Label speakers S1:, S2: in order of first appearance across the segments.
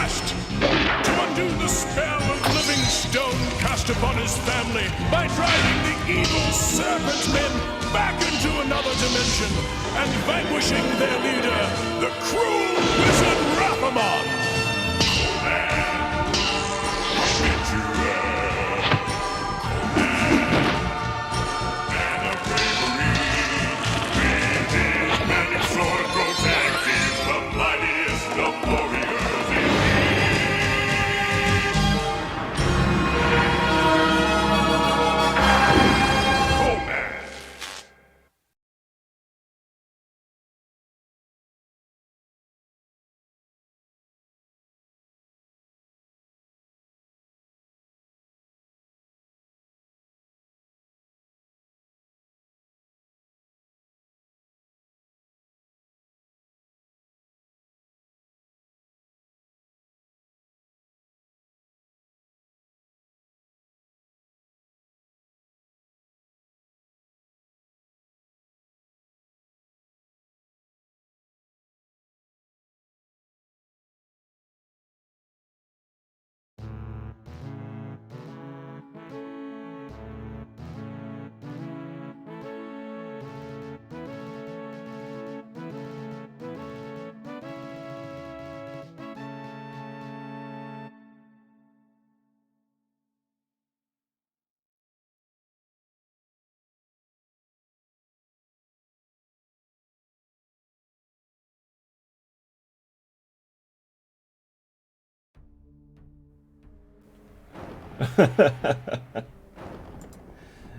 S1: last. To undo the spell of living stone cast upon his family by driving the evil serpent men back into another dimension and vanquishing their leader, the cruel wizard Rathamon.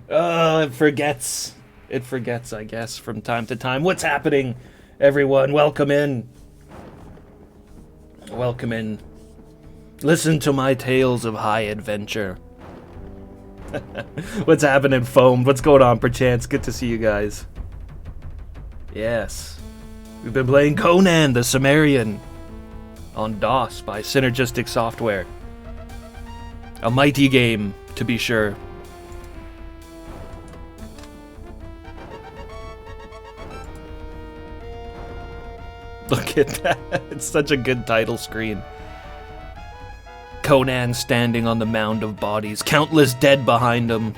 S2: Oh, it forgets. It forgets, I guess, from time to time. What's happening, everyone? Welcome in. Welcome in. Listen to my tales of high adventure. What's happening, Foam? What's going on, perchance? Good to see you guys. Yes. We've been playing Conan The Cimmerian on DOS by Synergistic Software. A mighty game, to be sure. Look at that. It's such a good title screen. Conan standing on the mound of bodies, countless dead behind him.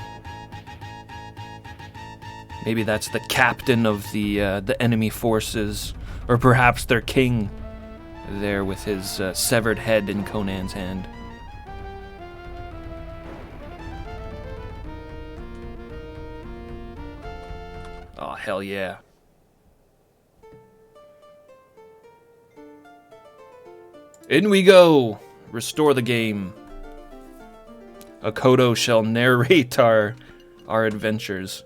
S2: Maybe that's the captain of the enemy forces, or perhaps their king, there with his severed head in Conan's hand. Oh, hell yeah. In we go! Restore the game. Akoto shall narrate our adventures.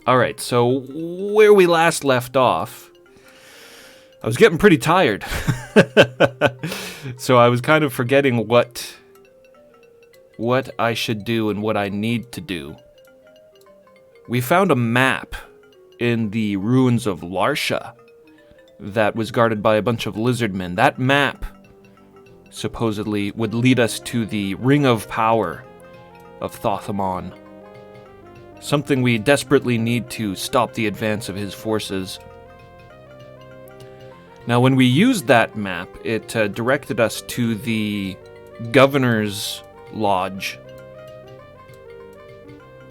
S2: Alright, so where we last left off, I was getting pretty tired. So I was kind of forgetting what I should do and what I need to do. We found a map in the ruins of Larsha that was guarded by a bunch of lizardmen. That map supposedly would lead us to the Ring of Power of Thothamon. Something we desperately need to stop the advance of his forces. Now, when we used that map, it directed us to the Governor's Lodge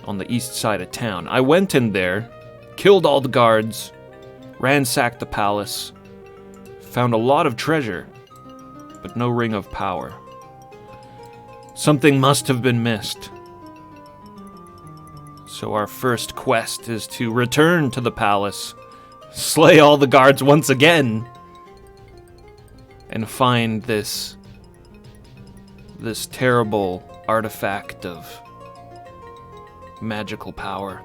S2: on the east side of town. I went in there, killed all the guards, ransacked the palace, found a lot of treasure, but no Ring of Power. Something must have been missed. So our first quest is to return to the palace, slay all the guards once again, and find this terrible artifact of magical power.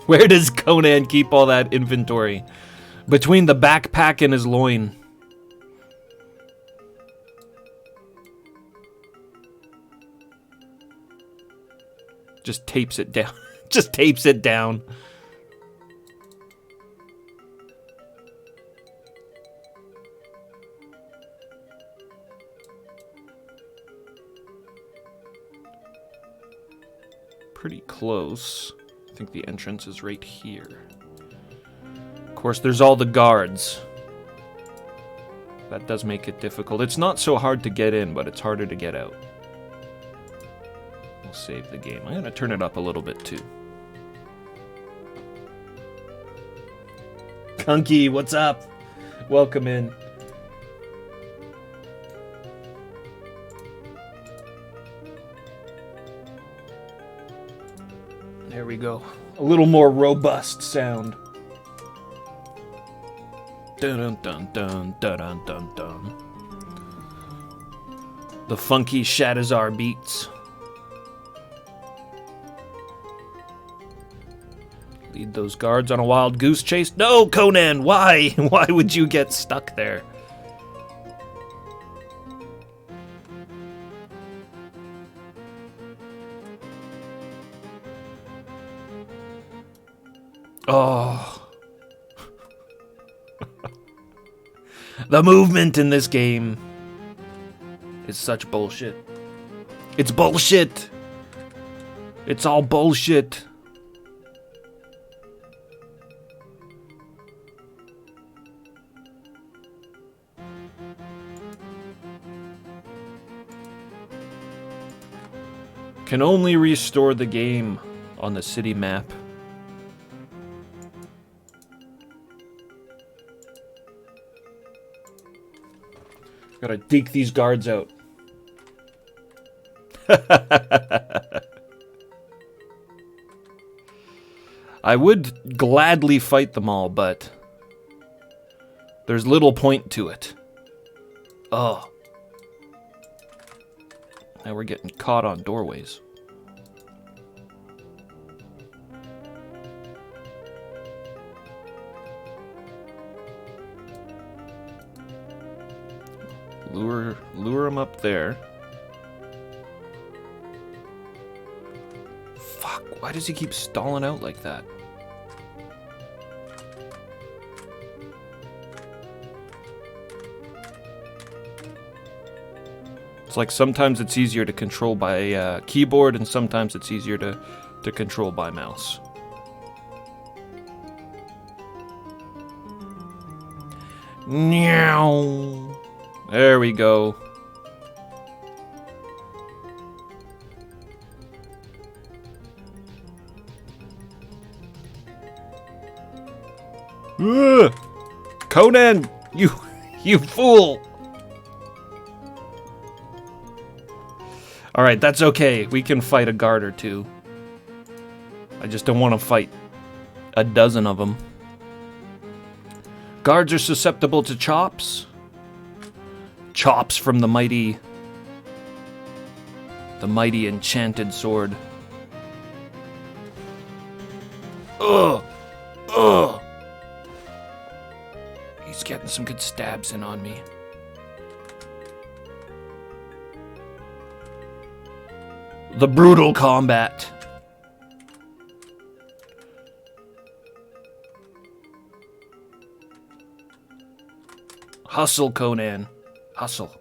S2: Where does Conan keep all that inventory? Between the backpack and his loin. Just tapes it down. Just tapes it down. Pretty close. I think the entrance is right here. Of course, there's all the guards. That does make it difficult. It's not so hard to get in, but it's harder to get out. We'll save the game. I'm going to turn it up a little bit, too. Kunky, what's up? Welcome in. There we go. A little more robust sound. Dun dun dun dun dun dun dun. The funky Shadazar beats. Lead those guards on a wild goose chase. No, Conan, why? Why would you get stuck there? Oh. The movement in this game is such bullshit. It's bullshit. It's all bullshit. Can only restore the game on the city map. Gotta deke these guards out. I would gladly fight them all, but there's little point to it. Oh. Now we're getting caught on doorways. Lure him up there. Fuck, why does he keep stalling out like that? It's like sometimes it's easier to control by keyboard and sometimes it's easier to control by mouse. Meow. There we go. Ugh! Conan, you fool! All right, that's okay. We can fight a guard or two. I just don't want to fight a dozen of them. Guards are susceptible to chops. Chops from the mighty enchanted sword. Ugh! Ugh! He's getting some good stabs in on me. The brutal combat. Hustle, Conan. Hustle.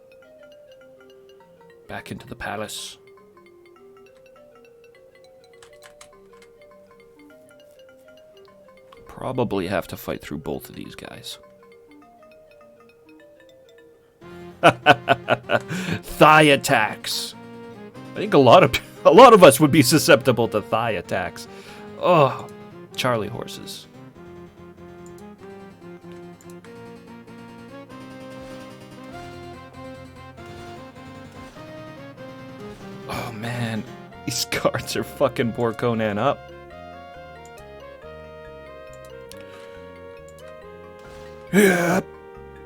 S2: Back into the palace. Probably have to fight through both of these guys. Thigh attacks. I think a lot of us would be susceptible to thigh attacks. Oh, Charlie horses. Oh man, these guards are fucking poor Conan up. Yeah,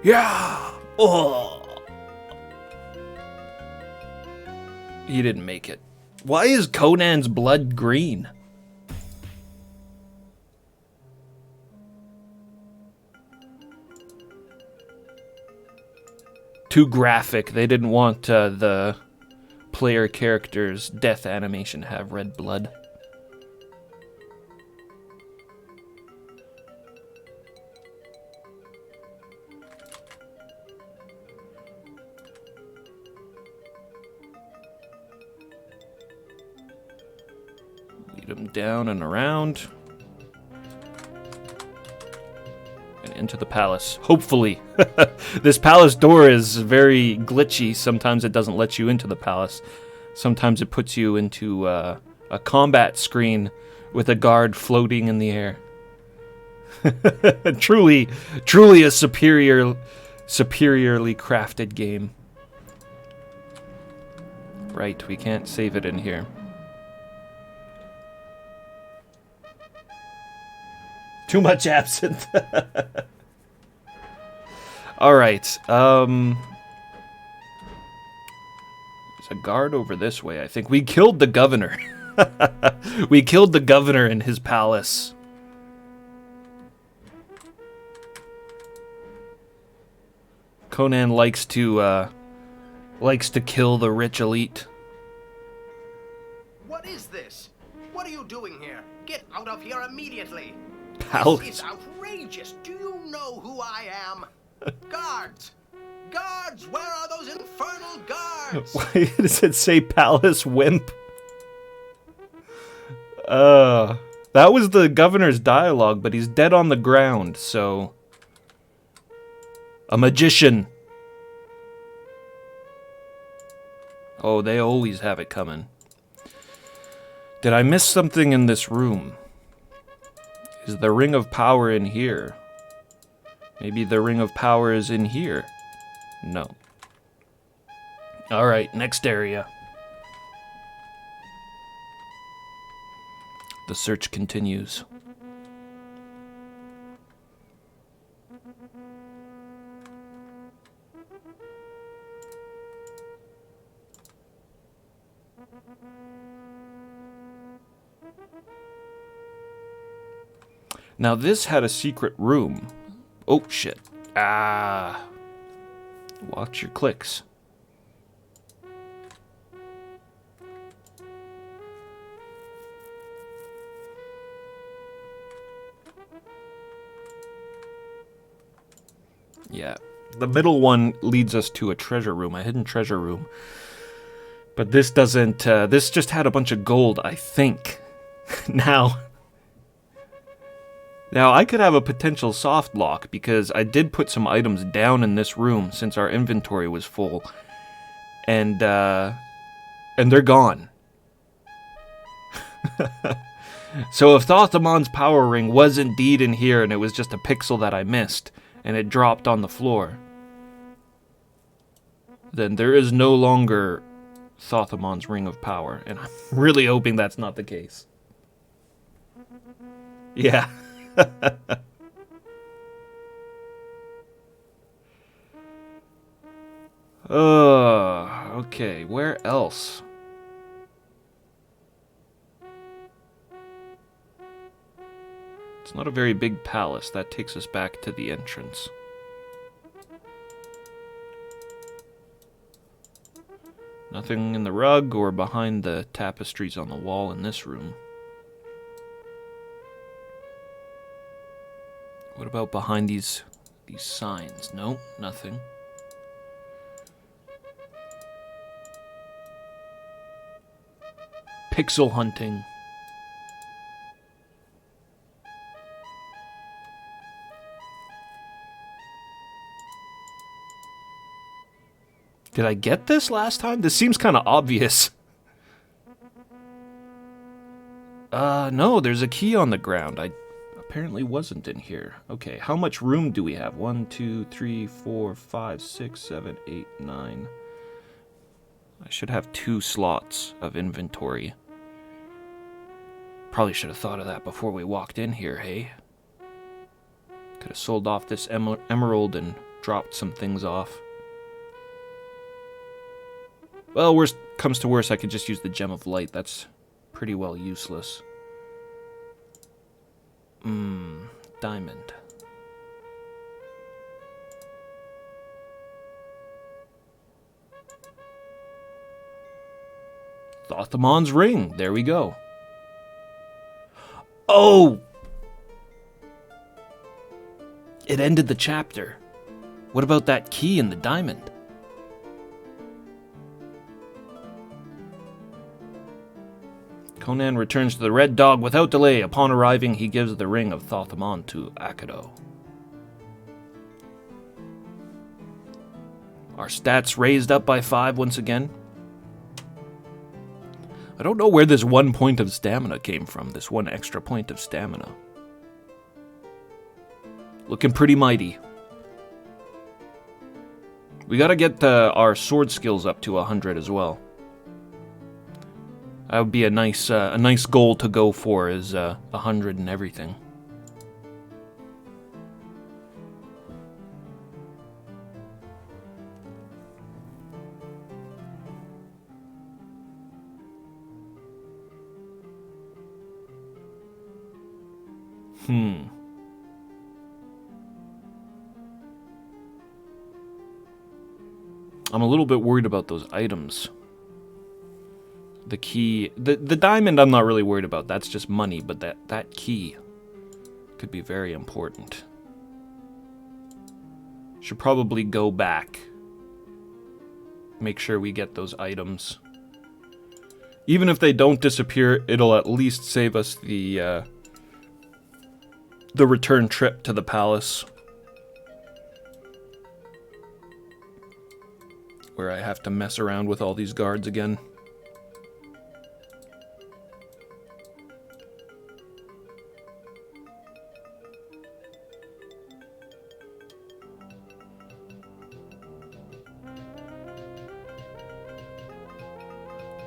S2: yeah. Oh. He didn't make it. Why is Conan's blood green? Too graphic. They didn't want the player character's death animation to have red blood. Lead him down and around. And into the palace. Hopefully. This palace door is very glitchy. Sometimes it doesn't let you into the palace. Sometimes it puts you into a combat screen with a guard floating in the air. Truly a superiorly crafted game. Right, we can't save it in here. Too much absinthe. Alright, there's a guard over this way, I think. We killed the governor. We killed the governor in his palace. Conan likes to kill the rich elite.
S3: What is this? What are you doing here? Get out of here immediately.
S2: Palace.
S3: This is outrageous. Do you know who I am? Guards! Guards! Where are those infernal guards?
S2: Why does it say palace wimp? That was the governor's dialogue, but he's dead on the ground, so... A magician. Oh, they always have it coming. Did I miss something in this room? Is the ring of power in here? Maybe the ring of power is in here. No. Alright, next area. The search continues. Now this had a secret room. Oh shit. Ah. Watch your clicks. Yeah. The middle one leads us to a treasure room, a hidden treasure room. But this doesn't, this just had a bunch of gold, I think. Now, I could have a potential soft lock because I did put some items down in this room since our inventory was full. And they're gone. So if Thothamon's power ring was indeed in here and it was just a pixel that I missed and it dropped on the floor, then there is no longer Thothamon's ring of power, and I'm really hoping that's not the case. Yeah. Okay, where else? It's not a very big palace. That takes us back to the entrance. Nothing in the rug or behind the tapestries on the wall in this room. What about behind these signs? No, nothing. Pixel hunting. Did I get this last time? This seems kind of obvious. No, there's a key on the ground. I apparently wasn't in here. Okay, how much room do we have? 1, 2, 3, 4, 5, 6, 7, 8, 9. I should have 2 slots of inventory. Probably should have thought of that before we walked in here, hey? Could have sold off this emerald and dropped some things off. Well, worst comes to worst, I could just use the Gem of Light. That's pretty well useless. Diamond. Thothamon's ring. There we go. Oh! It ended the chapter. What about that key and the diamond? Conan returns to the Red Dog without delay. Upon arriving, he gives the ring of Thothamon to Akado. Our stats raised up by 5 once again. I don't know where this 1 point of stamina came from, this 1 extra point of stamina. Looking pretty mighty. We gotta get our sword skills up to 100 as well. That would be a nice goal to go for, is 100 and everything. I'm a little bit worried about those items. The key... The diamond I'm not really worried about. That's just money, but that key could be very important. Should probably go back. Make sure we get those items. Even if they don't disappear, it'll at least save us the return trip to the palace. Where I have to mess around with all these guards again.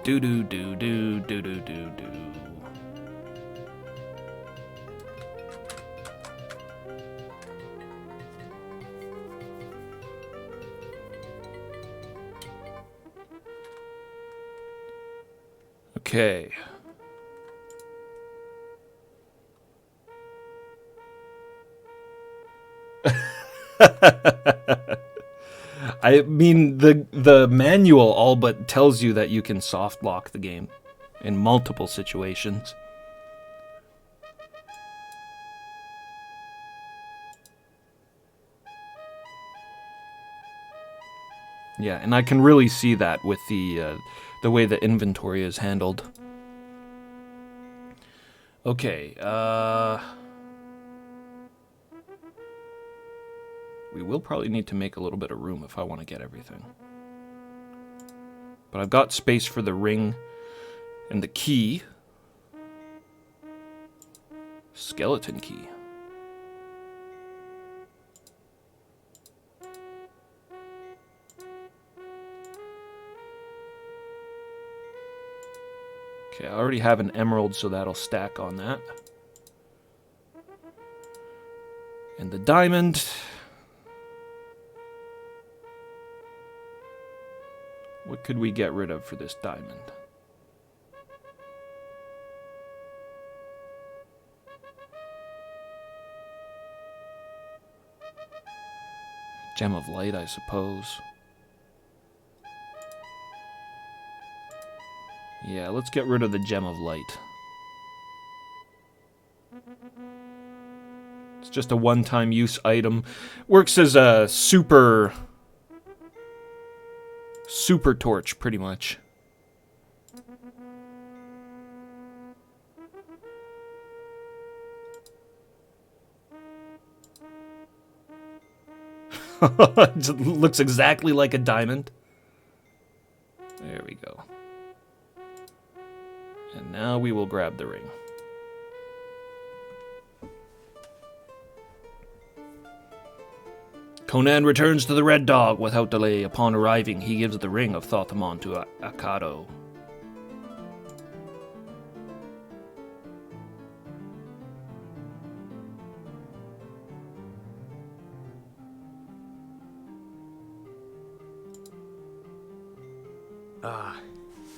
S2: Do do do do do do do do. Okay. I mean, the manual all but tells you that you can soft lock the game in multiple situations. Yeah, and I can really see that with the way the inventory is handled. Okay, we will probably need to make a little bit of room if I want to get everything. But I've got space for the ring and the key. Skeleton key. Okay, I already have an emerald, so that'll stack on that. And the diamond. What could we get rid of for this diamond? Gem of light, I suppose. Yeah, let's get rid of the gem of light. It's just a one-time use item. Works as a super torch, pretty much. It looks exactly like a diamond. There we go. And now we will grab the ring. Conan returns to the Red Dog without delay. Upon arriving, he gives the ring of Thotamon to Akado.
S4: Ah,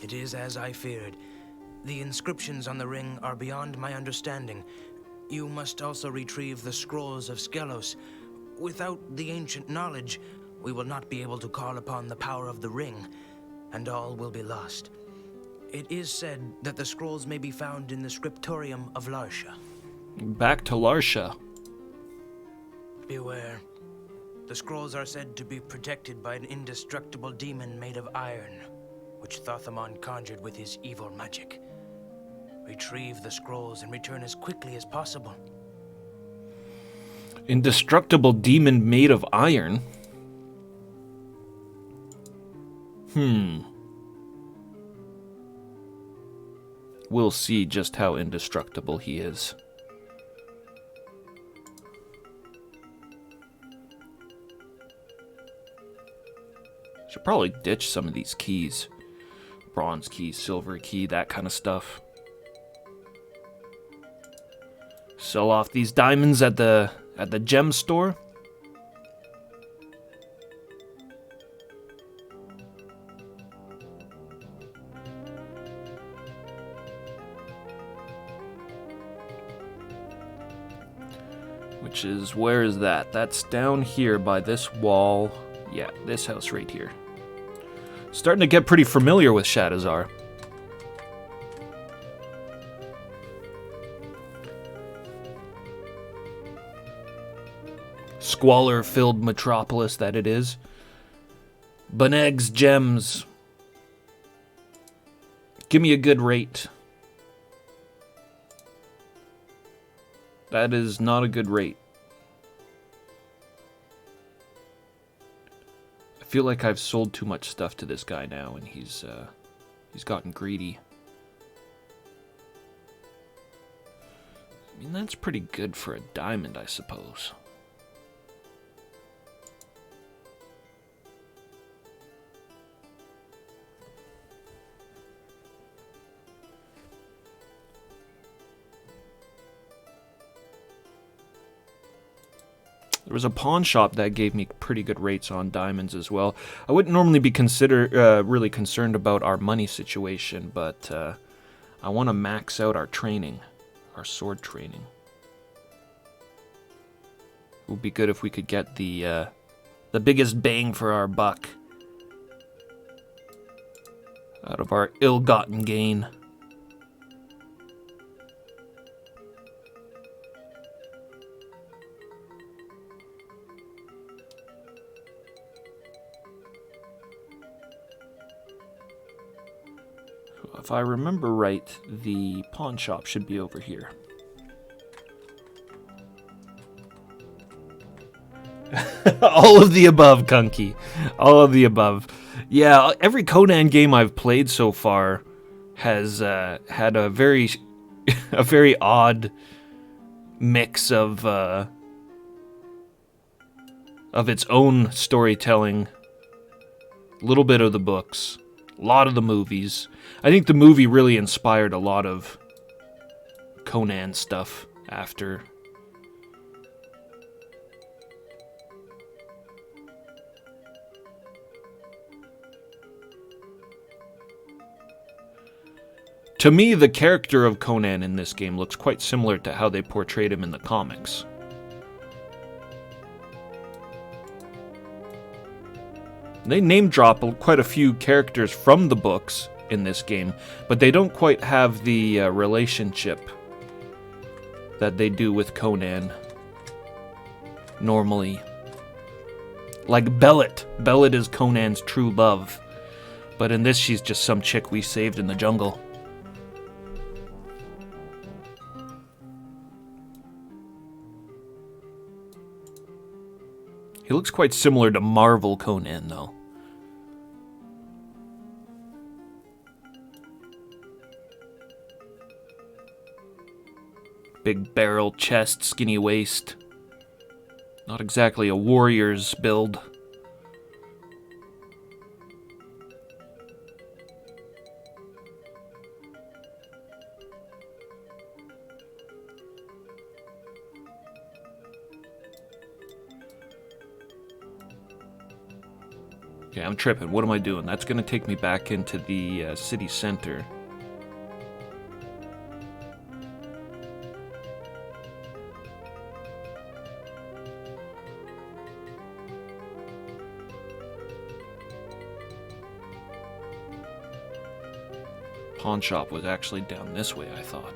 S4: it is as I feared. The inscriptions on the ring are beyond my understanding. You must also retrieve the scrolls of Skelos. Without the ancient knowledge, we will not be able to call upon the power of the ring, and all will be lost. It is said that the scrolls may be found in the scriptorium of Larsha.
S2: Back to Larsha.
S4: Beware. The scrolls are said to be protected by an indestructible demon made of iron, which Thotamon conjured with his evil magic. Retrieve the scrolls and return as quickly as possible.
S2: Indestructible demon made of iron? We'll see just how indestructible he is. Should probably ditch some of these keys. Bronze key, silver key, that kind of stuff. Sell off these diamonds at the gem store. Which is, where is that? That's down here by this wall. Yeah, this house right here. Starting to get pretty familiar with Shadowzar. Squalor-filled metropolis that it is. Beneg's gems. Give me a good rate. That is not a good rate. I feel like I've sold too much stuff to this guy now, and he's gotten greedy. I mean, that's pretty good for a diamond, I suppose. There was a pawn shop that gave me pretty good rates on diamonds as well. I wouldn't normally be really concerned about our money situation, but I want to max out our training, our sword training. It would be good if we could get the biggest bang for our buck out of our ill-gotten gain. If I remember right, the pawn shop should be over here. All of the above, Kunky. All of the above. Yeah, every Conan game I've played so far has had a very, a very odd mix of its own storytelling, a little bit of the books, a lot of the movies. I think the movie really inspired a lot of Conan stuff after. To me, the character of Conan in this game looks quite similar to how they portrayed him in the comics. They name drop quite a few characters from the books in this game, but they don't quite have the relationship that they do with Conan normally. Like Bellet. Bellet is Conan's true love, but in this she's just some chick we saved in the jungle. He looks quite similar to Marvel Conan, though. Big barrel chest, skinny waist. Not exactly a warrior's build. Okay, I'm tripping. What am I doing? That's going to take me back into the city center. Pawn shop was actually down this way, I thought.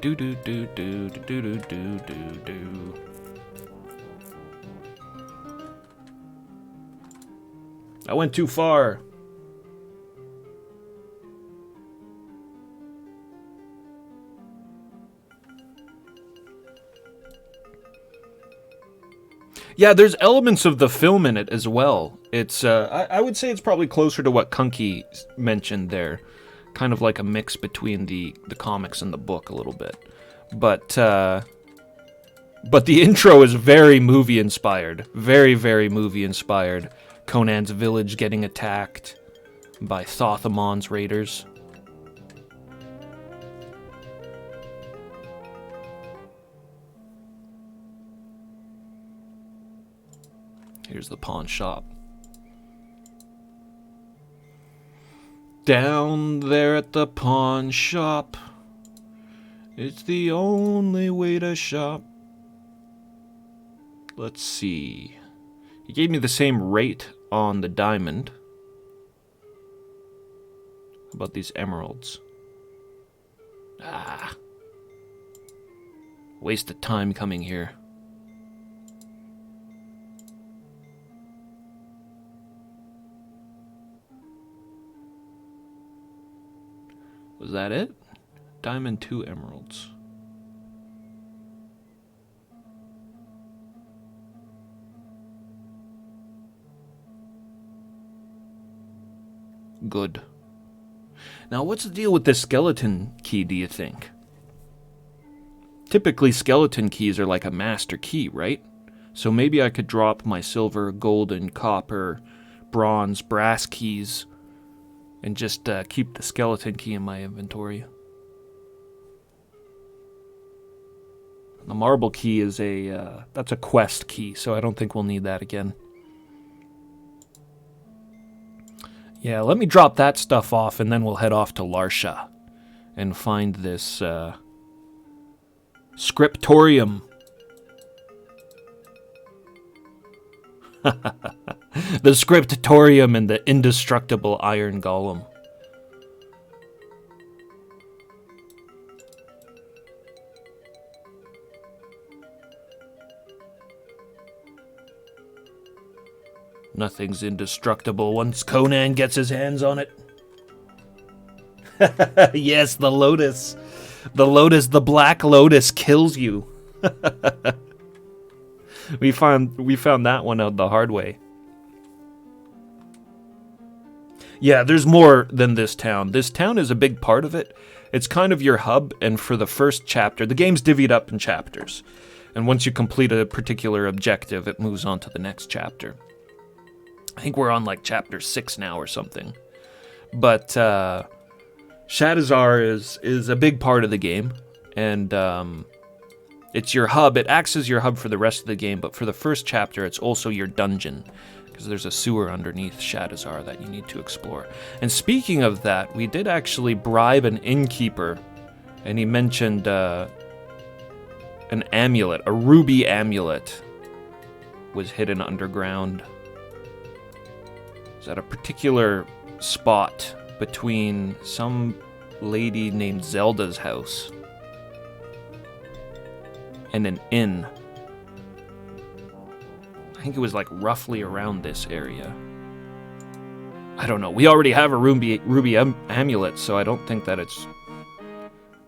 S2: Do do do do do do do do do. I went too far. Yeah, there's elements of the film in it as well. It's I would say it's probably closer to what Kunky mentioned there, kind of like a mix between the comics and the book a little bit. But the intro is very movie inspired, very very movie inspired. Conan's village getting attacked by Thothamon's raiders. Here's the pawn shop. Down there at the pawn shop, it's the only way to shop. Let's see. He gave me the same rate on the diamond. How about these emeralds? Ah. Waste of time coming here. Was that it? Diamond 2 emeralds. Good. Now, what's the deal with this skeleton key, do you think? Typically, skeleton keys are like a master key, right? So maybe I could drop my silver, golden, copper, bronze, brass keys and just keep the skeleton key in my inventory. The marble key is that's a quest key, so I don't think we'll need that again. Yeah, let me drop that stuff off, and then we'll head off to Larsha and find this scriptorium. The scriptorium and the indestructible iron golem. Nothing's indestructible once Conan gets his hands on it. Yes, the lotus. The lotus, the black lotus kills you. We found that one out the hard way. Yeah, there's more than this town. This town is a big part of it. It's kind of your hub, and for the first chapter, the game's divvied up in chapters. And once you complete a particular objective, it moves on to the next chapter. I think we're on like chapter 6 now or something. But Shadowzar is a big part of the game, and it's your hub. It acts as your hub for the rest of the game, but for the first chapter, it's also your dungeon, because there's a sewer underneath Shadowzar that you need to explore. And speaking of that, we did actually bribe an innkeeper, and he mentioned an amulet, a ruby amulet, was hidden underground. It's at a particular spot between some lady named Zelda's house and an inn. I think it was like roughly around this area. I don't know. We already have a ruby amulet, so I don't think that it's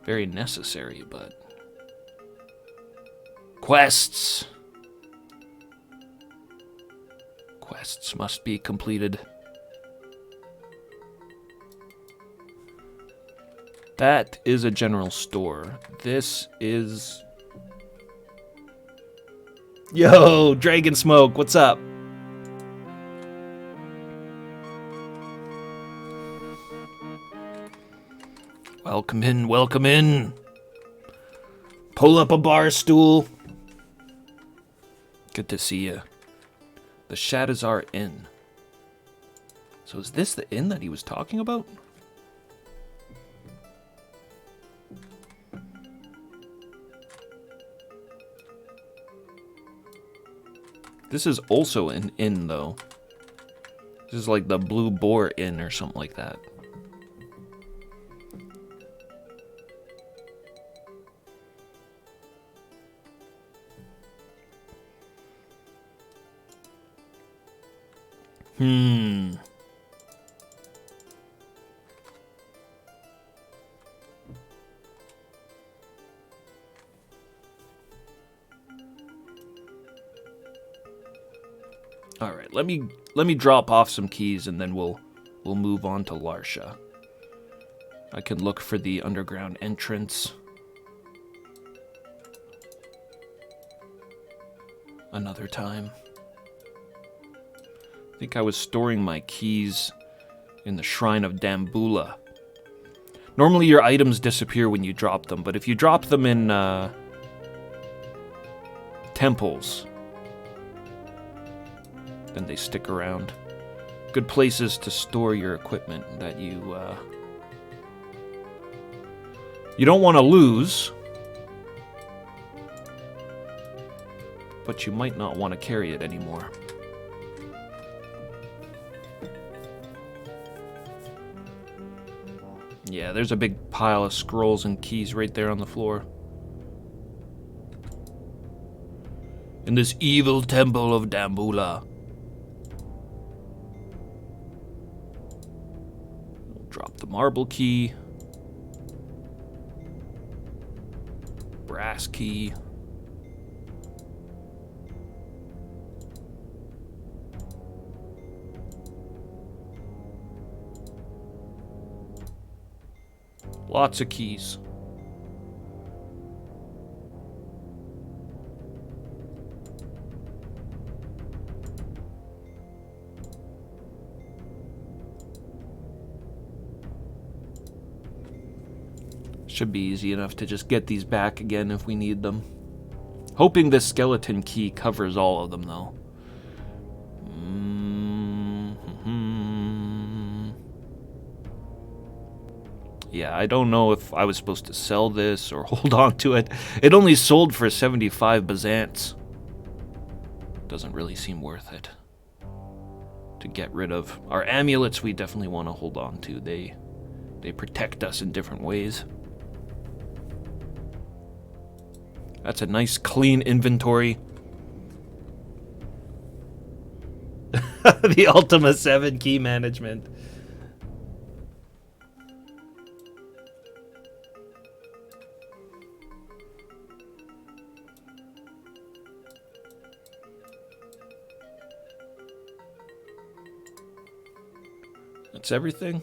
S2: very necessary, but... Quests! Quests must be completed. That is a general store. This is... Yo, Dragon Smoke, what's up? Welcome in, welcome in. Pull up a bar stool. Good to see you. The Shadowzar Inn. So is this the inn that he was talking about? This is also an inn, though. This is like the Blue Boar Inn or something like that. All right, let me drop off some keys and then we'll move on to Larsha. I can look for the underground entrance another time. I think I was storing my keys in the Shrine of Dambula. Normally your items disappear when you drop them, but if you drop them in temples, then they stick around. Good places to store your equipment that you don't want to lose, but you might not want to carry it anymore. Yeah, there's a big pile of scrolls and keys right there on the floor. In this evil temple of Dambula. Drop the marble key. Brass key. Lots of keys. Should be easy enough to just get these back again if we need them. Hoping this skeleton key covers all of them, though. Yeah, I don't know if I was supposed to sell this or hold on to it. It only sold for 75 Byzants. Doesn't really seem worth it to get rid of. Our amulets we definitely want to hold on to. They protect us in different ways. That's a nice clean inventory. The Ultima 7 key management. That's everything?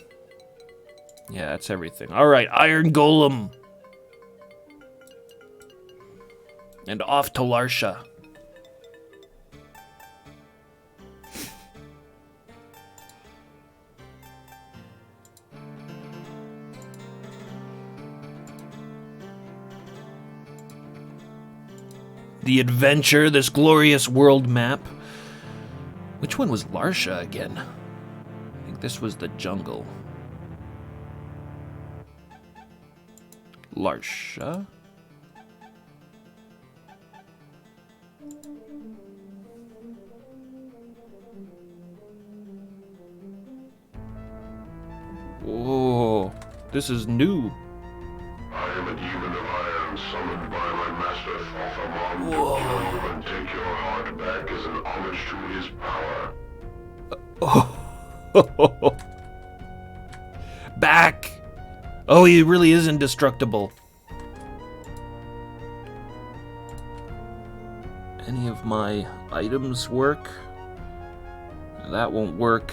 S2: Yeah, that's everything. Alright, Iron Golem. And off to Larsha. The adventure, this glorious world map. Which one was Larsha again? I think this was the jungle. Larsha? Whoa, this is new.
S5: I am a demon of iron summoned by my master Thothamon to kill you and take your heart back as an homage to his power.
S2: Back! Oh, he really is indestructible. Any of my items work? That won't work.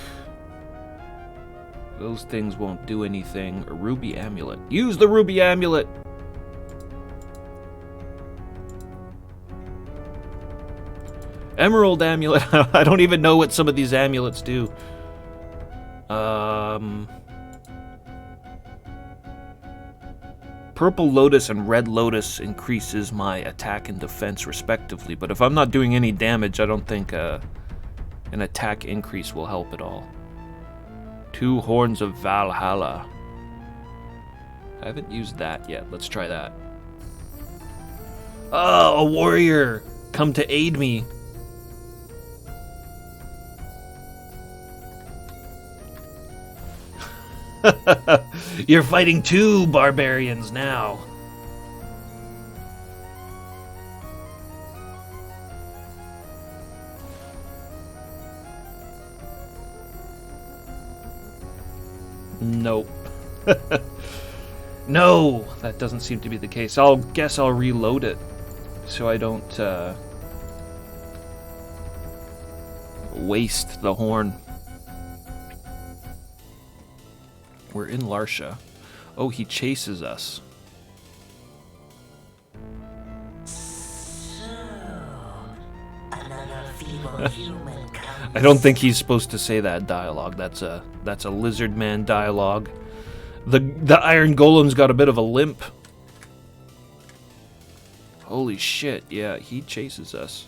S2: Those things won't do anything. A ruby amulet. Use the ruby amulet! Emerald amulet. I don't even know what some of these amulets do. Purple lotus and red lotus increases my attack and defense respectively, but if I'm not doing any damage, I don't think an attack increase will help at all. 2 horns of Valhalla. I haven't used that yet. Let's try that. Oh, a warrior! Come to aid me. You're fighting 2 barbarians now. Nope. No, that doesn't seem to be the case. I'll reload it so I don't waste the horn. We're in Larsha. Oh, he chases us. I don't think he's supposed to say that dialogue. That's a lizard man dialogue. The Iron Golem's got a bit of a limp. Holy shit, yeah, he chases us.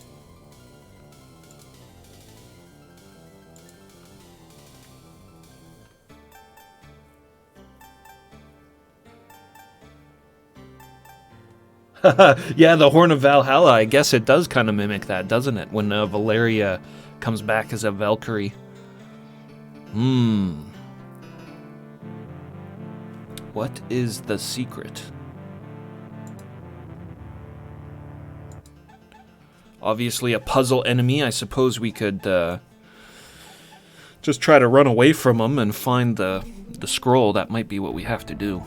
S2: Yeah, the Horn of Valhalla, I guess it does kind of mimic that, doesn't it? When Valeria comes back as a Valkyrie. What is the secret? Obviously a puzzle enemy. I suppose we could just try to run away from him and find the scroll. That might be what we have to do.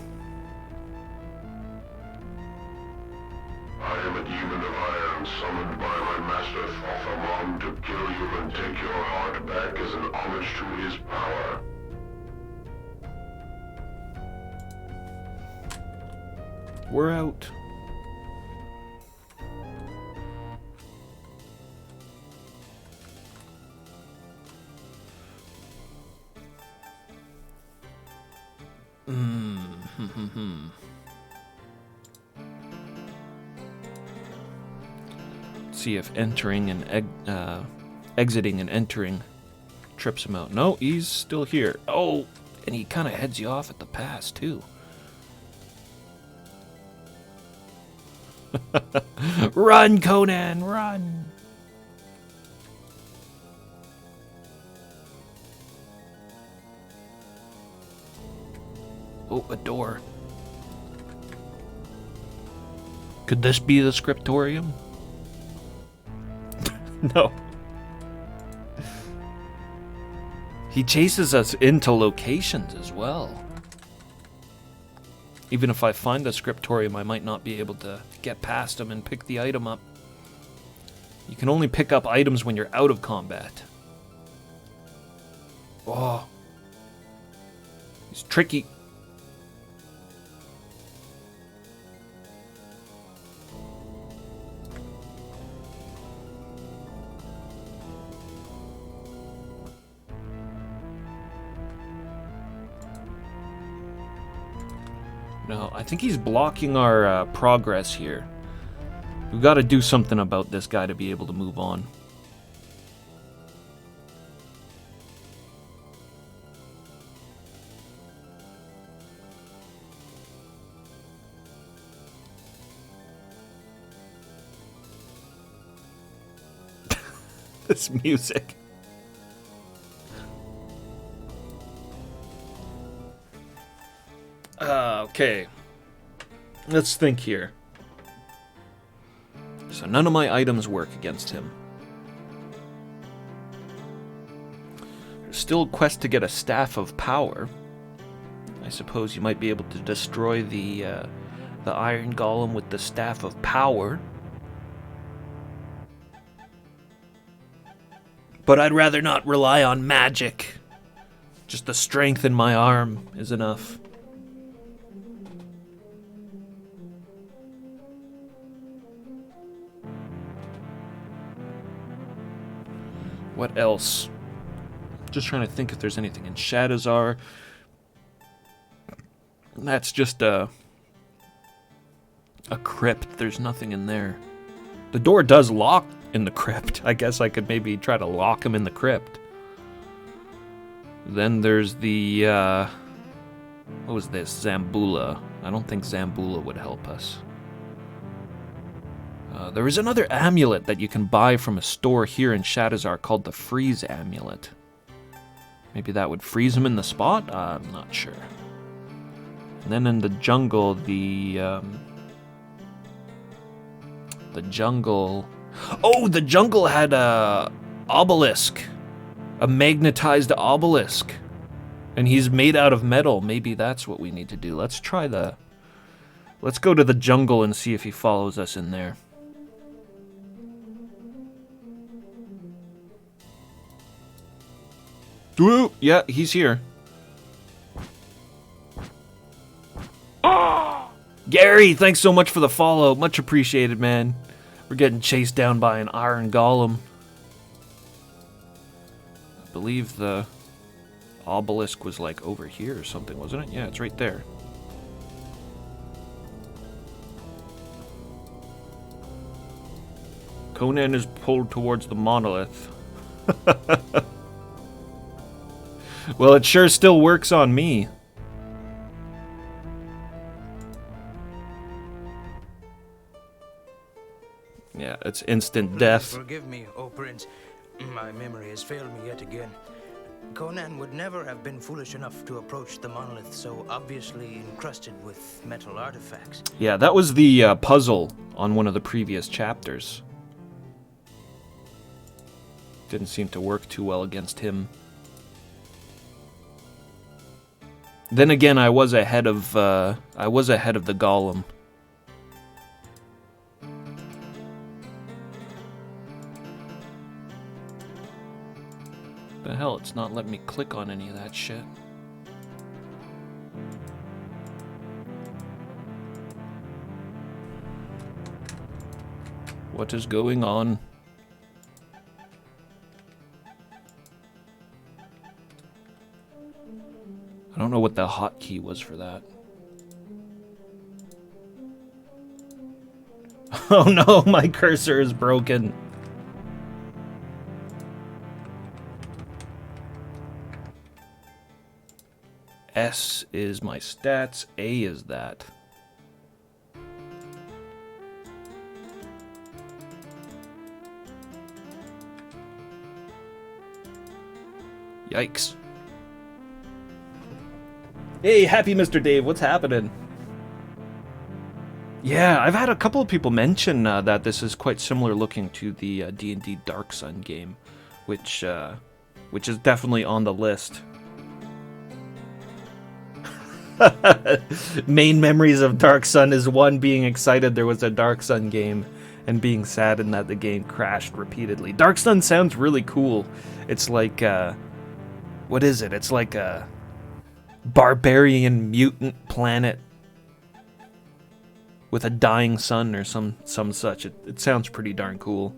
S5: I am a demon of iron summoned by my master Thothamon to kill you and take your heart back as an homage to his power.
S2: We're out. See if entering and exiting and entering trips him out. No, he's still here. Oh, and he kind of heads you off at the pass too. Run, Conan, run! Oh, a door. Could this be the scriptorium? No. He chases us into locations as well. Even if I find the scriptorium, I might not be able to get past him and pick the item up. You can only pick up items when you're out of combat. Oh. He's tricky. No, I think he's blocking our progress here. We've got to do something about this guy to be able to move on. This music. Okay. Let's think here. So none of my items work against him. There's still a quest to get a Staff of Power. I suppose you might be able to destroy the Iron Golem with the Staff of Power. But I'd rather not rely on magic. Just the strength in my arm is enough. What else? Just trying to think if there's anything in Shadowzar. That's just a crypt. There's nothing in there. The door does lock in the crypt. I guess I could maybe try to lock him in the crypt. Then there's the, what was this? Zambula. I don't think Zambula would help us. There is another amulet that you can buy from a store here in Shadowzar called the Freeze Amulet. Maybe that would freeze him in the spot? I'm not sure. And then in the jungle, the jungle... Oh, the jungle had a obelisk. A magnetized obelisk. And he's made out of metal. Maybe that's what we need to do. Let's try the... Let's go to the jungle and see if he follows us in there. Woo! Yeah, he's here. Gary, thanks so much for the follow. Much appreciated, man. We're getting chased down by an iron golem. I believe the obelisk was like over here or something, wasn't it? Yeah, it's right there. Conan is pulled towards the monolith. Well, it sure still works on me. Yeah, it's instant death.
S4: Forgive me, O Prince. My memory has failed me yet again. Conan would never have been foolish enough to approach the monolith so obviously encrusted with metal artifacts.
S2: Yeah, that was the puzzle on one of the previous chapters. Didn't seem to work too well against him. Then again, I was ahead of the golem. The hell, it's not letting me click on any of that shit. What is going on? I don't know what the hotkey was for that. Oh no, my cursor is broken. S is my stats, A is that. Yikes. Hey, happy Mr. Dave, what's happening? Yeah, I've had a couple of people mention that this is quite similar looking to the D&D Dark Sun game, which is definitely on the list. Main memories of Dark Sun is one, being excited there was a Dark Sun game, and being saddened that the game crashed repeatedly. Dark Sun sounds really cool. It's like, what is it? It's like a barbarian mutant planet with a dying sun or some such. It sounds pretty darn cool.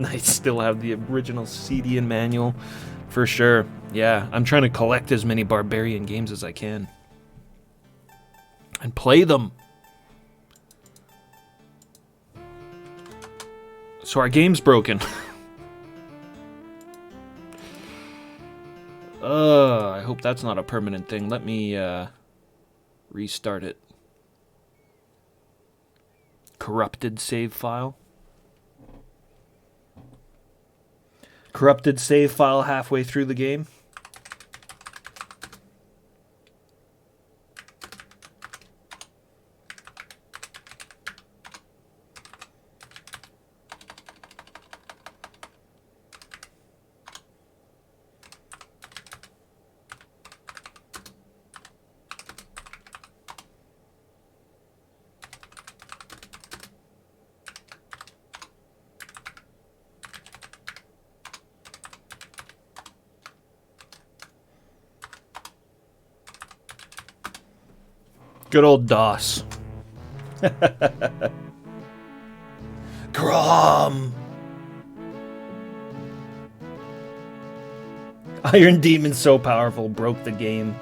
S2: I still have the original CD and manual, for sure. Yeah, I'm trying to collect as many barbarian games as I can and play them. So our game's broken. I hope that's not a permanent thing. Let me restart it. Corrupted save file. Corrupted save file halfway through the game. Good old DOS. Grom! Iron Demon's so powerful, broke the game.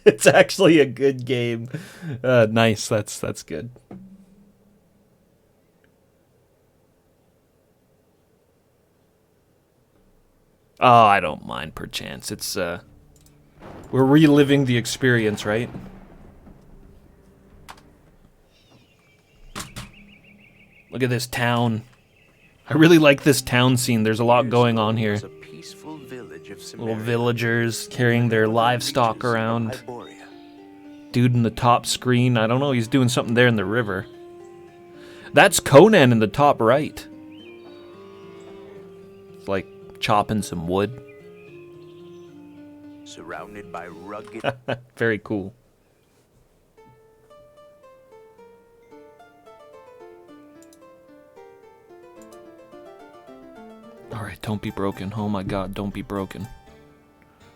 S2: It's actually a good game. Nice, that's good. Oh, I don't mind, perchance. It's, we're reliving the experience, right? Look at this town. I really like this town scene. There's a lot going on here.
S6: A peaceful village of
S2: Little villagers carrying their livestock around. Dude in the top screen. I don't know, he's doing something there in the river. That's Conan in the top right. It's like chopping some wood.
S6: Surrounded by rugged.
S2: Very cool. Alright, don't be broken. Oh my god, don't be broken.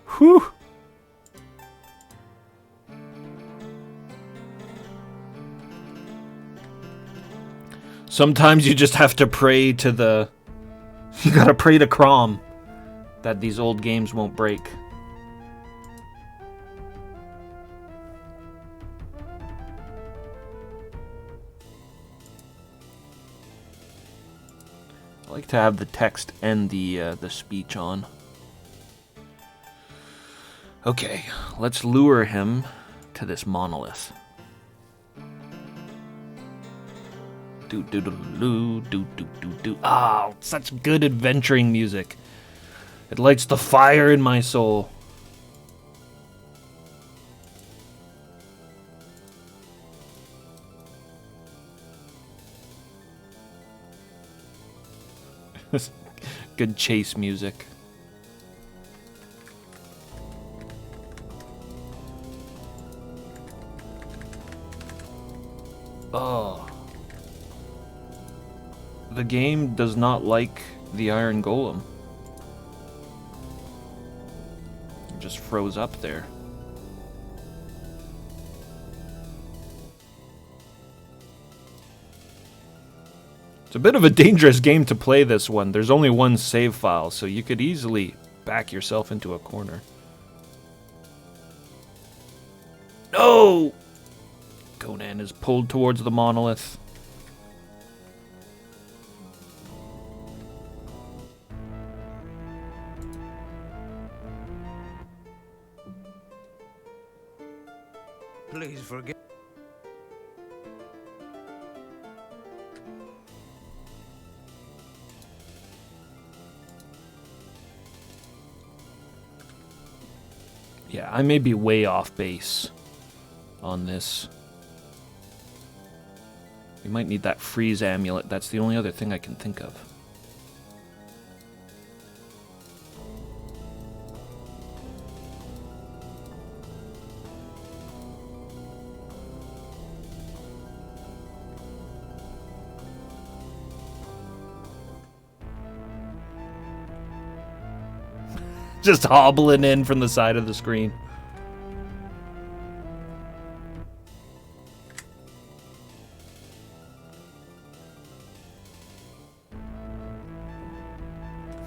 S2: Whew! Sometimes you just have to pray to the... You gotta pray to Crom that these old games won't break. I like to have the text and the speech on. Okay, let's lure him to this monolith. Do do do do do do do do. Ah, such good adventuring music. It lights the fire in my soul. Good chase music. Oh. The game does not like the Iron Golem. It just froze up there. It's a bit of a dangerous game to play, this one. There's only one save file, so you could easily back yourself into a corner. No! Conan is pulled towards the monolith.
S4: Please forgive.
S2: Yeah, I may be way off base on this. We might need that freeze amulet. That's the only other thing I can think of. Just hobbling in from the side of the screen.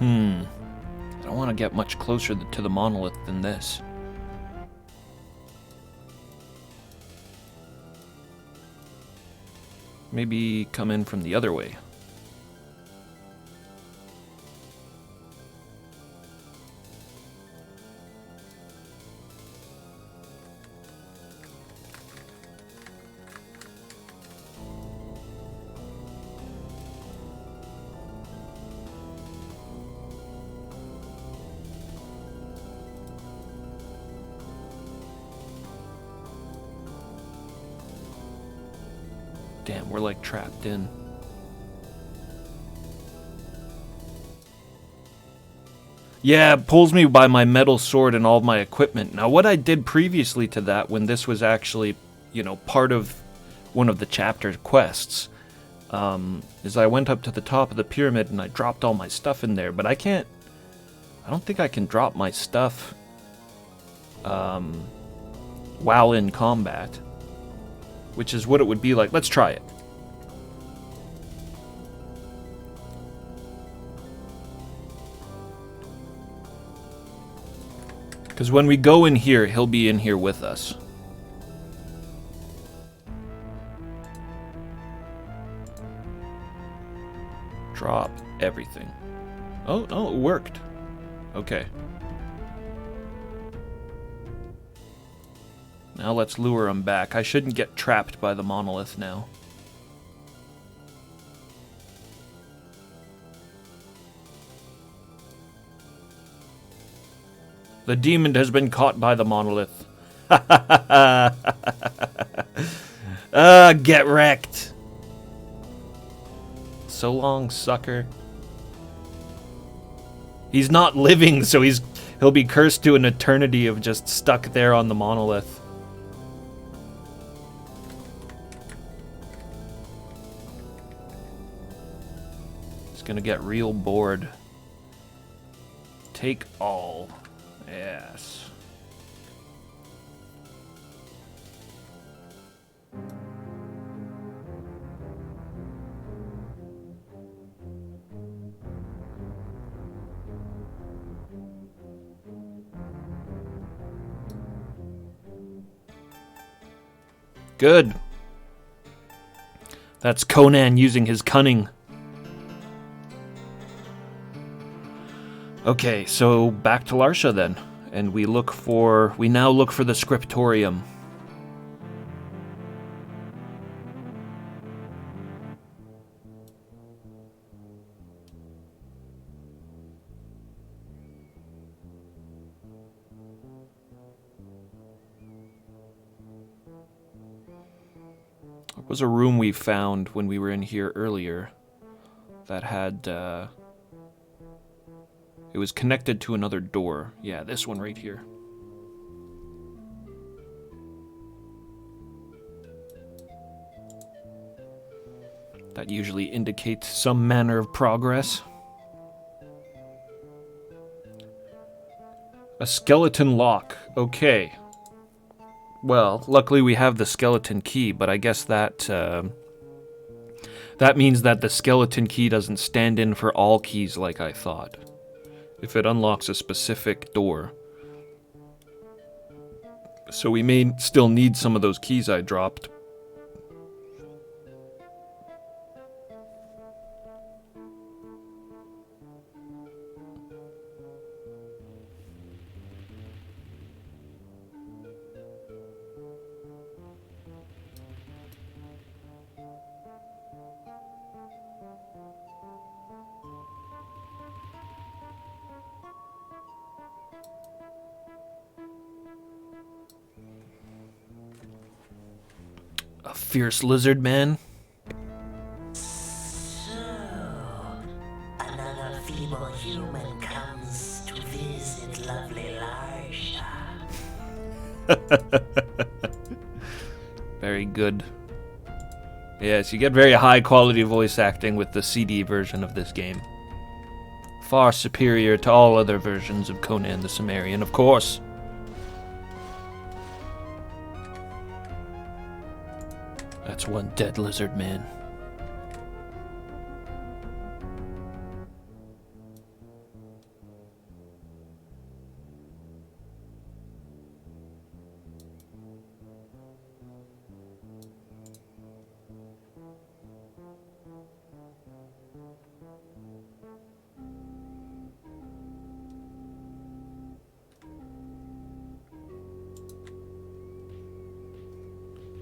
S2: I don't want to get much closer to the monolith than this. Maybe come in from the other way. Damn, we're like trapped in. Yeah, it pulls me by my metal sword and all of my equipment. Now, what I did previously to that, when this was actually, you know, part of one of the chapter quests, is I went up to the top of the pyramid and I dropped all my stuff in there. But I don't think I can drop my stuff while in combat. Which is what it would be like. Let's try it. Because when we go in here, he'll be in here with us. Drop everything. Oh, it worked. Okay. Now let's lure him back. I shouldn't get trapped by the monolith now. The demon has been caught by the monolith. Get wrecked. So long, sucker. He's not living, so he'll be cursed to an eternity of just stuck there on the monolith. Gonna get real bored. Take all. Yes. Good. That's Conan using his cunning. Okay, so back to Larsha then, and we now look for the scriptorium. There was a room we found when we were in here earlier that had, it was connected to another door. Yeah, this one right here. That usually indicates some manner of progress. A skeleton lock. Okay. Well, luckily we have the skeleton key, but I guess that that means that the skeleton key doesn't stand in for all keys like I thought. If it unlocks a specific door. So we may still need some of those keys I dropped. A fierce lizard man.
S7: Another feeble human comes to visit lovely Larsha.
S2: Very good. Yes, you get very high quality voice acting with the CD version of this game. Far superior to all other versions of Conan the Cimmerian, of course. That's one dead lizard man.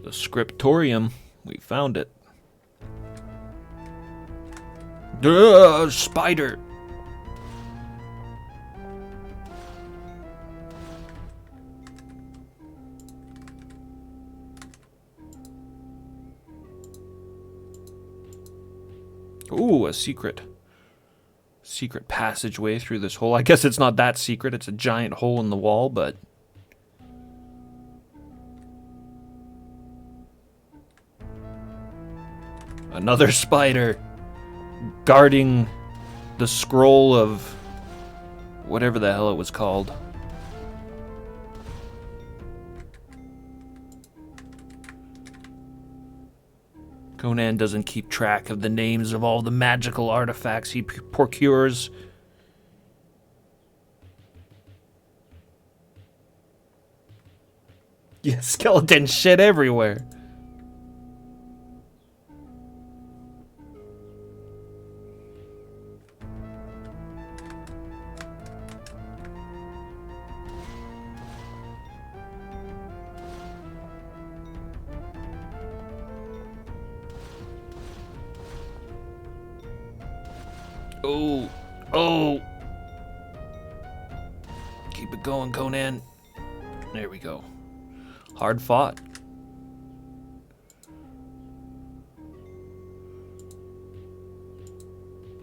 S2: The scriptorium. We found it. Duh, spider! Ooh, a secret passageway through this hole. I guess it's not that secret. It's a giant hole in the wall, but... Another spider guarding the scroll of whatever the hell it was called. Conan doesn't keep track of the names of all the magical artifacts he procures. Yeah, skeleton shit everywhere. Oh, oh. Keep it going, Conan. There we go. Hard fought.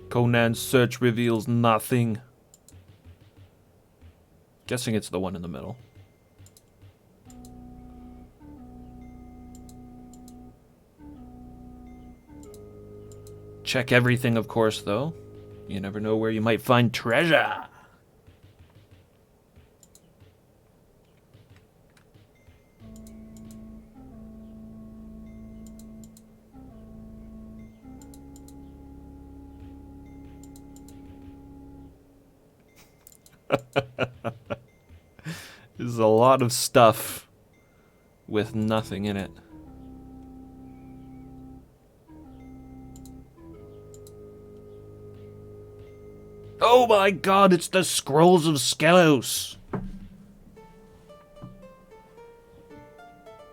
S2: Conan's search reveals nothing. Guessing it's the one in the middle. Check everything, of course, though. You never know where you might find treasure. There's a lot of stuff with nothing in it. Oh my god, it's the Scrolls of Skelos!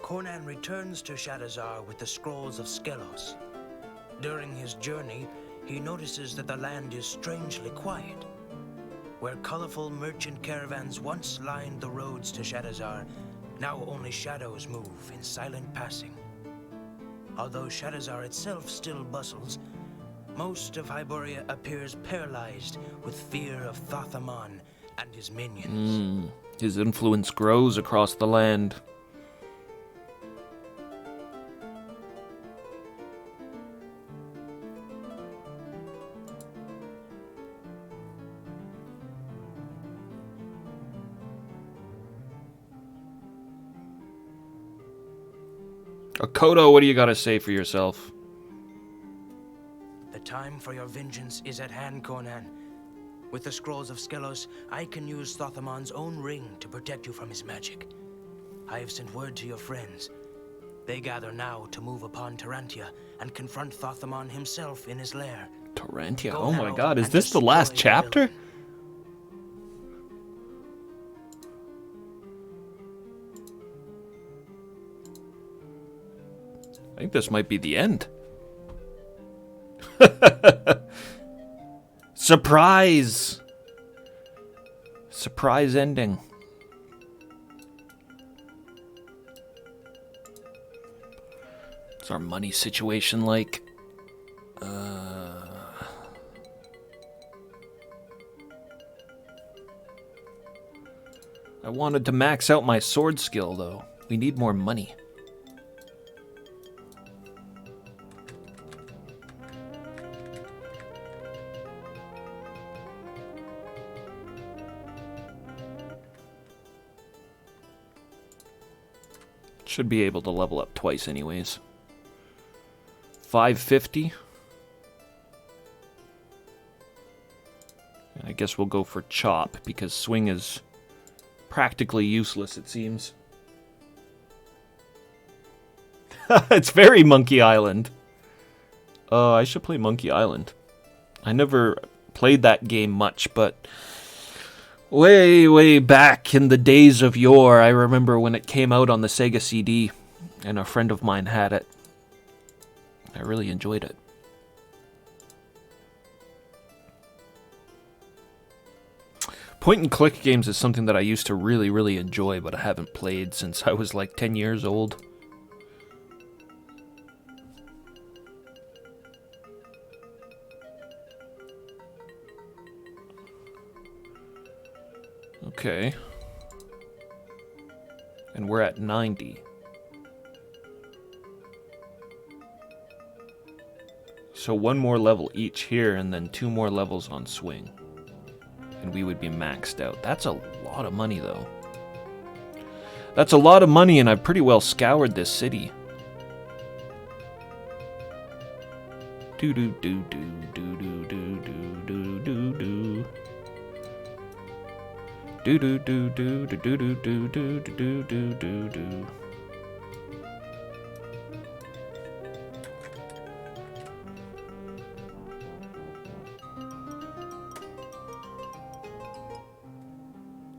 S4: Conan returns to Shadowzar with the Scrolls of Skelos. During his journey, he notices that the land is strangely quiet. Where colorful merchant caravans once lined the roads to Shadowzar, now only shadows move in silent passing. Although Shadowzar itself still bustles, most of Hyboria appears paralyzed with fear of Thothamon and his minions.
S2: His influence grows across the land. Akoto, what do you got to say for yourself?
S4: The time for your vengeance is at hand, Conan. With the Scrolls of Skelos, I can use Thothamon's own ring to protect you from his magic. I have sent word to your friends. They gather now to move upon Tarantia and confront Thothamon himself in his lair.
S2: Tarantia?
S4: Go
S2: Oh my
S4: now
S2: god, is
S4: and
S2: this the last
S4: destroy the
S2: chapter?
S4: villain.
S2: I think this might be the end. Surprise! Surprise ending. What's our money situation like? I wanted to max out my sword skill, though. We need more money. Should be able to level up twice anyways. 550. I guess we'll go for chop because swing is practically useless, it seems. It's very Monkey Island. I should play Monkey Island. I never played that game much, but way, way back in the days of yore, I remember when it came out on the Sega CD, and a friend of mine had it. I really enjoyed it. Point and click games is something that I used to really, really enjoy, but I haven't played since I was like 10 years old. Okay. And we're at 90. So one more level each here, and then 2 more levels on swing. And we would be maxed out. That's a lot of money, though. That's a lot of money, and I've pretty well scoured this city. Do do do do do do do do do do. Do do do do do do do do do do do do.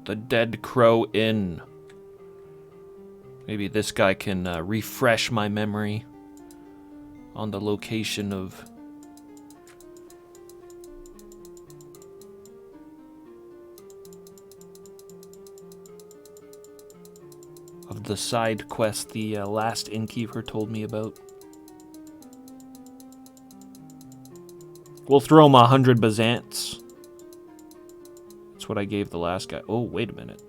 S2: The Dead Crow Inn. Maybe this guy can refresh my memory on the location of the side quest the last innkeeper told me about. We'll throw him 100 Bazants. That's what I gave the last guy. Oh, wait a minute.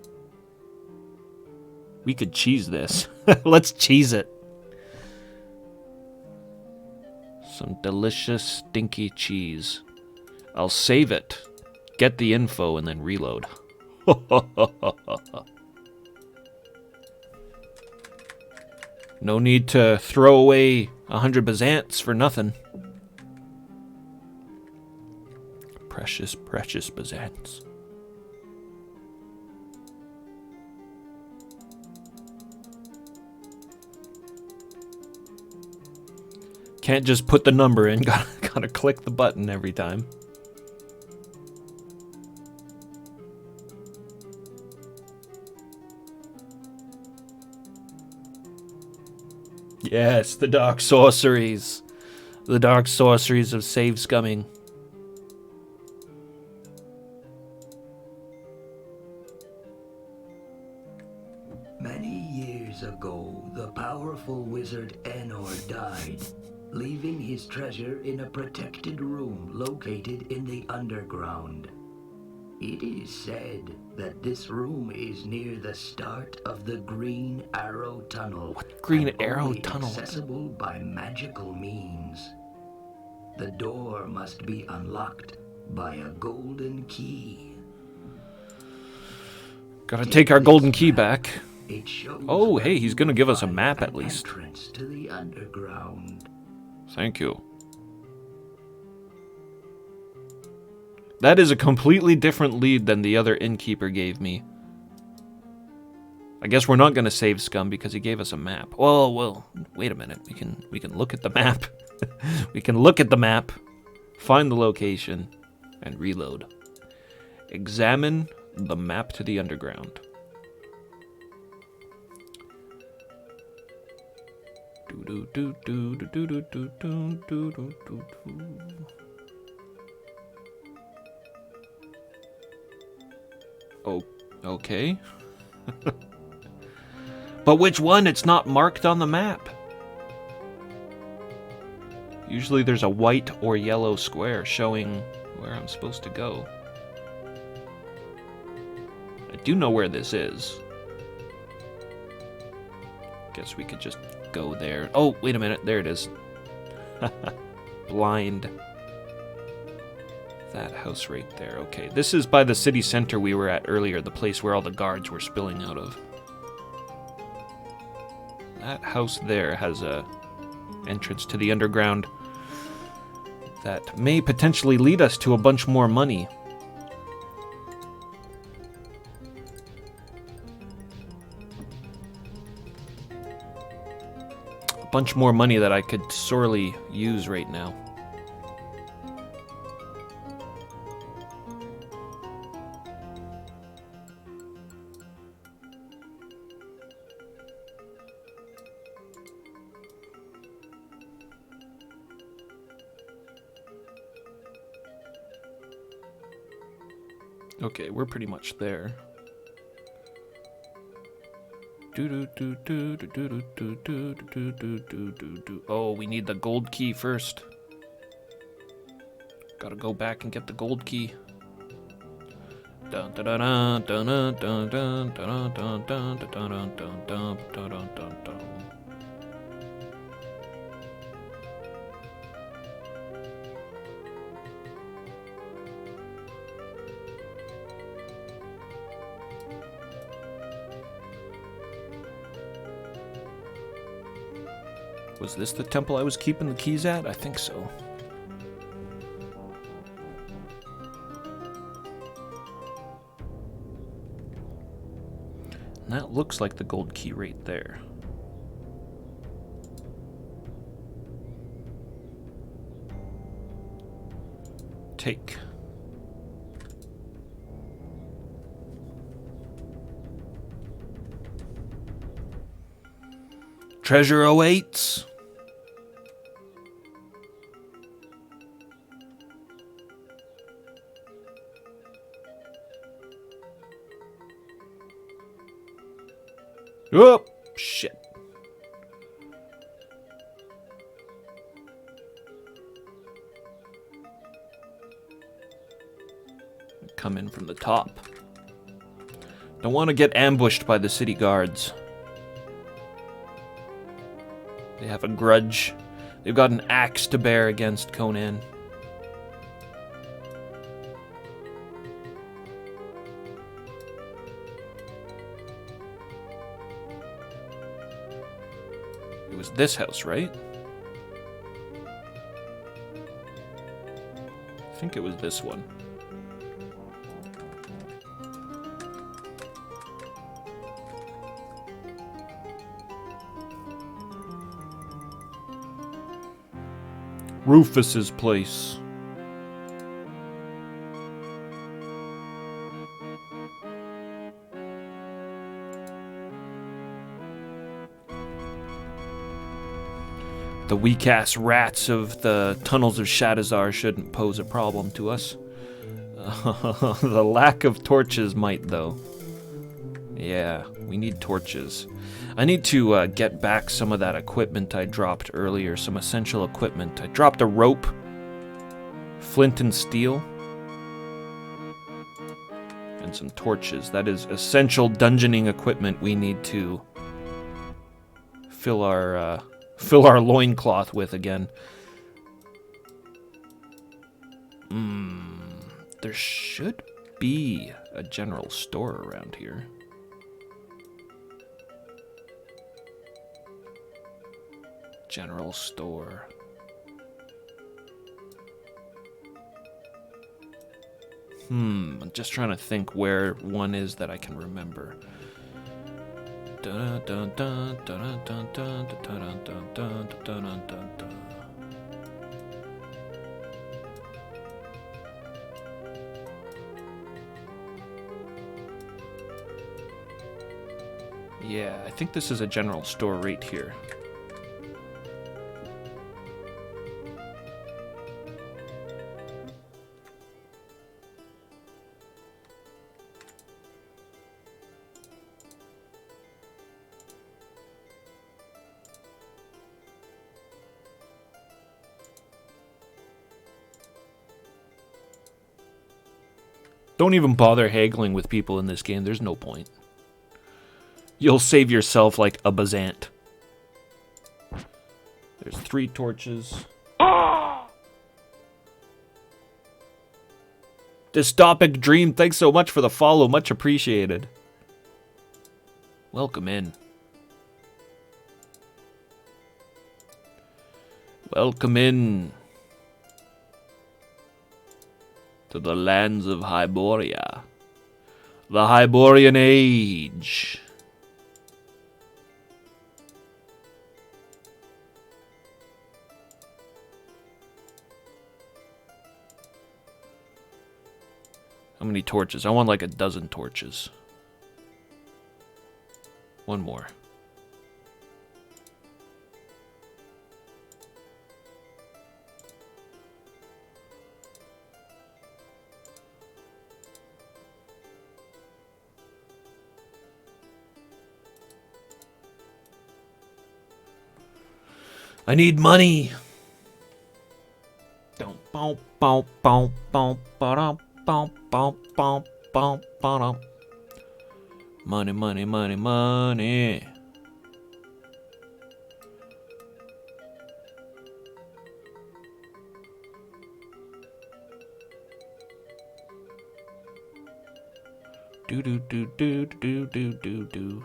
S2: We could cheese this. Let's cheese it. Some delicious, stinky cheese. I'll save it, get the info, and then reload. No need to throw away 100 Bazants for nothing. Precious, precious Bazants. Can't just put the number in. Gotta click the button every time. Yes, the dark sorceries. The dark sorceries of save scumming.
S8: Many years ago, the powerful wizard Enor died, leaving his treasure in a protected room located in the underground. It is said that this room is near the start of the Green Arrow Tunnel.
S2: What Green
S8: and
S2: Arrow
S8: only
S2: Tunnel?
S8: accessible by magical means. The door must be unlocked by a golden key.
S2: Gotta take our golden key
S8: map.
S2: back.
S8: It shows
S2: Oh,
S8: where
S2: hey, he's gonna give us a
S8: find
S2: map
S8: an
S2: at least.
S8: entrance to the underground.
S2: Thank you. That is a completely different lead than the other innkeeper gave me. I guess we're not gonna save Scum because he gave us a map. Well, wait a minute. We can look at the map. We can look at the map, find the location, and reload. Examine the map to the underground. Oh, okay. But which one? It's not marked on the map. Usually there's a white or yellow square showing where I'm supposed to go. I do know where this is. Guess we could just go there. Oh, wait a minute. There it is. Blind. That house right there. Okay, this is by the city center we were at earlier, the place where all the guards were spilling out of. That house there has a entrance to the underground that may potentially lead us to a bunch more money. A bunch more money that I could sorely use right now. Okay, we're pretty much there. Oh, we need the gold key first. Gotta go back and get the gold key. Was this the temple I was keeping the keys at? I think so. And that looks like the gold key right there. Take. Treasure awaits. Oh, shit. Come in from the top. Don't want to get ambushed by the city guards. They have a grudge. They've got an axe to bear against Conan. It was this house, right? I think it was this one. Rufus's place. The weak-ass rats of the tunnels of Shadazar shouldn't pose a problem to us. The lack of torches might, though. Yeah, we need torches. I need to get back some of that equipment I dropped earlier, some essential equipment. I dropped a rope, flint and steel, and some torches. That is essential dungeoning equipment we need to fill our loincloth with again. There should be a general store around here. General store. I'm just trying to think where one is that I can remember. Yeah, I think this is a general store right here. Don't even bother haggling with people in this game. There's no point. You'll save yourself like a bazant. There's 3 torches. Dystopic Dream, thanks so much for the follow. Much appreciated. Welcome in. Welcome in to the lands of Hyboria. The Hyborian Age. How many torches? I want like a dozen torches. One more. I need money. Money, money, money, money. Do do do do do do do do.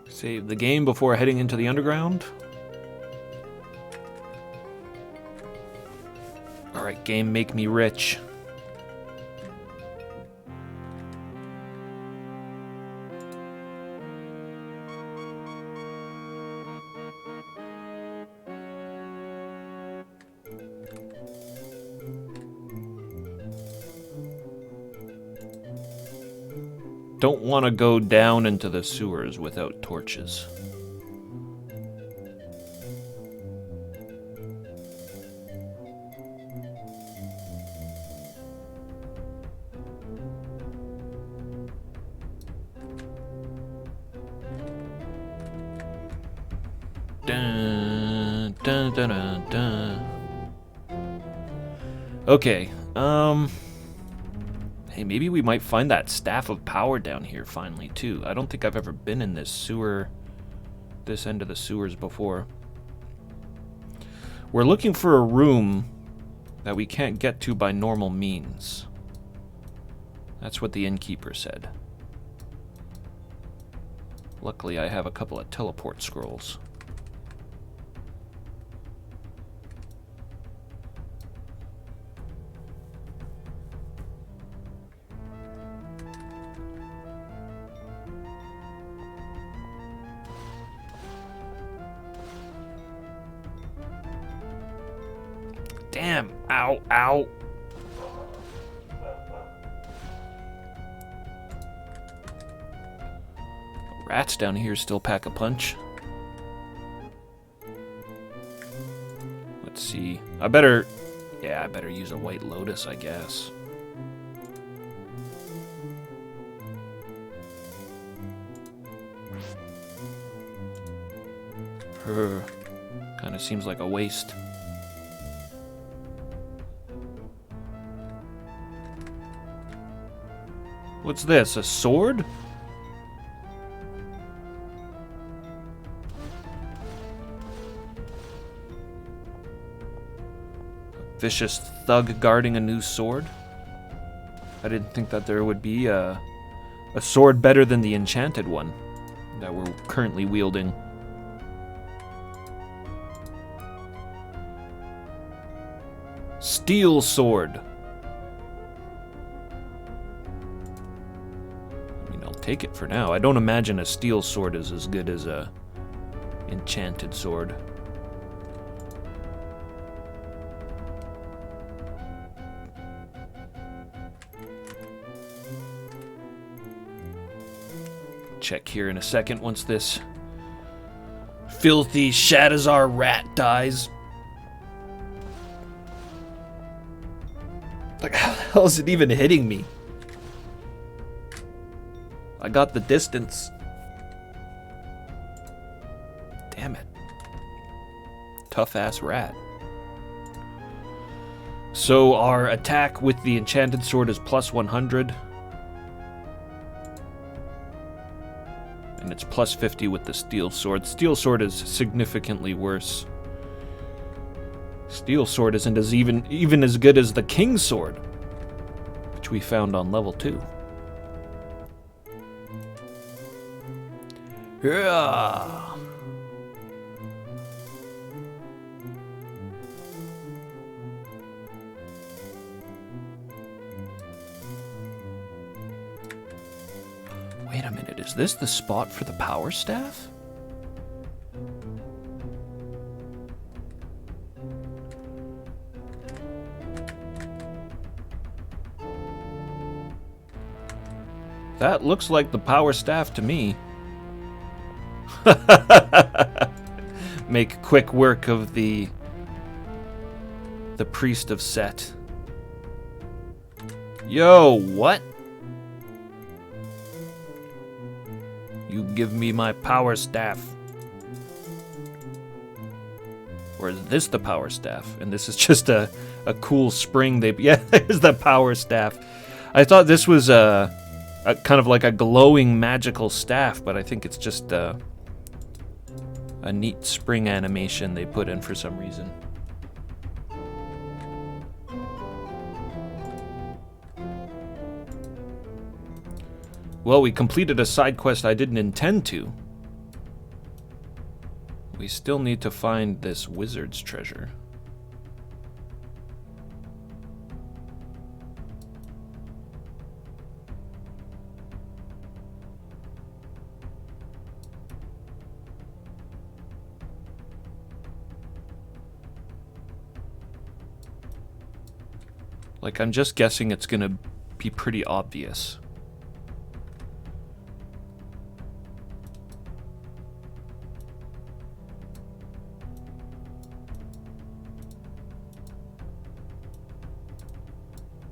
S2: Save the game before heading into the underground. Alright, game, make me rich. Don't want to go down into the sewers without torches. Dun, dun, dun, dun, dun. Okay, hey, maybe we might find that Staff of Power down here finally, too. I don't think I've ever been in this sewer, this end of the sewers before. We're looking for a room that we can't get to by normal means. That's what the innkeeper said. Luckily, I have a couple of teleport scrolls. Damn. Ow, ow. Rats down here still pack a punch. Let's see. I better use a white lotus, I guess. Kind of seems like a waste. What's this? A sword? A vicious thug guarding a new sword? I didn't think that there would be a sword better than the enchanted one that we're currently wielding. Steel sword. I mean, I'll take it for now. I don't imagine a steel sword is as good as a enchanted sword. Check here in a second once this filthy Shadazar rat dies. Like, how the hell is it even hitting me? I got the distance. Damn it. Tough ass rat. So our attack with the enchanted sword is plus 100. And it's plus 50 with the steel sword. Steel sword is significantly worse. Steel sword isn't as even as good as the King's sword, which we found on level 2. Yeah. Wait a minute, is this the spot for the power staff? That looks like the power staff to me. Make quick work of the priest of Set. Yo, what? You give me my power staff. Or is this the power staff? And this is just a cool spring yeah, there's the power staff. I thought this was a kind of like a glowing magical staff, but I think it's just a neat spring animation they put in for some reason. Well, we completed a side quest I didn't intend to. We still need to find this wizard's treasure. Like, I'm just guessing it's gonna be pretty obvious.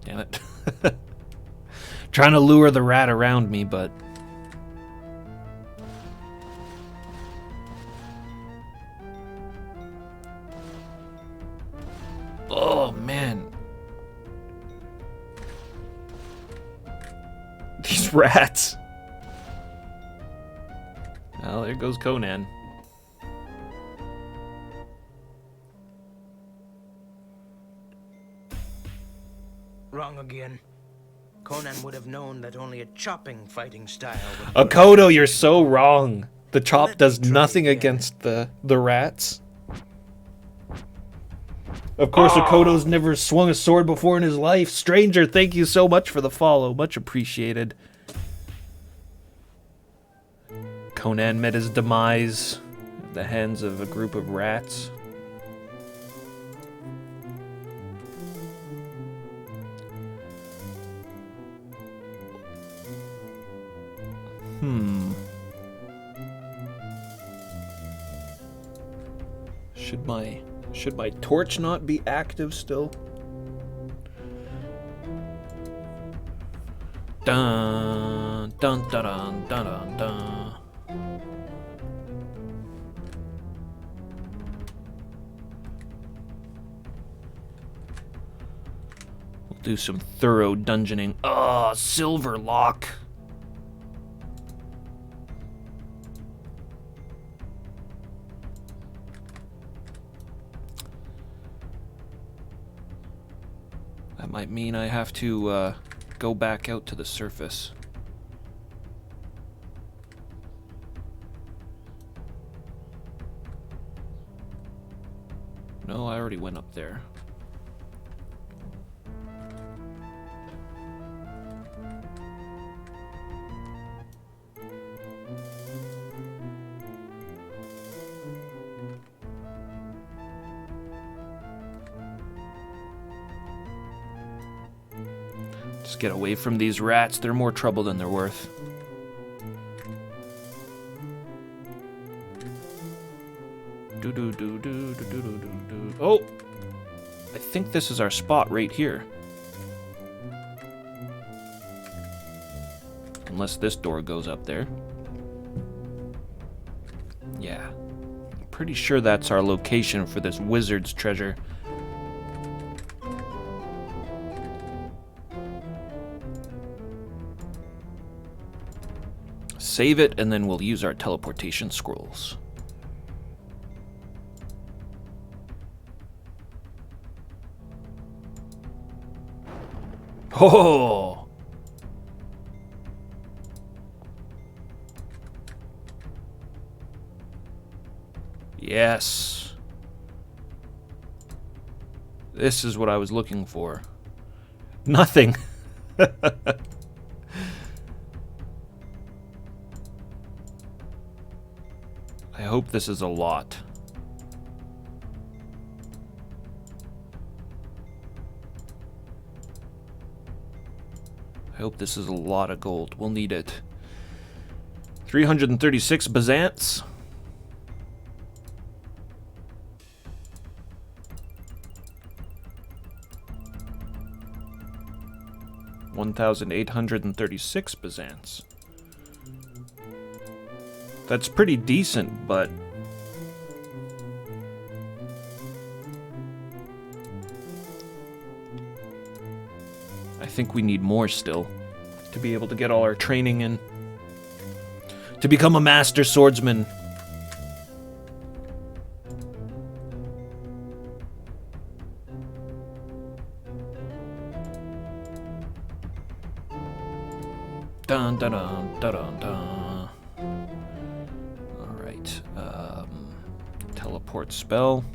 S2: Damn it. Trying to lure the rat around me, but... Oh, man. These rats. Well, there goes Conan.
S4: Wrong again. Conan would have known that only a chopping fighting style would...
S2: Akodo, you're so wrong. The chop does nothing against the rats. Of course, Akodo's never swung a sword before in his life. Stranger, thank you so much for the follow. Much appreciated. Conan met his demise at the hands of a group of rats. Should my torch not be active still? Dun dun dun dun dun dun dun. We'll do some thorough dungeoning. Ah, silver lock. That might mean I have to go back out to the surface. No, I already went up there. Just get away from these rats. They're more trouble than they're worth. Oh! I think this is our spot right here. Unless this door goes up there. Yeah. I'm pretty sure that's our location for this wizard's treasure. Save it, and then we'll use our teleportation scrolls. Oh! Yes. This is what I was looking for. Nothing. I hope this is a lot. I hope this is a lot of gold. We'll need it. 336 Byzants. $1,836 Byzants. That's pretty decent, but I think we need more still to be able to get all our training in. To become a master swordsman. Dun dun dun dun dun dun. Alright. Teleport spell.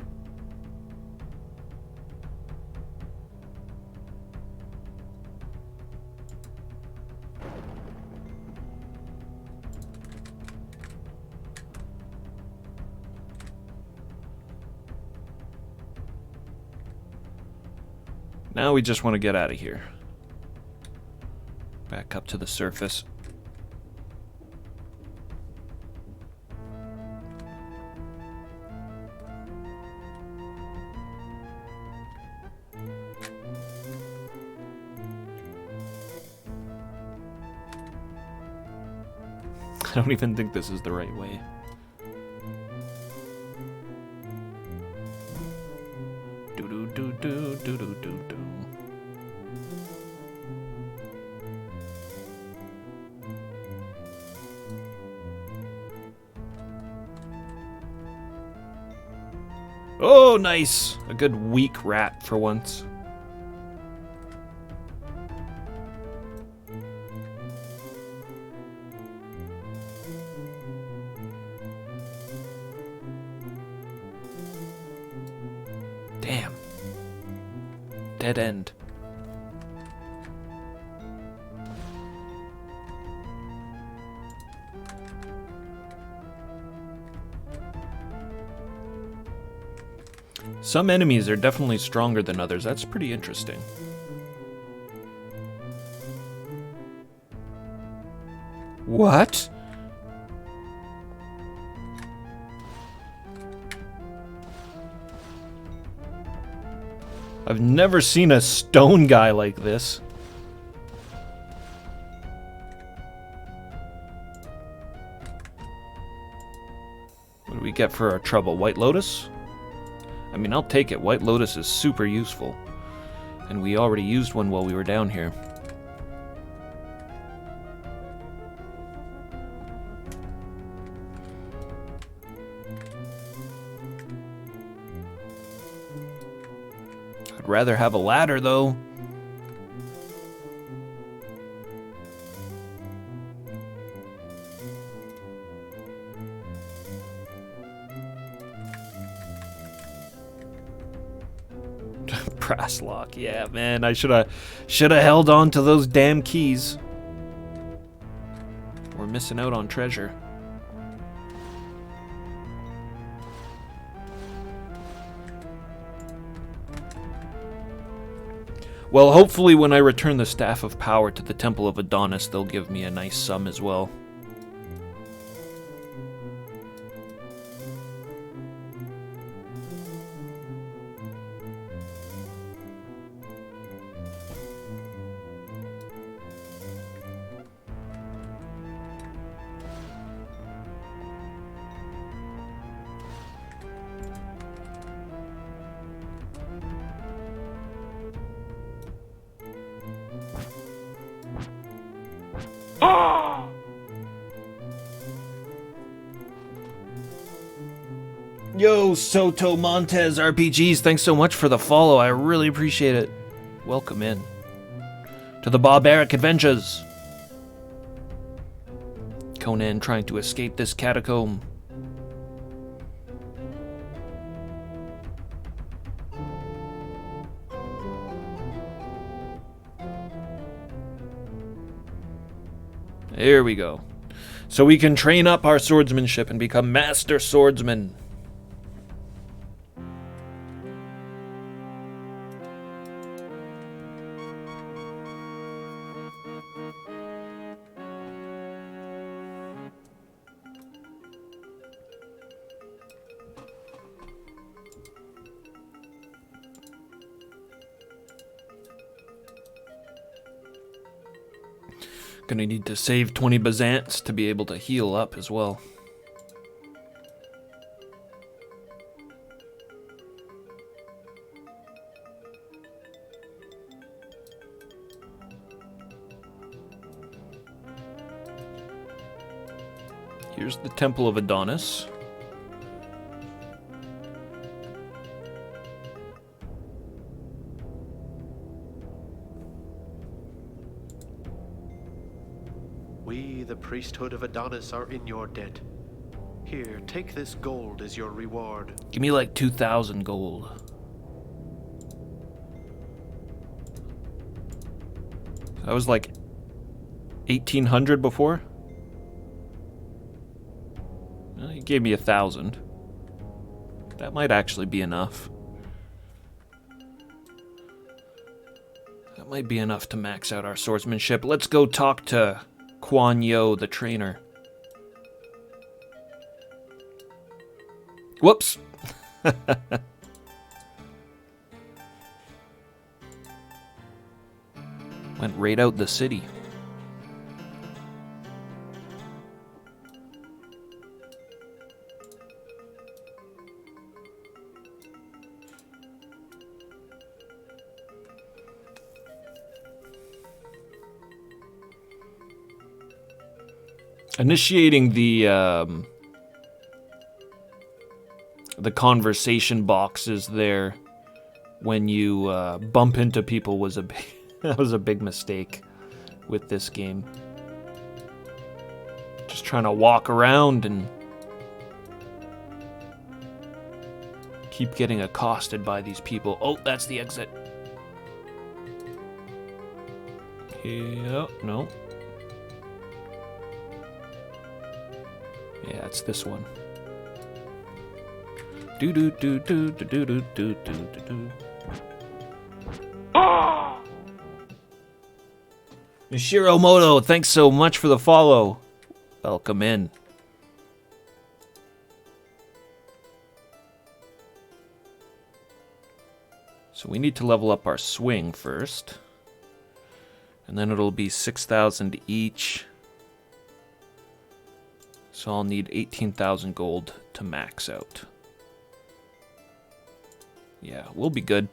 S2: Now we just want to get out of here. Back up to the surface. I don't even think this is the right way. Do-do-do-do-do-do-do-do. Oh, nice! A good weak rat for once. Damn. Dead end. Some enemies are definitely stronger than others. That's pretty interesting. What? I've never seen a stone guy like this. What do we get for our trouble? White Lotus? I mean, I'll take it. White Lotus is super useful. And we already used one while we were down here. I'd rather have a ladder, though. Brass lock, yeah, man. I should have held on to those damn keys. We're missing out on treasure. Well, hopefully when I return the Staff of Power to the Temple of Adonis, they'll give me a nice sum as well. Yo, Soto Montez RPGs, thanks so much for the follow. I really appreciate it. Welcome in to the barbaric adventures. Conan trying to escape this catacomb. Here we go. So we can train up our swordsmanship and become master swordsmen. Gonna need to save 20 Bazants to be able to heal up as well. Here's the Temple of Adonis.
S6: We, the priesthood of Adonis, are in your debt. Here, take this gold as your reward.
S2: Give me like 2,000 gold. That was like 1,800 before? Well, he gave me 1,000. That might actually be enough. That might be enough to max out our swordsmanship. Let's go talk to Quan Yo, the trainer. Whoops. Went right out the city. Initiating the conversation boxes there when you bump into people was that was a big mistake with this game. Just trying to walk around and keep getting accosted by these people. Oh, that's the exit. Yeah, no. Yeah, it's this one. Do do do do do do do do do do. Mishiro Moto, thanks so much for the follow. Welcome in. So we need to level up our swing first. And then it'll be 6,000 each. So I'll need 18,000 gold to max out. Yeah, we'll be good.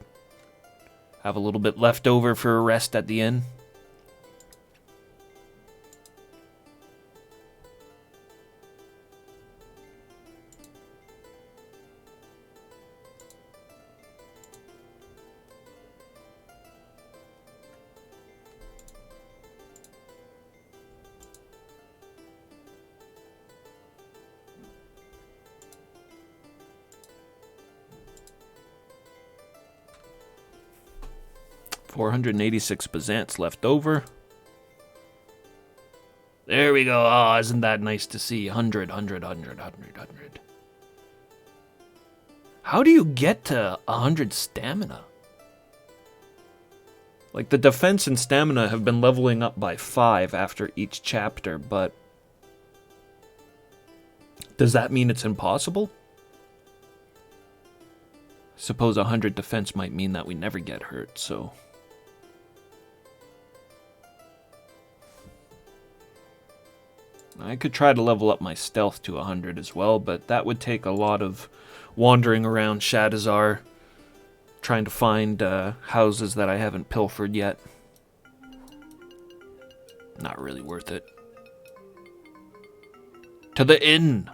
S2: Have a little bit left over for a rest at the end. $486 Byzants left over. There we go. Oh, isn't that nice to see? 100. How do you get to 100 stamina? Like, the defense and stamina have been leveling up by 5 after each chapter, but does that mean it's impossible? Suppose 100 defense might mean that we never get hurt, so... I could try to level up my stealth to 100 as well, but that would take a lot of wandering around Shadizar, trying to find houses that I haven't pilfered yet. Not really worth it. To the inn!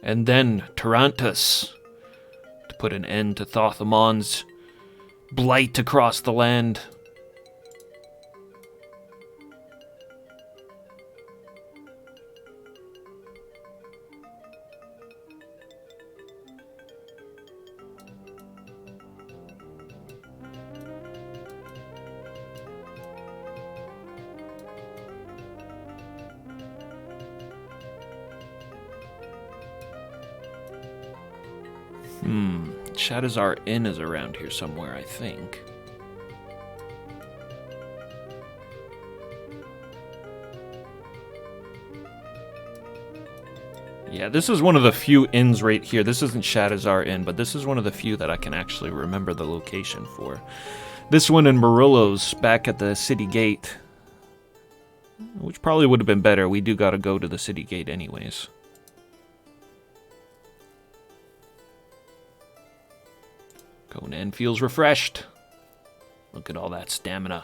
S2: And then Tarantus, to put an end to Thothamon's blight across the land. Shadizar Inn is around here somewhere, I think. Yeah, this is one of the few inns right here. This isn't Shadizar Inn, but this is one of the few that I can actually remember the location for. This one in Murillo's, back at the city gate. Which probably would have been better. We do gotta go to the city gate anyways. Conan feels refreshed. Look at all that stamina.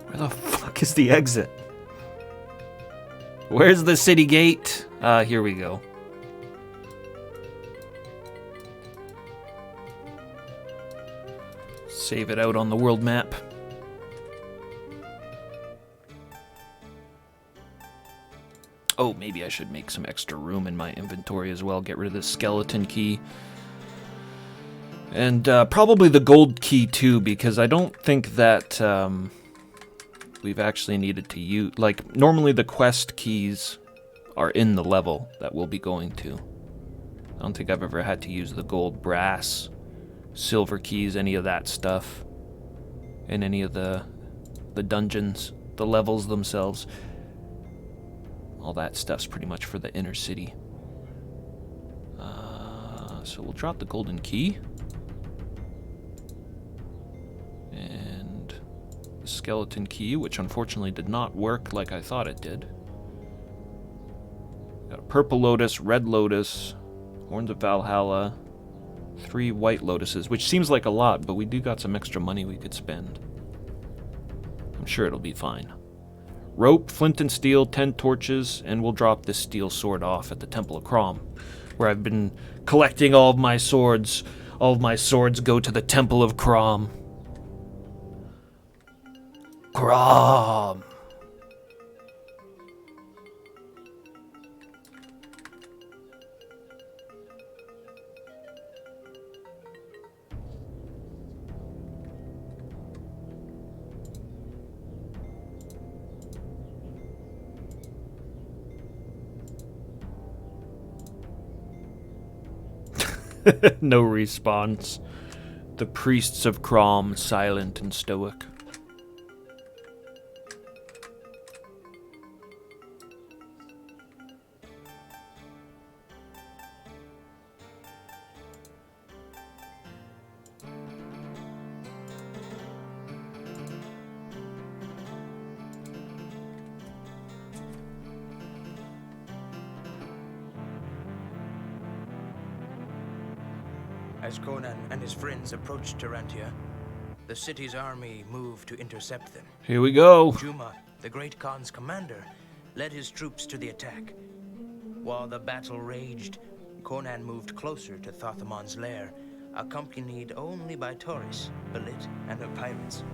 S2: Where the fuck is the exit? Where's the city gate? Here we go. Save it out on the world map. Oh, maybe I should make some extra room in my inventory as well. Get rid of this skeleton key. And probably the gold key too, because I don't think that we've actually needed to use... Like, normally the quest keys are in the level that we'll be going to. I don't think I've ever had to use the gold, brass, silver keys, any of that stuff in any of the dungeons, the levels themselves. All that stuff's pretty much for the inner city. So we'll drop the golden key. And the skeleton key, which unfortunately did not work like I thought it did. Got a purple lotus, red lotus, horns of Valhalla, 3 white lotuses, which seems like a lot, but we do got some extra money we could spend. I'm sure it'll be fine. Rope, flint and steel, 10 torches, and we'll drop this steel sword off at the Temple of Crom, where I've been collecting all of my swords. All of my swords go to the Temple of Crom. Crom! No response. The priests of Crom, silent and stoic.
S4: As Conan and his friends approached Tarantia, the city's army moved to intercept them.
S2: Here we go.
S4: Juma, the Great Khan's commander, led his troops to the attack. While the battle raged, Conan moved closer to Thothamon's lair, accompanied only by Taurus, Belit, and her pirates.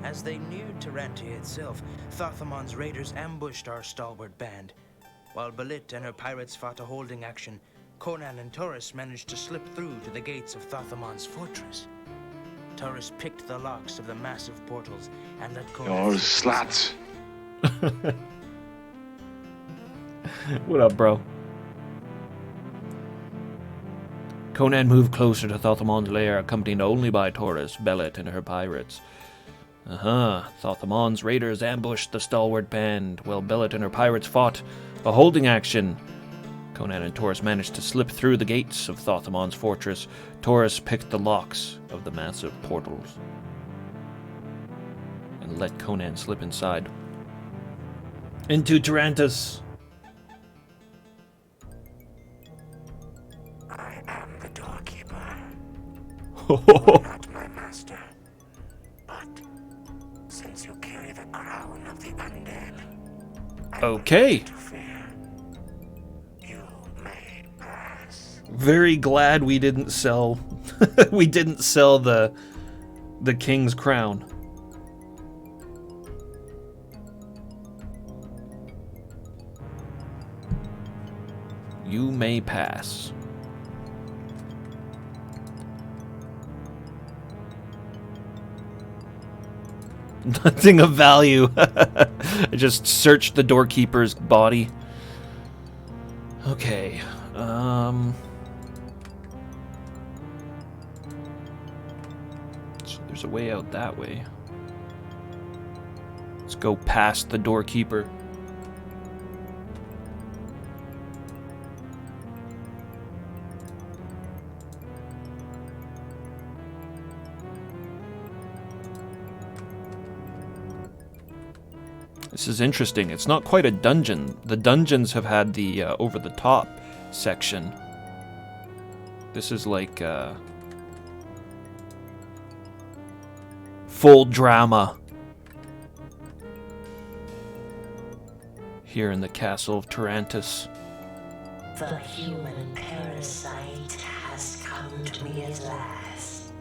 S4: As they neared Tarantia itself, Thothamon's raiders ambushed our stalwart band. While Belit and her pirates fought a holding action, Conan and Taurus managed to slip through to the gates of Thothamon's fortress. Taurus picked the locks of the massive portals and let Conan...
S5: You're slats.
S2: What up, bro? Conan moved closer to Thothamon's lair, accompanied only by Taurus, Belit, and her pirates. Thothamon's raiders ambushed the stalwart band, while Belit and her pirates fought a holding action. Conan and Taurus managed to slip through the gates of Thothamon's fortress. Taurus picked the locks of the massive portals and let Conan slip inside. Into Tarantus.
S7: I am the doorkeeper. Not my master. But since you carry the crown of the undead,
S2: Okay.
S7: to fear, you may pass.
S2: Very glad we didn't sell the king's crown. You may pass. Nothing of value. I just searched the doorkeeper's body. Okay. So there's a way out that way. Let's go past the doorkeeper. This is interesting. It's not quite a dungeon. The dungeons have had the over-the-top section. This is like full drama here in the castle of Tarantus.
S7: The human parasite has come to me at last.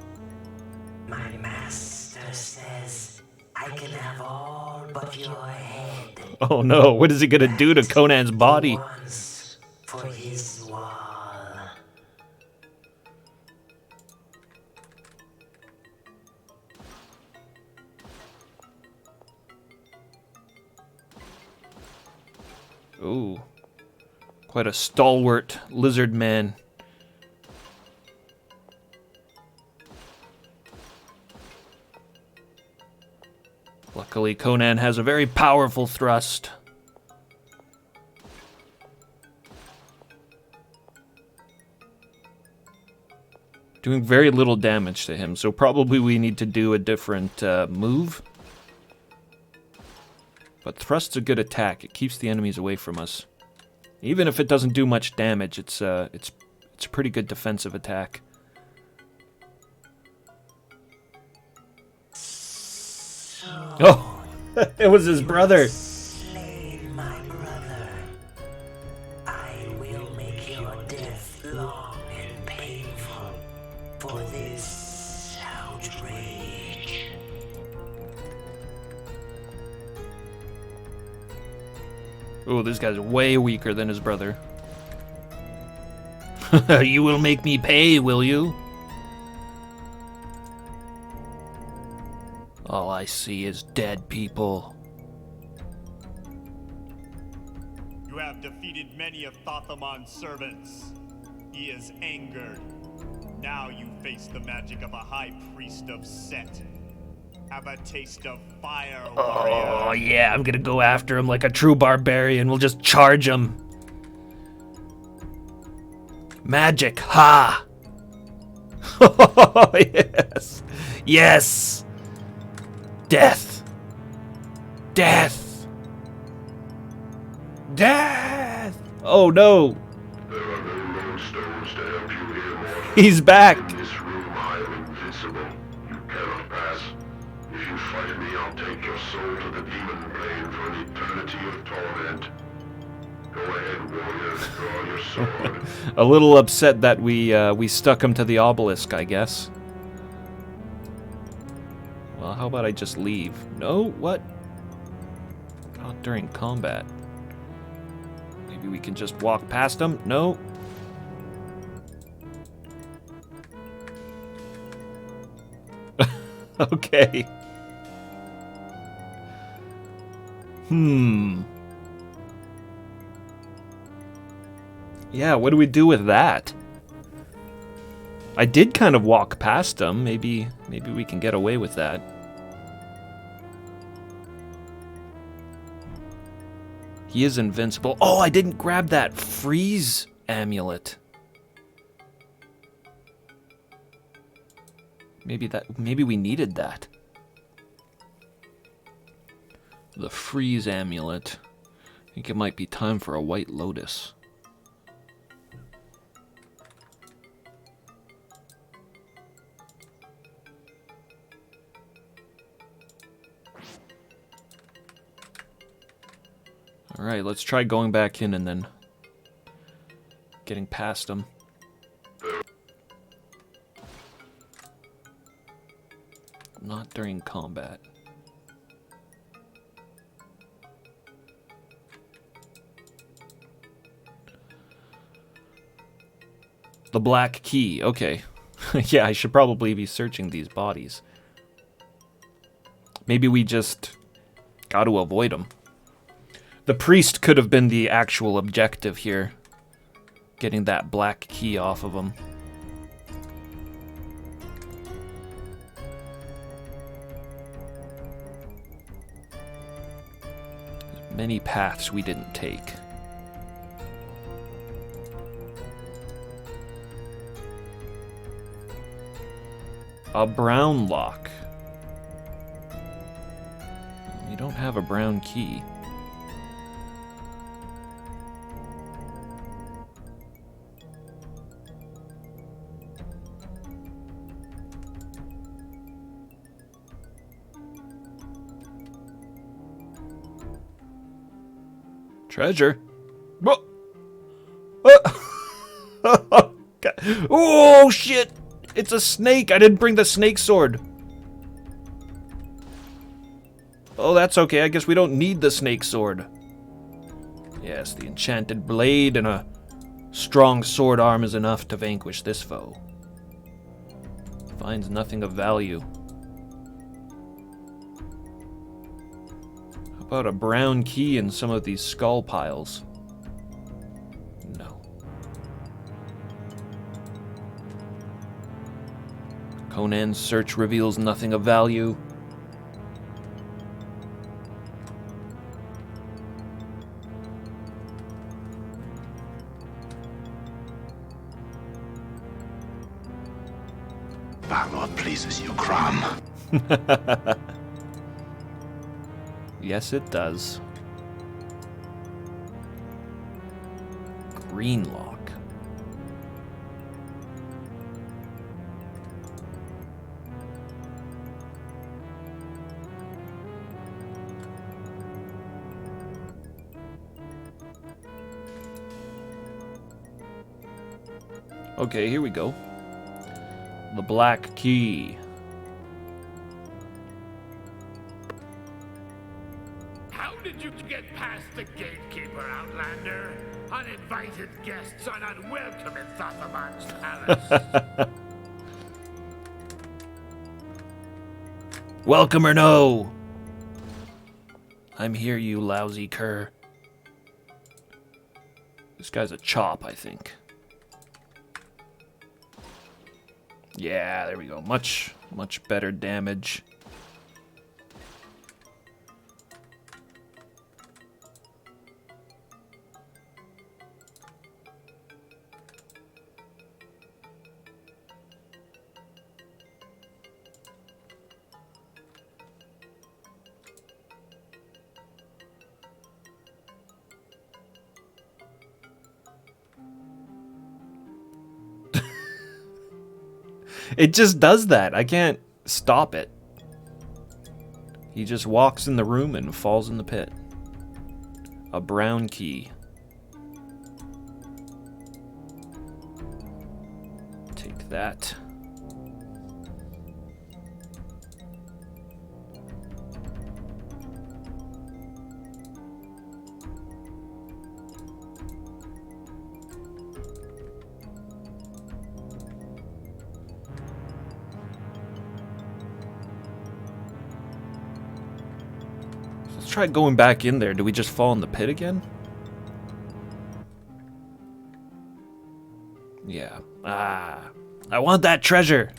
S7: My master says I can have all but your head.
S2: Oh no, what is he gonna do to Conan's body?
S7: Once for his wall.
S2: Ooh, quite a stalwart lizard man. Luckily, Conan has a very powerful thrust. Doing very little damage to him, so probably we need to do a different move. But thrust's a good attack. It keeps the enemies away from us. Even if it doesn't do much damage, it's a pretty good defensive attack. Oh, it was his brother.
S7: Slain my brother. I will make your death long and painful for this outrage.
S2: Oh, this guy's way weaker than his brother. You will make me pay, will you? All I see is dead people.
S9: You have defeated many of Thothamon's servants. He is angered. Now you face the magic of a high priest of Set. Have a taste of fire, warrior.
S2: Oh, yeah, I'm gonna go after him like a true barbarian. We'll just charge him. Magic, ha! Oh, yes. Yes! Death! Death! Death! Oh, no!
S5: There are no lodestones to help you here, mortal.
S2: He's back!
S5: In this room, I am invincible. You cannot pass. If you fight me, I'll take your soul to the demon plane for an eternity of torment. Go ahead, warrior. Draw your sword.
S2: A little upset that we stuck him to the obelisk, I guess. Well, how about I just leave? No? What? Not during combat. Maybe we can just walk past him? No? Okay. Yeah, what do we do with that? I did kind of walk past him. Maybe we can get away with that. He is invincible. Oh, I didn't grab that freeze amulet. Maybe we needed that. The freeze amulet. I think it might be time for a white lotus. Alright, let's try going back in and then getting past him. Not during combat. The black key, okay. Yeah, I should probably be searching these bodies. Maybe we just got to avoid them. The priest could have been the actual objective here. Getting that black key off of him. There's many paths we didn't take. A brown lock. We don't have a brown key. Treasure? Oh, shit! It's a snake! I didn't bring the snake sword! Oh, that's okay. I guess we don't need the snake sword. Yes, the enchanted blade and a strong sword arm is enough to vanquish this foe. Finds nothing of value. How about a brown key in some of these skull piles? No. Conan's search reveals nothing of value.
S10: Valor pleases you, Crom.
S2: Yes, it does. Green lock. Okay, here we go. The black key.
S11: How did you get past the gatekeeper, Outlander? Uninvited guests are not welcome in Thothamon's palace.
S2: Welcome or no? I'm here, you lousy cur. This guy's a chop, I think. Yeah, there we go. Much better damage. It just does that. I can't stop it. He just walks in the room and falls in the pit. A brown key. Take that. Let's try going back in there. Do we just fall in the pit again? Yeah. Ah. I want that treasure.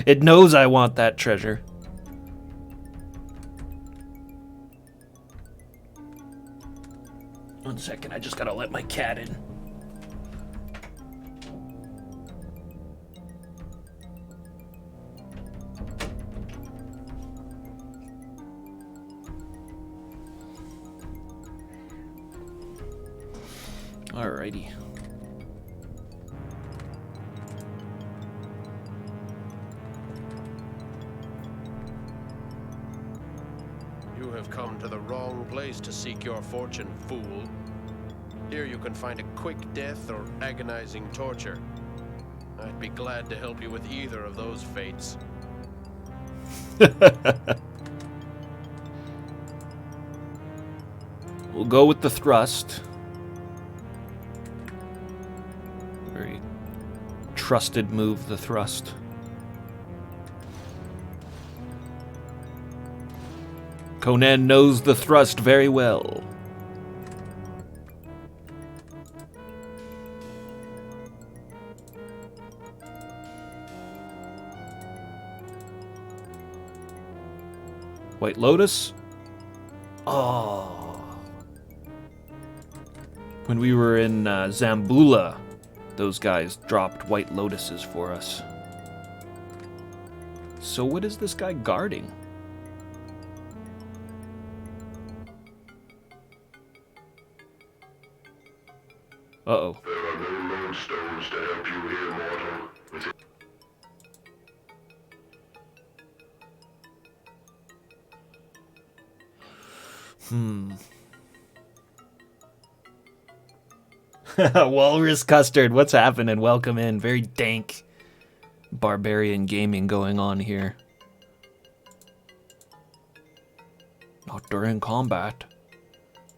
S2: It knows I want that treasure. One second, I just gotta let my cat in. Alrighty.
S6: You have come to the wrong place to seek your fortune, fool. Here you can find a quick death or agonizing torture. I'd be glad to help you with either of those fates.
S2: We'll go with the thrust. Very trusted move, the thrust. Conan knows the thrust very well. White Lotus? Oh. When we were in Zambula, those guys dropped White Lotuses for us. So what is this guy guarding? Uh-oh.
S5: There are no lodestones to help you here, mortal.
S2: Walrus Custard, what's happening? Welcome in. Very dank barbarian gaming going on here. Not during combat.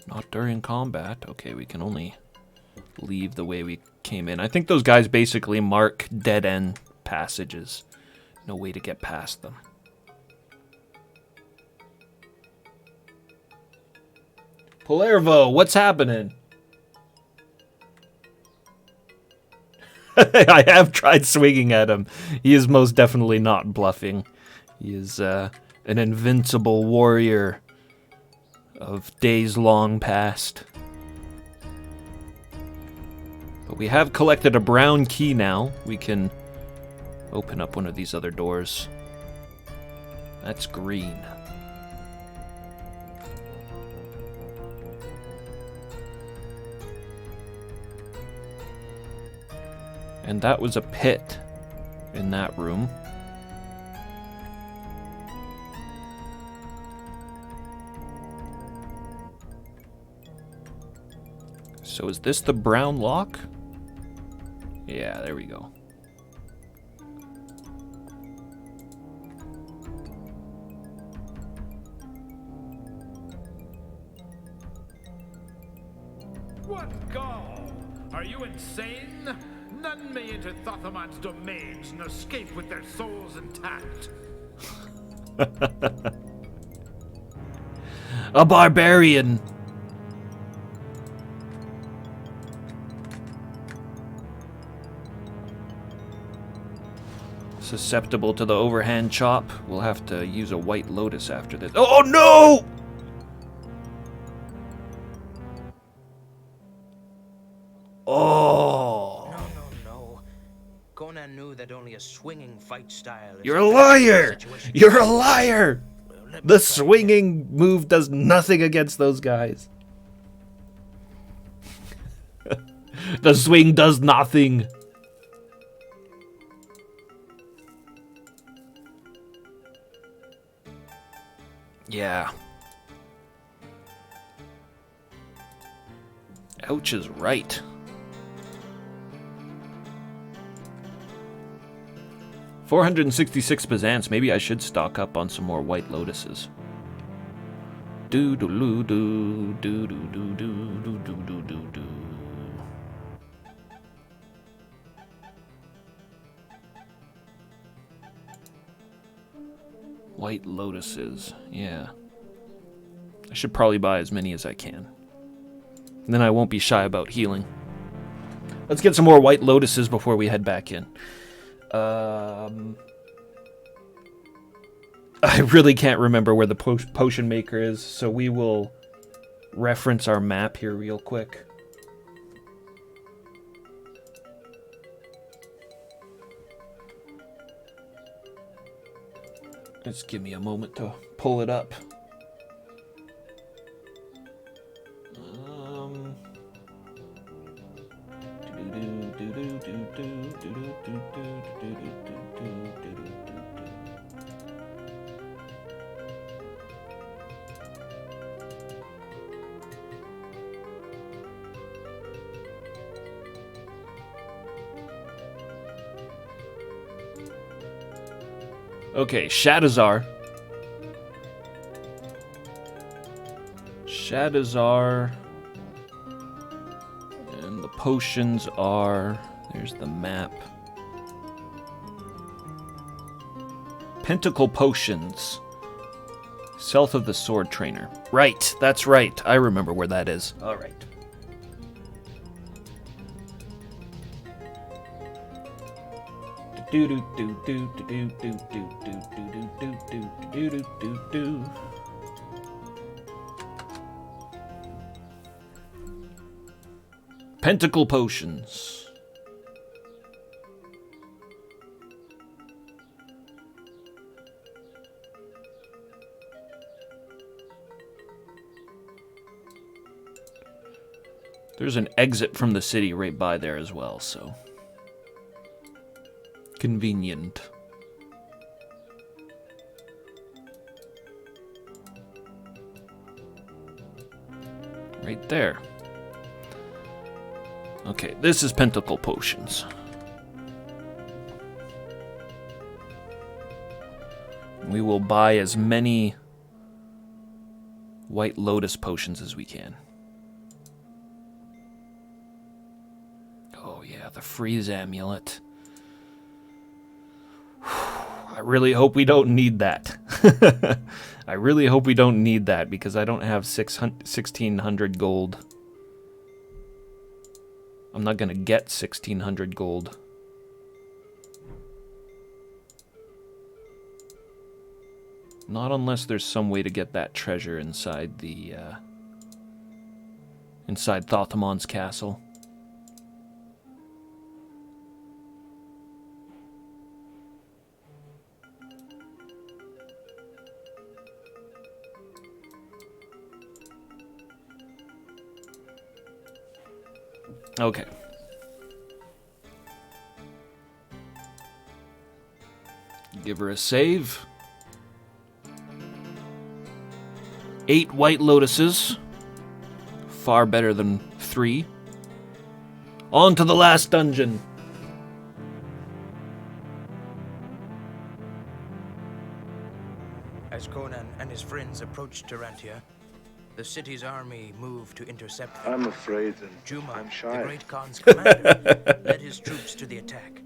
S2: Not during combat. Okay, we can only leave the way we came in. I think those guys basically mark dead-end passages. No way to get past them. Palervo, what's happening? I have tried swinging at him. He is most definitely not bluffing. He is an invincible warrior of days long past. But we have collected a brown key now. We can open up one of these other doors. That's green. And that was a pit in that room. So is this the brown lock? Yeah, there we go.
S11: What gall? Are you insane? None may enter Thothamon's domains and escape with their souls intact.
S2: A barbarian. susceptible to the overhand chop. We'll have to use a White Lotus after this. Oh no! Oh!
S4: No. Conan knew that only a swinging fight style...
S2: You're a liar! You're a liar! The swinging move does nothing against those guys. The swing does nothing. Yeah. Ouch is right. 466 Byzants. Maybe I should stock up on some more White Lotuses. Do do do do do do do do do do do do. White Lotuses, yeah. I should probably buy as many as I can. And then I won't be shy about healing. Let's get some more White Lotuses before we head back in. I really can't remember where the potion maker is, so we will reference our map here real quick. Just give me a moment to pull it up. Okay, Shadazar. And the potions are... There's the map. Pentacle Potions. South of the Sword Trainer. Right, that's right. I remember where that is. All right. Do do do do do do do do do do do do do do. Pentacle Potions. There's an exit from the city right by there as well, so convenient. Right there. Okay, this is Pentacle Potions. We will buy as many White Lotus potions as we can. Oh yeah, the freeze amulet. I really hope we don't need that. I really hope we don't need that because I don't have 1,600 gold. I'm not gonna get 1,600 gold. Not unless there's some way to get that treasure inside the inside Thothamon's castle. Okay. Give her a save. 8 White Lotuses. Far better than 3. On to the last dungeon.
S4: As Conan and his friends approached Tarantia, the city's army moved to intercept them.
S10: I'm afraid that
S4: Juma,
S10: I'm shy.
S4: the Great Khan's commander, led his troops to the attack.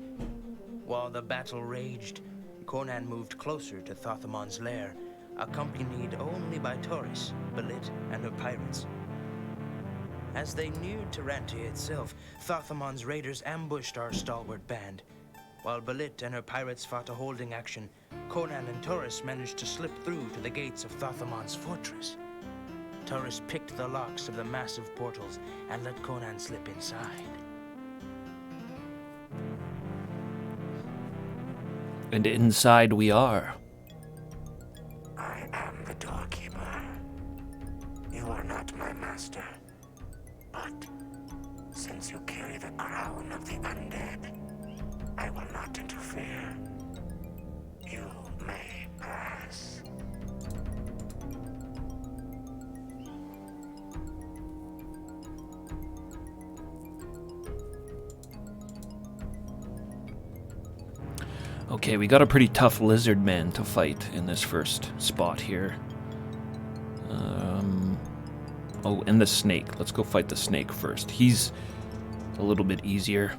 S4: While the battle raged, Conan moved closer to Thothamon's lair, accompanied only by Taurus, Belit, and her pirates. As they neared Tarantia itself, Thothamon's raiders ambushed our stalwart band. While Belit and her pirates fought a holding action, Conan and Taurus managed to slip through to the gates of Thothamon's fortress. Taurus picked the locks of the massive portals and let Conan slip inside.
S2: And inside we are.
S10: I am the doorkeeper. You are not my master. But since you carry the crown of the undead, I will not interfere. You may pass.
S2: Okay, we got a pretty tough lizard man to fight in this first spot here. Oh, and the snake. Let's go fight the snake first. He's a little bit easier.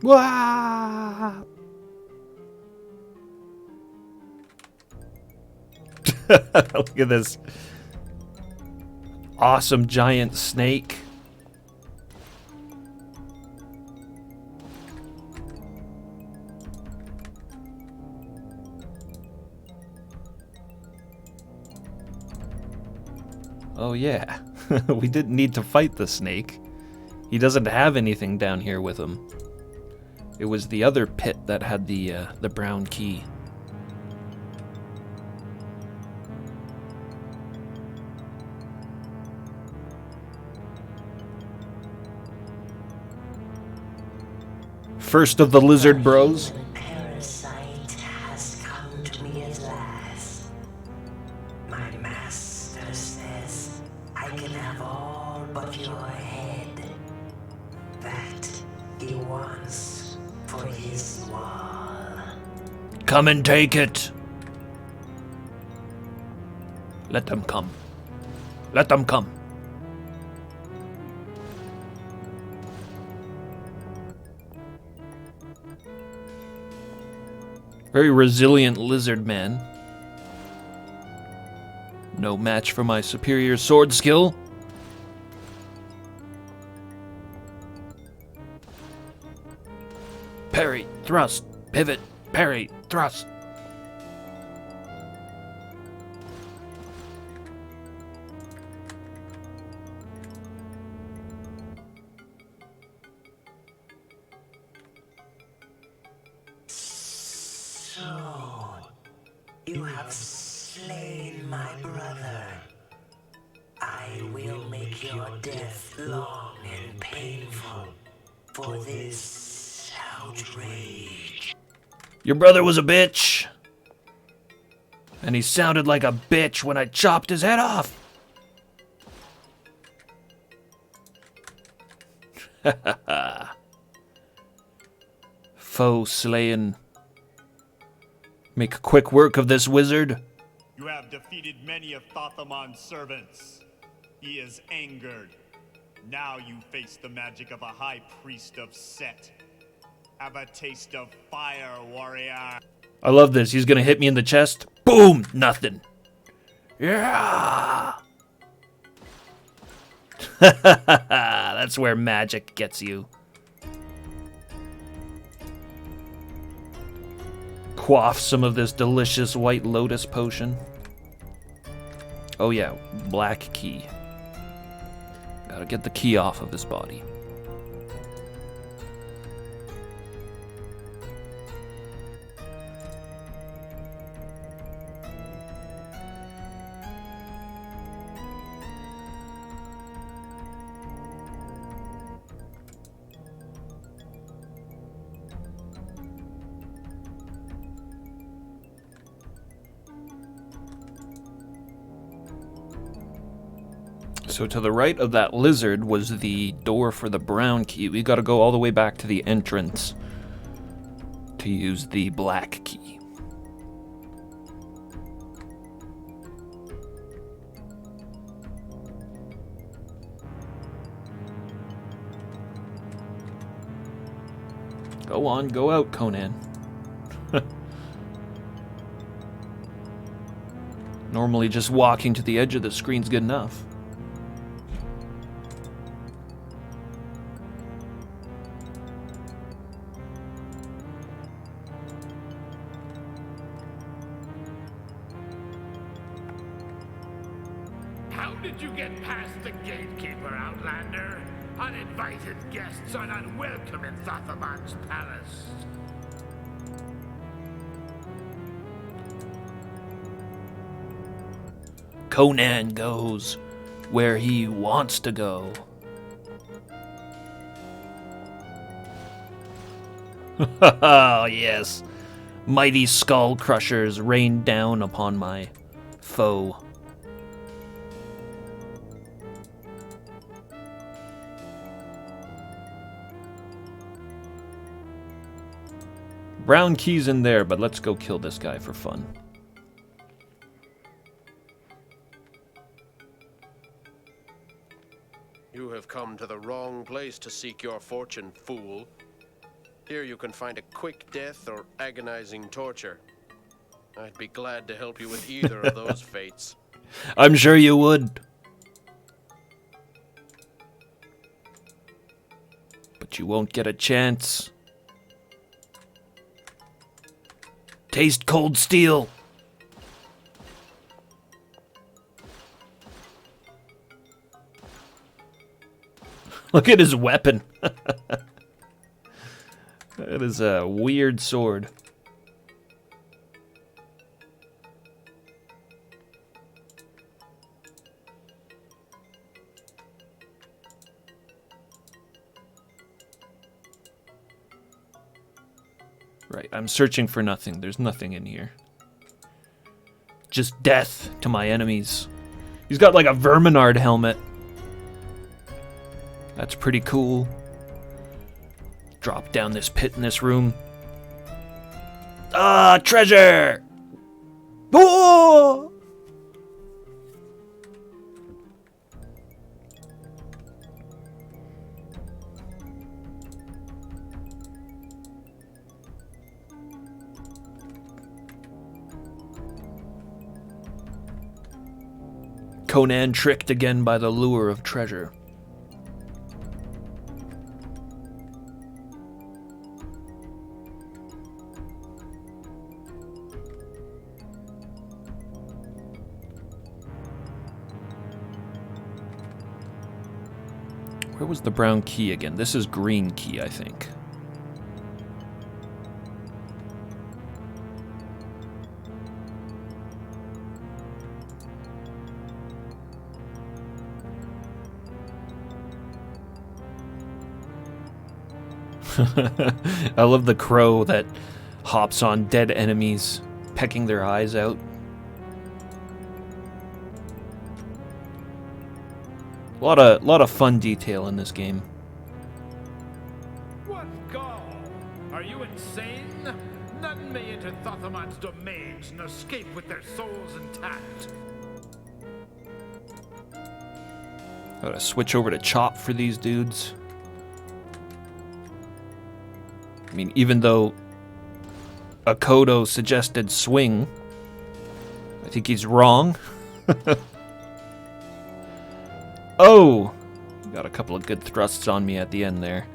S2: Wah! Look at this awesome giant snake. Oh yeah, we didn't need to fight the snake. He doesn't have anything down here with him. It was the other pit that had the brown key. First of the lizard bros.
S7: The parasite has come to me at last. My master says I can have all but your head. That he wants for his wall.
S2: Come and take it. Let them come. Let them come. Very resilient lizard man. No match for my superior sword skill. Parry, thrust, pivot, parry, thrust.
S7: So, you have slain my brother. I will make your death long and painful for this outrage.
S2: Your brother was a bitch. And he sounded like a bitch when I chopped his head off. Foe slaying. Make quick work of this wizard.
S9: You have defeated many of Thothamon's servants. He is angered. Now you face the magic of a high priest of Set. Have a taste of fire, warrior.
S2: I love this. He's gonna hit me in the chest. Boom! Nothing. Yeah! That's where magic gets you. Quaff some of this delicious white lotus potion. Oh yeah, black key. Gotta get the key off of his body. So to the right of that lizard was the door for the brown key. We gotta go all the way back to the entrance to use the black key. Go on, go out, Conan. Normally just walking to the edge of the screen's good enough.
S11: did you get past the gatekeeper, Outlander? Uninvited guests are not welcome in Thothamon's palace.
S2: Conan goes where he wants to go. Oh, yes. Mighty skull crushers rain down upon my foe. Brown key's in there, but let's go kill this guy for fun.
S6: You have come to the wrong place to seek your fortune, fool. Here you can find a quick death or agonizing torture. I'd be glad to help you with either of those fates.
S2: I'm sure you would. But you won't get a chance. Taste cold steel. Look at his weapon. That is a weird sword. Right, I'm searching for nothing. There's nothing in here. Just death to my enemies. He's got like a Verminard helmet. That's pretty cool. Drop down this pit in this room. Ah, treasure! Oh! Conan tricked again by the lure of treasure. Where was the brown key again? This is green key, I think. I love the crow that hops on dead enemies, pecking their eyes out. A lot of fun detail in this game.
S11: What gall? Are you insane? None may enter Thothamon's domains and escape with their souls intact.
S2: Gotta switch over to chop for these dudes. I mean, even though Akodo suggested swing, I think he's wrong. Oh! Got a couple of good thrusts on me at the end there.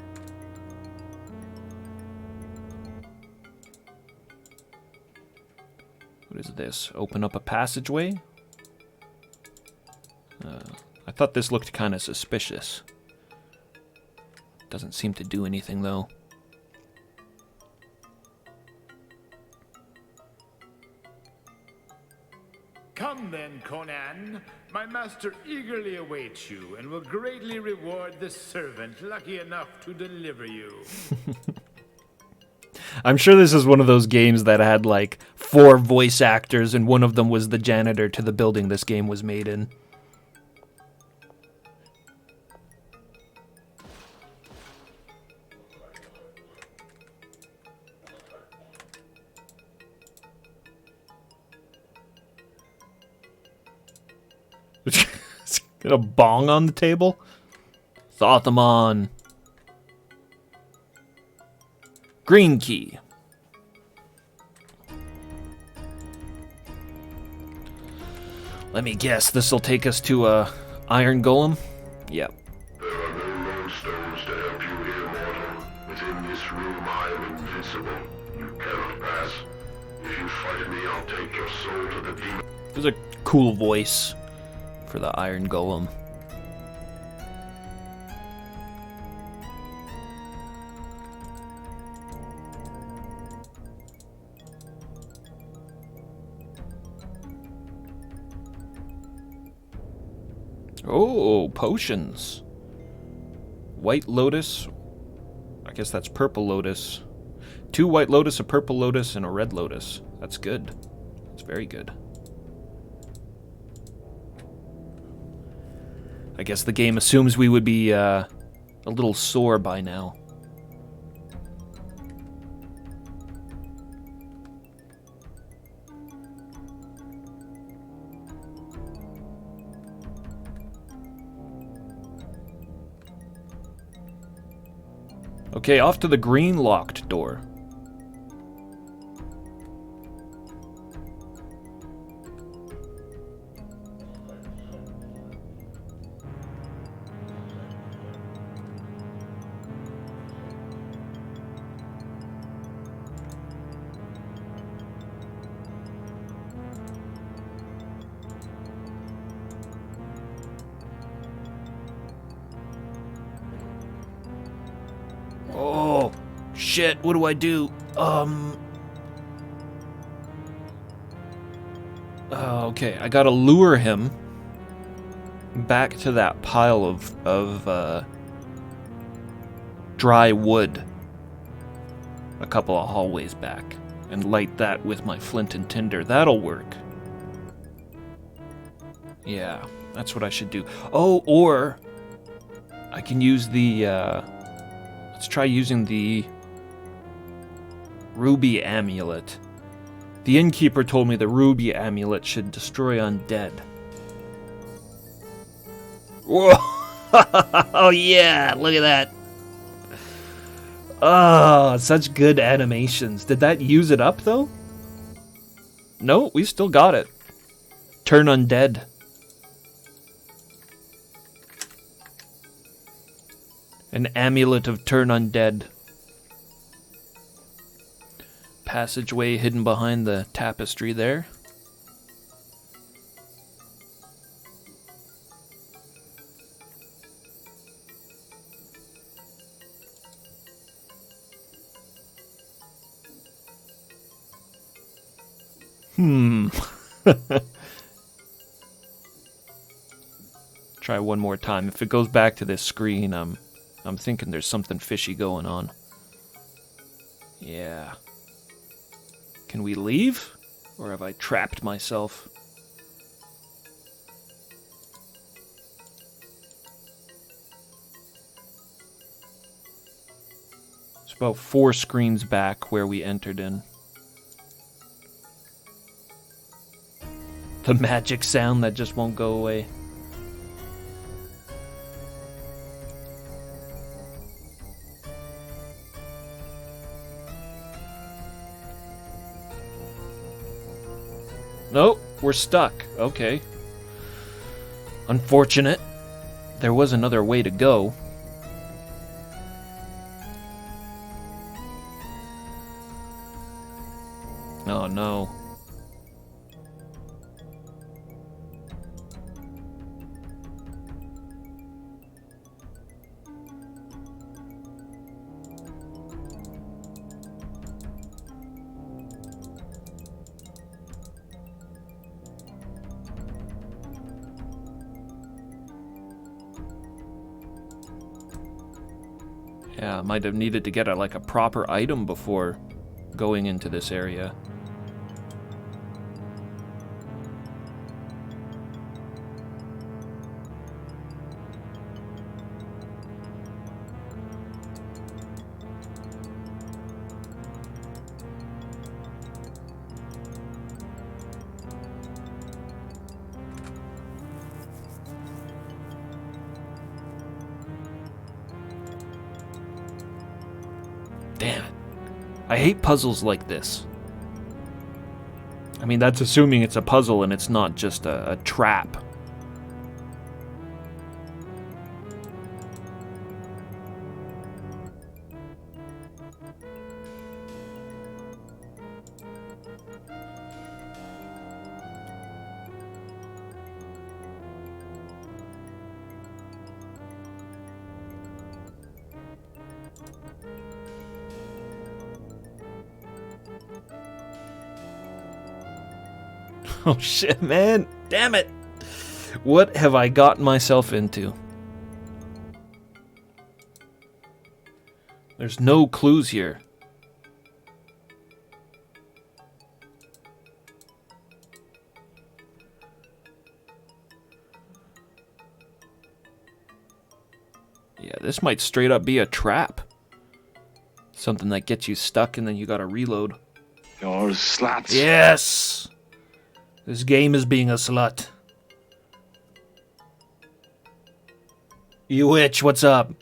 S2: What is this? Open up a passageway? I thought this looked kind of suspicious. Doesn't seem to do anything, though.
S11: Come then, Conan. My master eagerly awaits you and will greatly reward the servant lucky enough to deliver you.
S2: I'm sure this is one of those games that had like 4 voice actors and one of them was the janitor to the building this game was made in. Got a bong on the table? Thothamon. Green key. Let me guess, this'll take us to a iron golem? Yep.
S5: There are no lodestones to help you here, mortal. Within this room I am invincible. You cannot pass. If you fight me, I'll take your soul to the demon.
S2: There's a cool voice for the iron golem. Oh, potions. White lotus. I guess that's purple lotus. 2 white lotus, a purple lotus, and a red lotus. That's good. That's very good. I guess the game assumes we would be a little sore by now. Okay, off to the green locked door. Oh, shit, what do I do? Okay, I gotta lure him back to that pile of dry wood a couple of hallways back and light that with my flint and tinder. That'll work. Yeah, that's what I should do. Oh, or I can use the, let's try using the ruby amulet. The innkeeper told me the ruby amulet should destroy undead. Whoa! Oh yeah, look at that. Oh, such good animations. Did that use it up though? No, we still got it. Turn undead. An amulet of turn undead. Passageway hidden behind the tapestry there. Try one more time. If it goes back to this screen, I'm thinking there's something fishy going on. Yeah. Can we leave? Or have I trapped myself? It's about 4 screens back where we entered in. The magic sound that just won't go away. Nope, we're stuck. Okay. Unfortunate. There was another way to go. Oh no. Yeah, might have needed to get a proper item before going into this area. Damn it. I hate puzzles like this. I mean, that's assuming it's a puzzle and it's not just a trap. Oh shit, man. Damn it. What have I gotten myself into? There's no clues here. Yeah, this might straight up be a trap. Something that gets you stuck and then you gotta reload.
S12: You're sluts.
S2: Yes! This game is being a slut. You witch, what's up?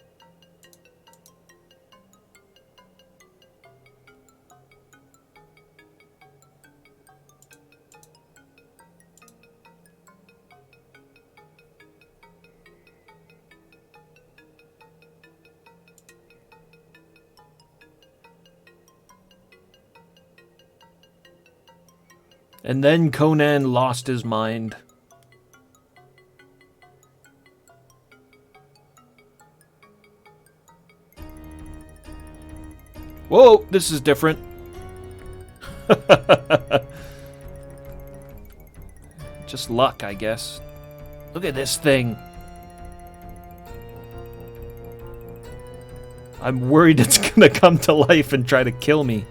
S2: And then Conan lost his mind. Whoa, this is different. Just luck, I guess. Look at this thing. I'm worried it's gonna come to life and try to kill me.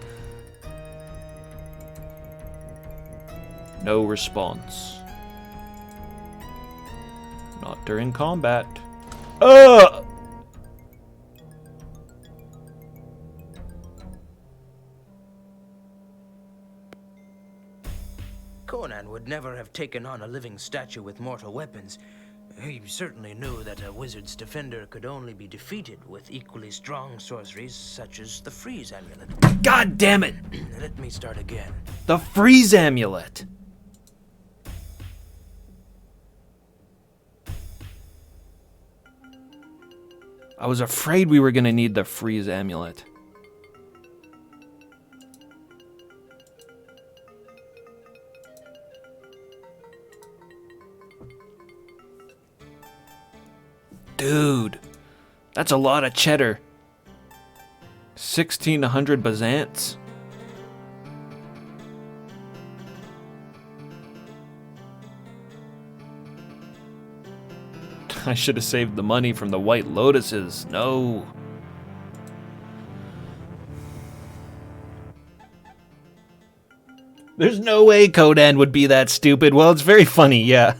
S2: No response. Not during combat. Ugh!
S4: Conan would never have taken on a living statue with mortal weapons. He certainly knew that a wizard's defender could only be defeated with equally strong sorceries such as the freeze amulet.
S2: God damn it!
S4: Let me start again.
S2: The freeze amulet! I was afraid we were gonna need the freeze amulet. Dude, that's a lot of cheddar. 1,600 bazants. I should have saved the money from the White Lotuses. No. There's no way Conan would be that stupid. Well, it's very funny, yeah.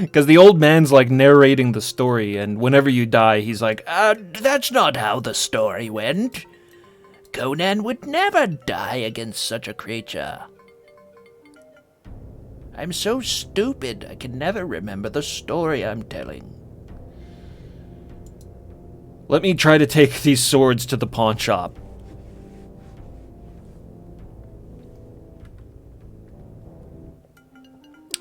S2: Because the old man's like narrating the story, and whenever you die, he's like, that's not how the story went. Conan would never die against such a creature. I'm so stupid, I can never remember the story I'm telling. Let me try to take these swords to the pawn shop.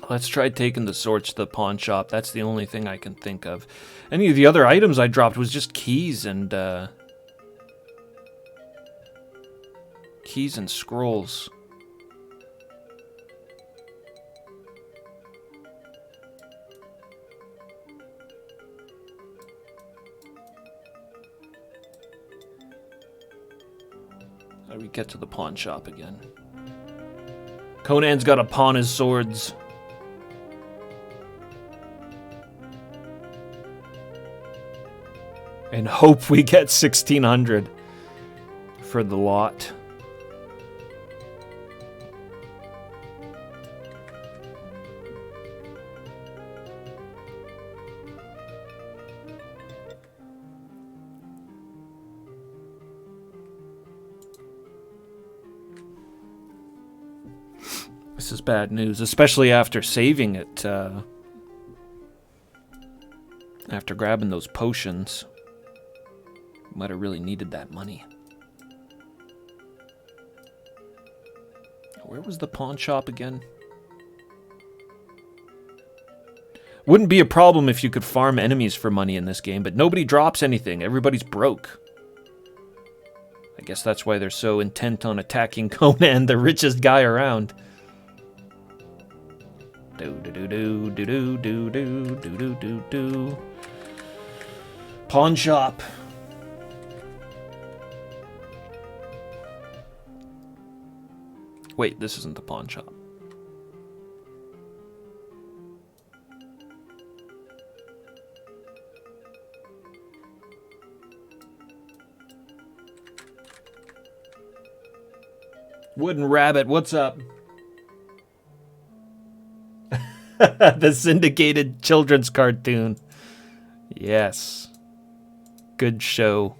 S2: Let's try taking the swords to the pawn shop. That's the only thing I can think of. Any of the other items I dropped was just keys and scrolls. How do we get to the pawn shop again? Conan's gotta pawn his swords. And hope we get 1,600 for the lot. This is bad news, especially after saving it, after grabbing those potions. Might have really needed that money. Where was the pawn shop again? Wouldn't be a problem if you could farm enemies for money in this game, but nobody drops anything. Everybody's broke. I guess that's why they're so intent on attacking Conan, the richest guy around. Do. Pawn shop. Wait, this isn't the pawn shop. Wooden Rabbit, what's up? The syndicated children's cartoon. Yes. Good show.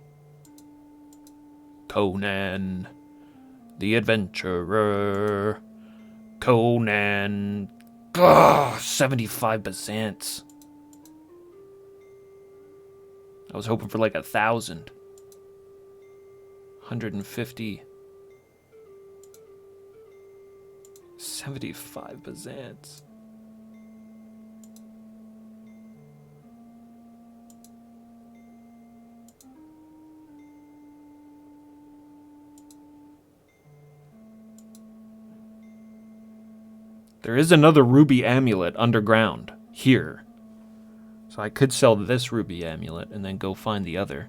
S2: Conan the Adventurer. Conan. Ugh, 75%. I was hoping for like 1,000. 150. 75%. There is another ruby amulet underground here. So I could sell this ruby amulet and then go find the other.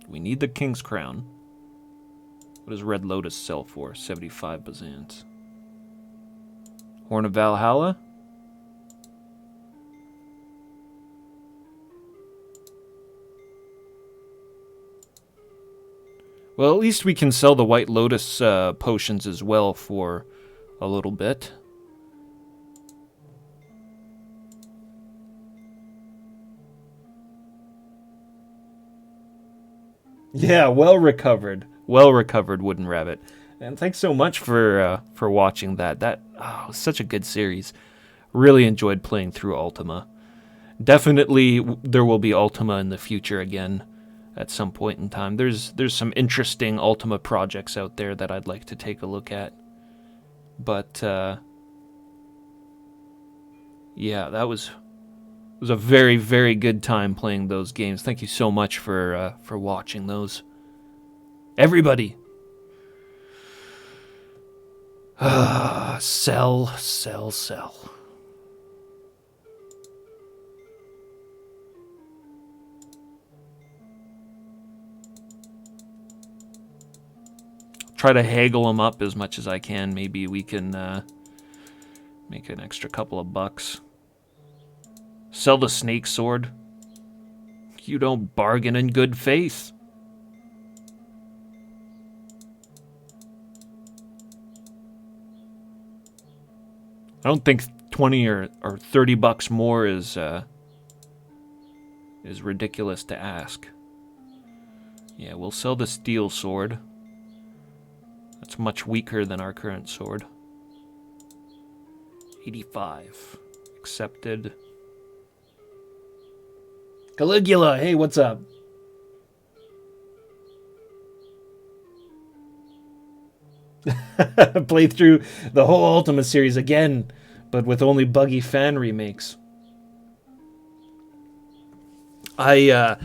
S2: We need the King's Crown. What does Red Lotus sell for? 75%. Horn of Valhalla? Well, at least we can sell the White Lotus potions as well for a little bit. Yeah, well recovered. Well recovered, Wooden Rabbit. And thanks so much for watching that. That was such a good series. Really enjoyed playing through Ultima. Definitely there will be Ultima in the future again at some point in time. There's some interesting Ultima projects out there that I'd like to take a look at. But yeah, that was a very, very good time playing those games. Thank you so much for watching those. Everybody. Sell, sell, sell. Try to haggle them up as much as I can. Maybe we can make an extra couple of bucks. Sell the snake sword. You don't bargain in good faith. I don't think 20 or 30 bucks more is ridiculous to ask. Yeah, we'll sell the steel sword. That's much weaker than our current sword. 85. Accepted. Caligula, hey, what's up? Play through the whole Ultima series again, but with only buggy fan remakes. Yeah,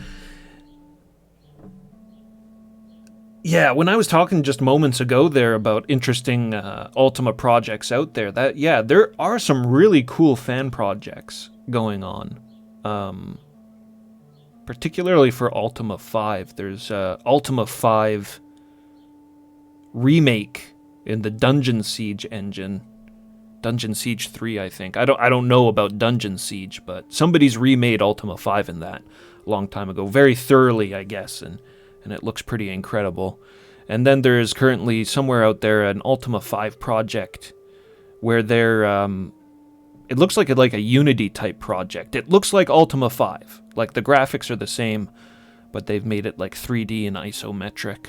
S2: when I was talking just moments ago there about interesting Ultima projects out there, there are some really cool fan projects going on. Particularly for Ultima 5. There's Ultima 5 remake in the Dungeon Siege engine. Dungeon Siege 3, I think. I don't know about Dungeon Siege, but somebody's remade Ultima 5 in that a long time ago. Very thoroughly, I guess, and it looks pretty incredible. And then there is currently somewhere out there an Ultima 5 project where they're it looks like a Unity type project. It looks like Ultima 5. Like the graphics are the same, but they've made it like 3D and isometric.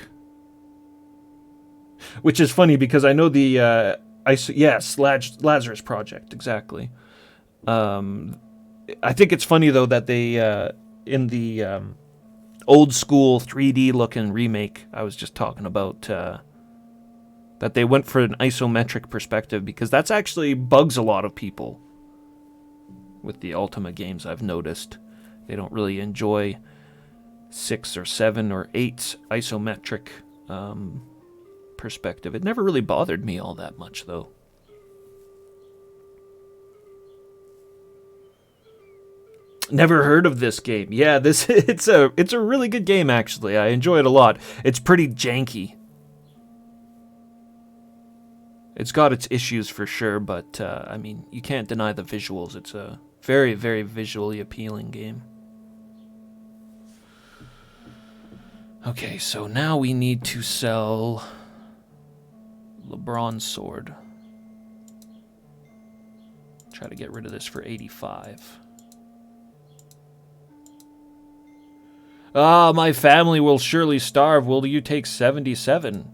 S2: Which is funny because I know the Lazarus Project, exactly. I think it's funny though that they in the old school 3D looking remake I was just talking about, that they went for an isometric perspective because that's actually bugs a lot of people with the Ultima games. I've noticed they don't really enjoy 6 or 7 or 8 isometric perspective. It never really bothered me all that much though. Never heard of this game. Yeah, it's a really good game actually. I enjoy it a lot. It's pretty janky. It's got its issues for sure, but I mean, you can't deny the visuals. It's a very, very visually appealing game. Okay, so now we need to sell the bronze sword. Try to get rid of this for 85. Ah, my family will surely starve. Will you take 77?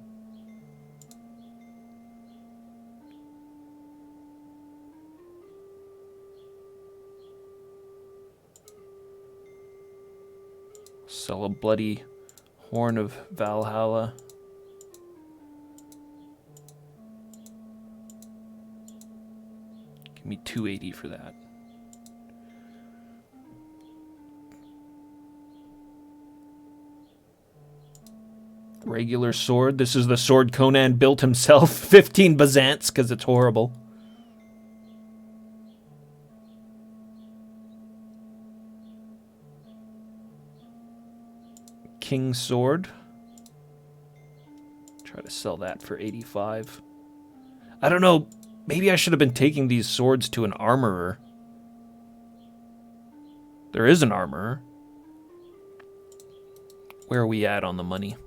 S2: Sell a bloody horn of Valhalla. Give me 280 for that. Regular sword. This is the sword Conan built himself. 15 bazants, because it's horrible. King's sword. Try to sell that for 85. I don't know. Maybe I should have been taking these swords to an armorer. There is an armorer. Where are we at on the money?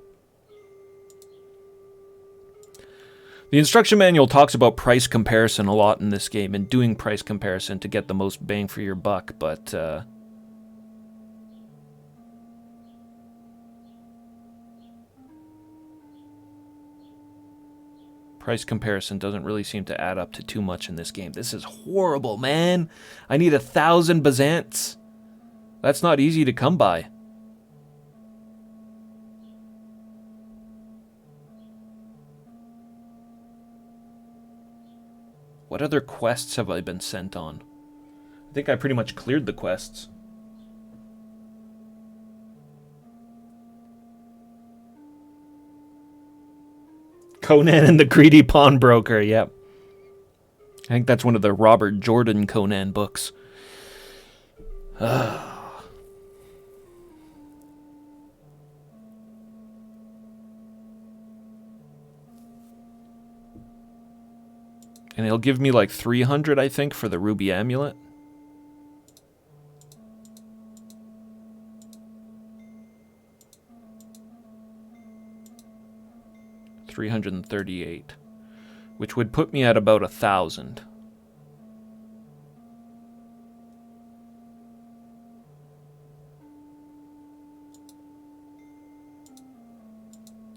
S2: The instruction manual talks about price comparison a lot in this game and doing price comparison to get the most bang for your buck, but price comparison doesn't really seem to add up to too much in this game. This is horrible, man. I need 1,000 bazants. That's not easy to come by. What other quests have I been sent on? I think I pretty much cleared the quests. Conan and the Greedy Pawnbroker, yep. I think that's one of the Robert Jordan Conan books. And it'll give me like 300, I think, for the Ruby Amulet. $338, which would put me at about 1,000.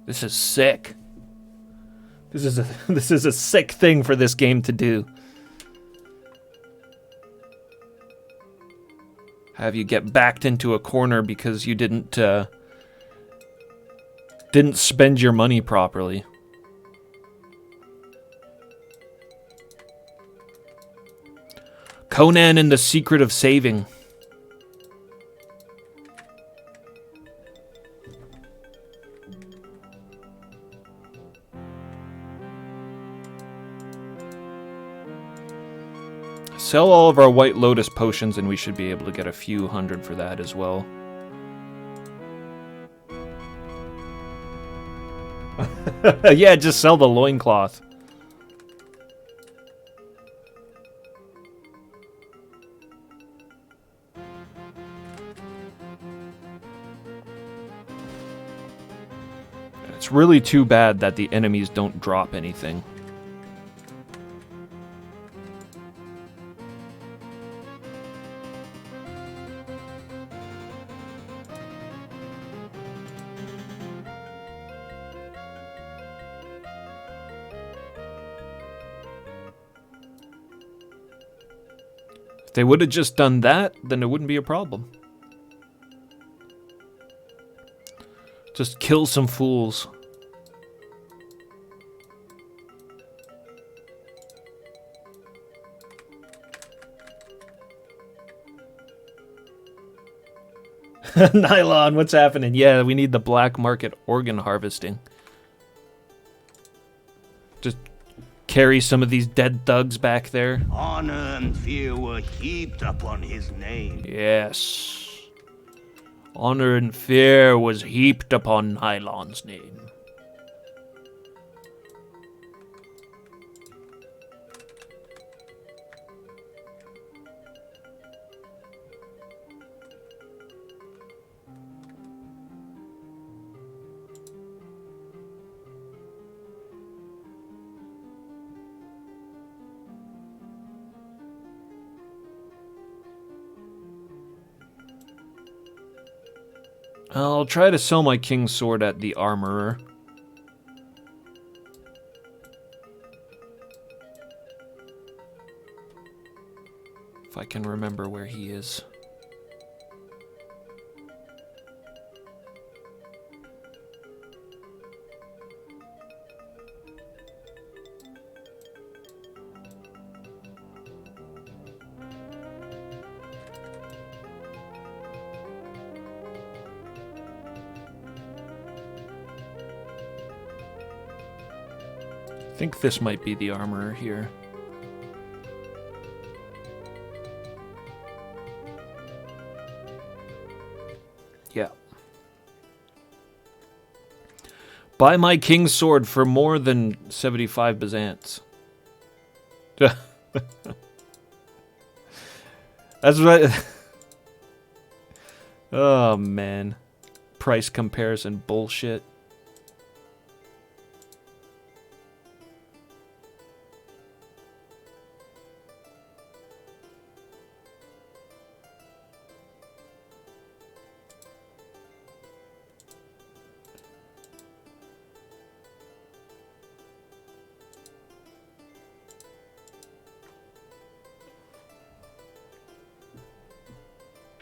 S2: This is sick. This is a sick thing for this game to do. Have you get backed into a corner because you didn't spend your money properly. Conan and the Secret of Saving. Sell all of our White Lotus potions and we should be able to get a few hundred for that as well. Yeah, just sell the loincloth. It's really too bad that the enemies don't drop anything. If they would have just done that, then it wouldn't be a problem. Just kill some fools. Nylon, what's happening? Yeah, we need the black market organ harvesting. Just carry some of these dead thugs back there.
S13: Honor and fear were heaped upon his name.
S2: Yes. Honor and fear was heaped upon Nylon's name. I'll try to sell my king's sword at the armorer. If I can remember where he is. I think this might be the armorer here. Yeah. Buy my king's sword for more than 75 Byzants. That's right. Oh, man. Price comparison bullshit.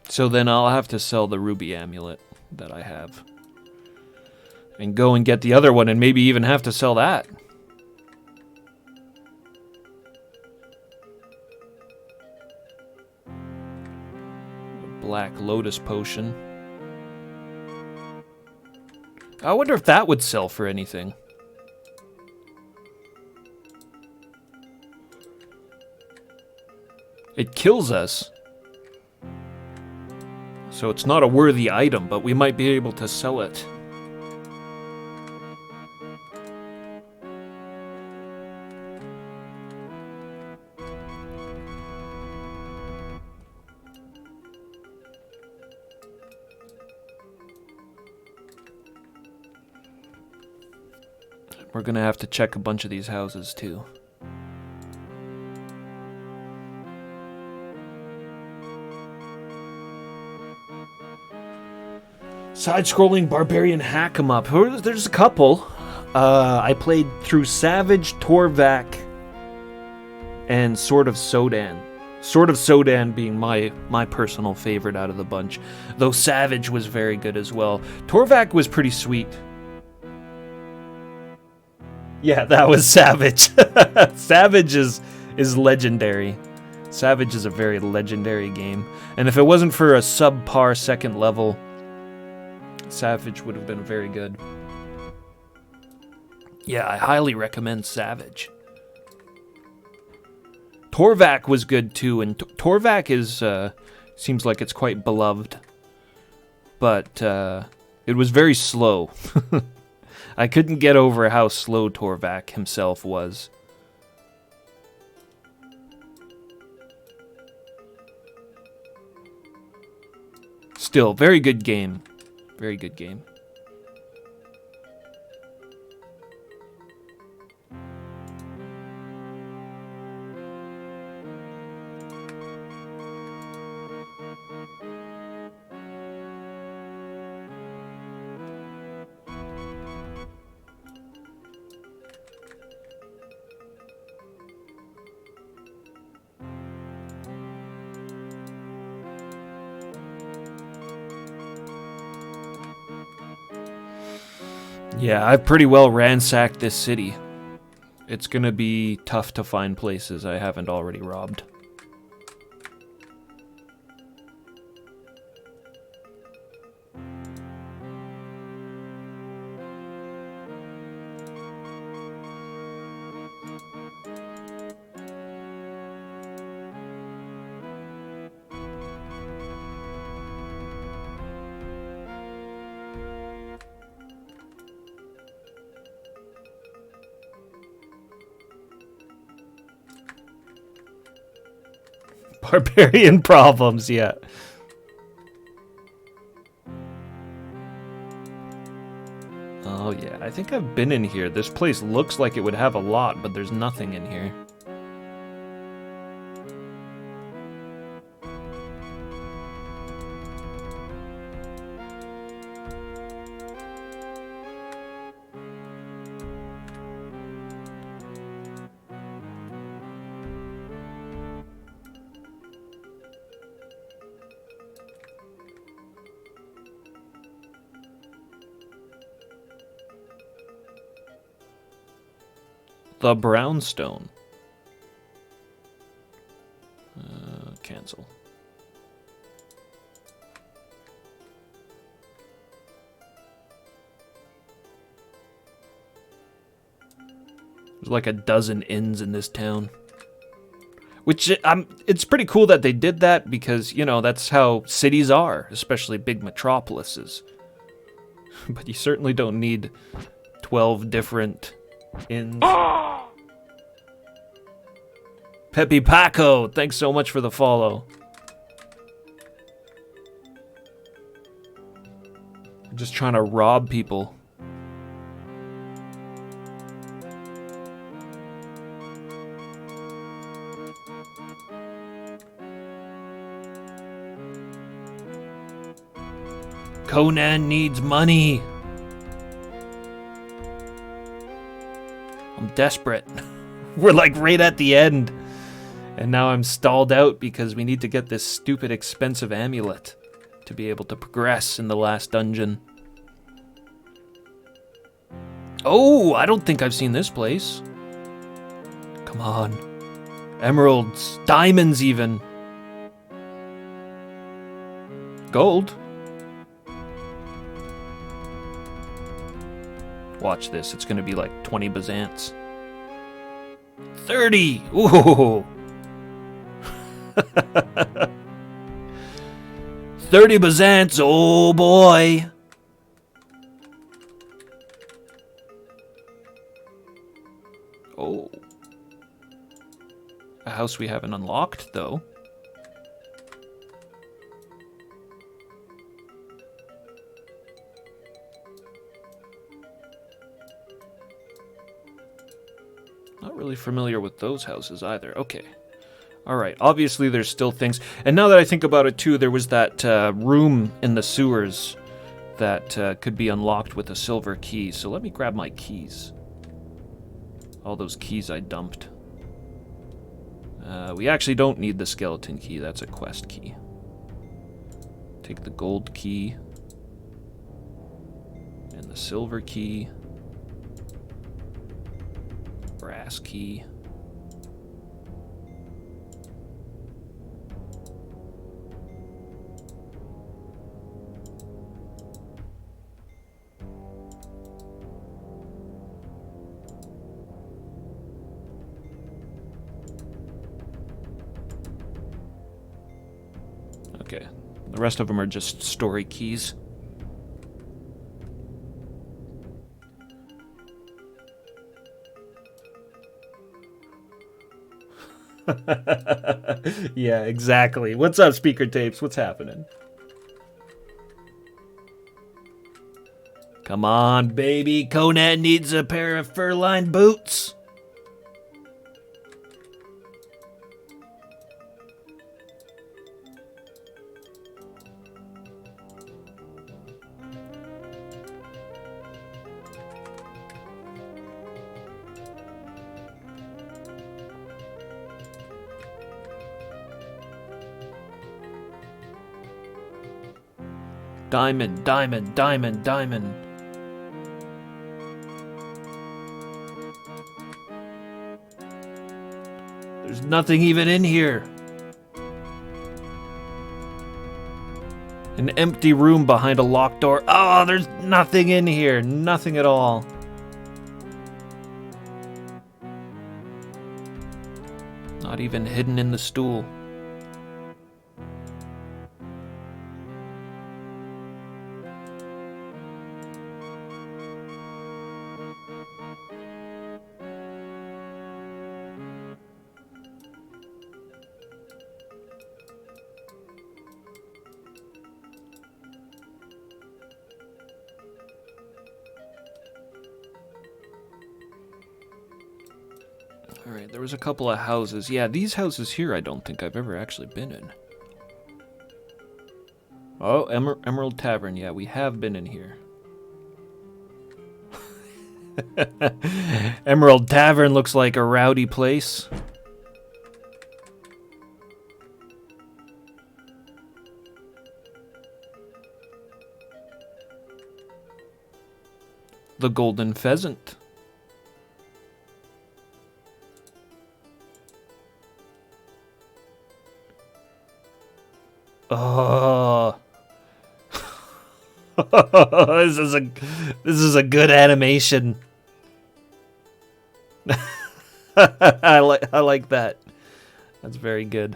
S2: So then I'll have to sell the ruby amulet that I have. And go and get the other one and maybe even have to sell that. Black Lotus Potion. I wonder if that would sell for anything. It kills us. So it's not a worthy item, but we might be able to sell it. We're gonna have to check a bunch of these houses too. Side-scrolling barbarian hack 'em up. There's a couple. I played through Savage, Torvak, and Sword of Sodan. Sword of Sodan being my personal favorite out of the bunch. Though Savage was very good as well. Torvak was pretty sweet. Yeah, that was Savage. Savage is legendary. Savage is a very legendary game. And if it wasn't for a subpar second level, Savage would have been very good. Yeah, I highly recommend Savage. Torvak was good too, and Torvak is seems like it's quite beloved, but it was very slow. I couldn't get over how slow Torvak himself was. Still, very good game. Very good game. Yeah, I've pretty well ransacked this city. It's gonna be tough to find places I haven't already robbed. Barbarian problems, yeah. Oh yeah, I think I've been in here. This place looks like it would have a lot, but there's nothing in here. The brownstone. Cancel. There's like a dozen inns in this town. Which, it's pretty cool that they did that because, you know, that's how cities are, especially big metropolises. But you certainly don't need 12 different inns. Pepe Paco, thanks so much for the follow. I'm just trying to rob people. Conan needs money. I'm desperate. We're like right at the end. And now I'm stalled out because we need to get this stupid expensive amulet to be able to progress in the last dungeon. Oh, I don't think I've seen this place. Come on. Emeralds, diamonds even. Gold. Watch this, it's gonna be like 20 bazants. 30! Ooh! 30 bazants, oh boy! Oh. A house we haven't unlocked, though. Not really familiar with those houses either. Okay. Alright, obviously there's still things. And now that I think about it too, there was that room in the sewers that could be unlocked with a silver key. So let me grab my keys. All those keys I dumped. We actually don't need the skeleton key, that's a quest key. Take the gold key. And the silver key. Brass key. Okay, the rest of them are just story keys. Yeah, exactly. What's up, Speaker Tapes? What's happening? Come on, baby. Conan needs a pair of fur-lined boots. Diamond, diamond, diamond, diamond. There's nothing even in here. An empty room behind a locked door. Oh, there's nothing in here. Nothing at all. Not even hidden in the stool. Alright, there was a couple of houses. Yeah, these houses here I don't think I've ever actually been in. Oh, Emerald Tavern. Yeah, we have been in here. Emerald Tavern looks like a rowdy place. The Golden Pheasant. This is a good animation. I like that. That's very good.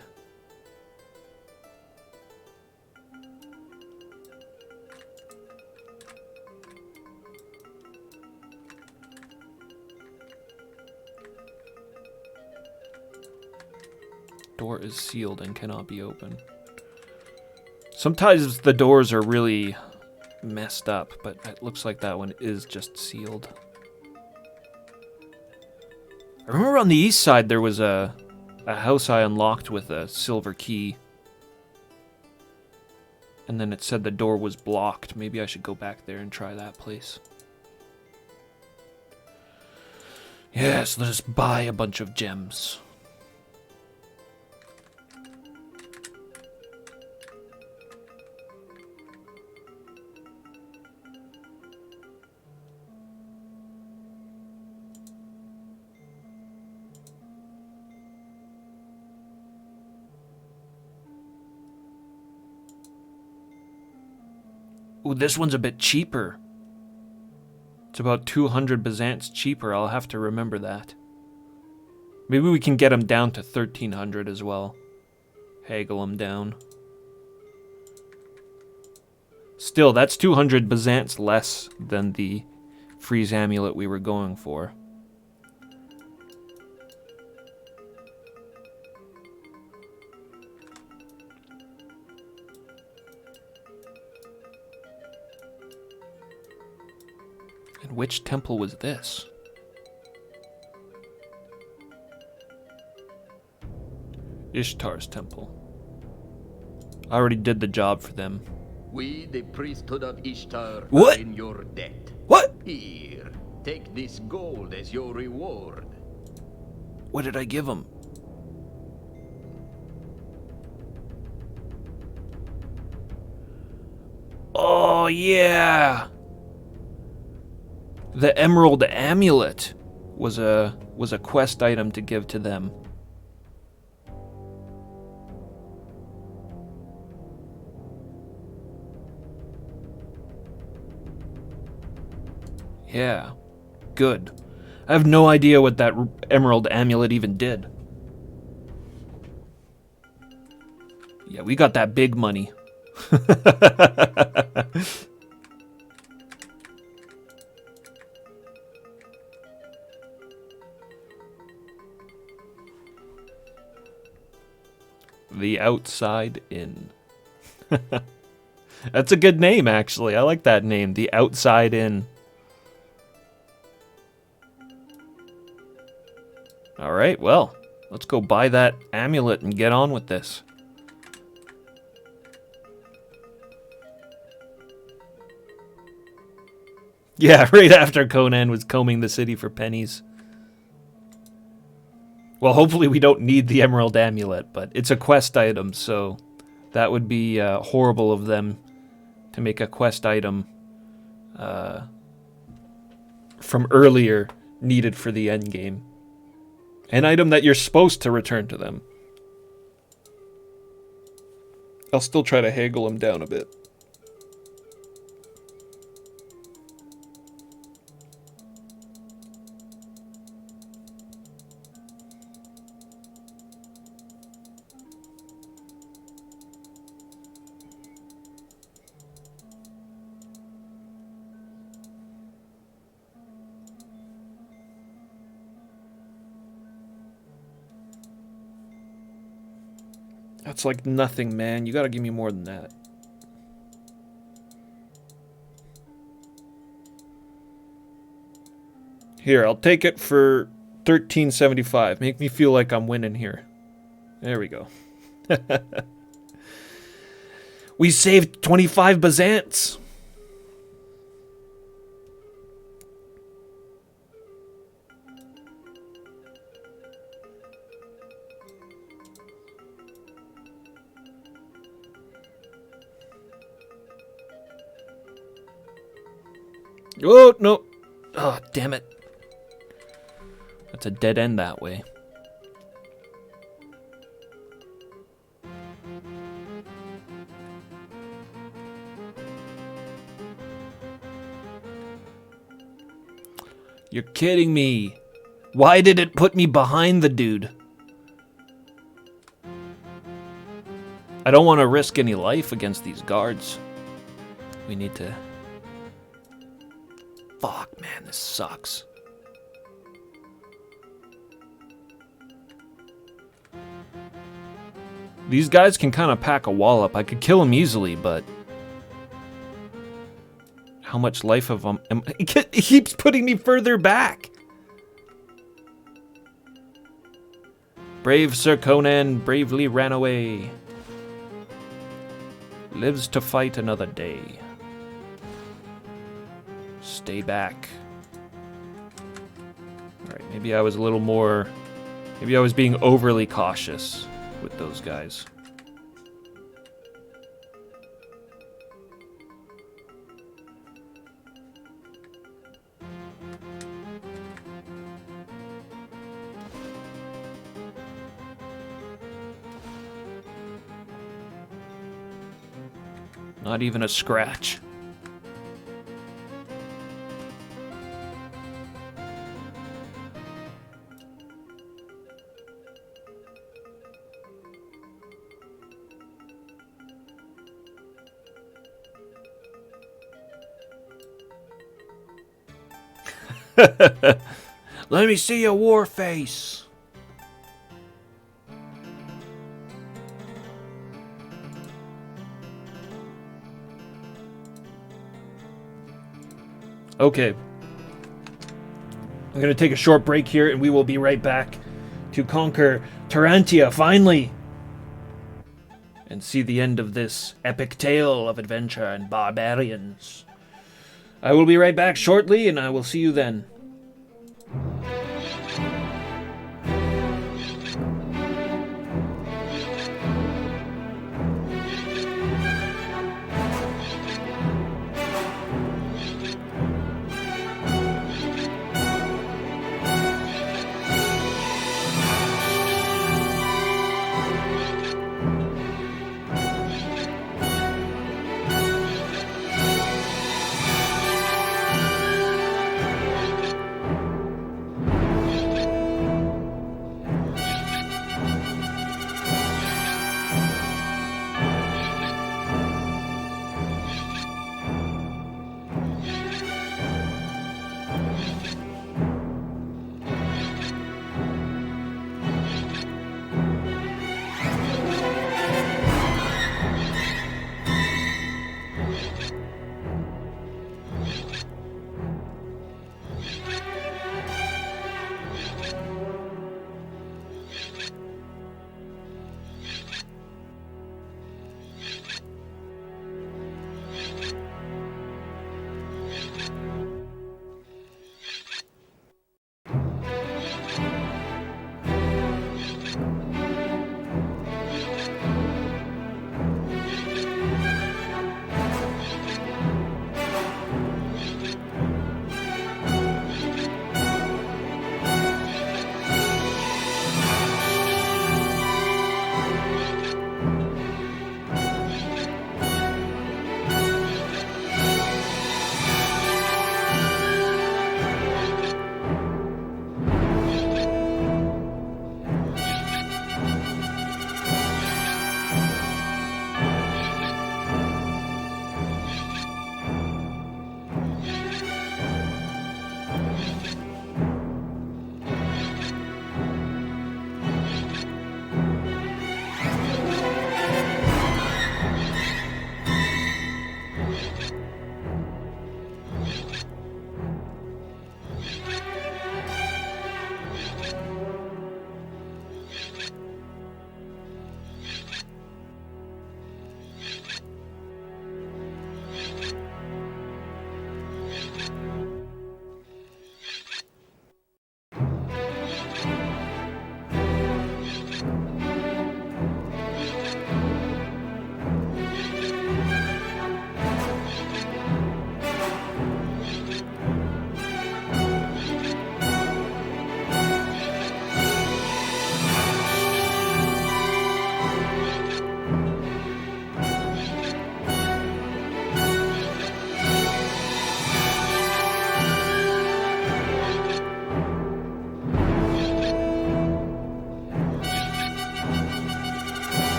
S2: Door is sealed and cannot be opened. Sometimes the doors are really messed up, but it looks like that one is just sealed. I remember on the east side there was a house I unlocked with a silver key. And then it said the door was blocked. Maybe I should go back there and try that place. Yes, let us buy a bunch of gems. Ooh, this one's a bit cheaper. It's about 200 Byzants cheaper. I'll have to remember that. Maybe we can get them down to 1300 as well. Haggle them down. Still, that's 200 Byzants less than the freeze amulet we were going for. And which temple was this? Ishtar's temple. I already did the job for them.
S14: We, the priesthood of Ishtar,
S2: What?
S14: are in your debt.
S2: What?
S14: Here, take this gold as your reward.
S2: What did I give him? Oh, yeah! The Emerald Amulet was a quest item to give to them. Yeah, good. I have no idea what that Emerald Amulet even did. Yeah, we got that big money. The Outside Inn. That's a good name, actually. I like that name, The Outside Inn. Alright, well, let's go buy that amulet and get on with this. Yeah, right after Conan was combing the city for pennies. Well, hopefully we don't need the Emerald Amulet, but it's a quest item, so that would be horrible of them to make a quest item from earlier needed for the endgame. An item that you're supposed to return to them. I'll still try to haggle them down a bit. That's like nothing, man. You gotta give me more than that. Here, I'll take it for 1375. Make me feel like I'm winning here. There we go. We saved 25 Byzants. Oh, no. Oh, damn it. That's a dead end that way. You're kidding me. Why did it put me behind the dude? I don't want to risk any life against these guards. We need to... Fuck, man, this sucks. These guys can kind of pack a wall up. I could kill them easily, but... How much life of them... He keeps putting me further back. Brave Sir Conan bravely ran away. Lives to fight another day. Stay back. Alright, maybe I was a little more... Maybe I was being overly cautious with those guys. Not even a scratch. Let me see your war face. Okay. I'm going to take a short break here and we will be right back to conquer Tarantia finally and see the end of this epic tale of adventure and barbarians. I will be right back shortly and I will see you then.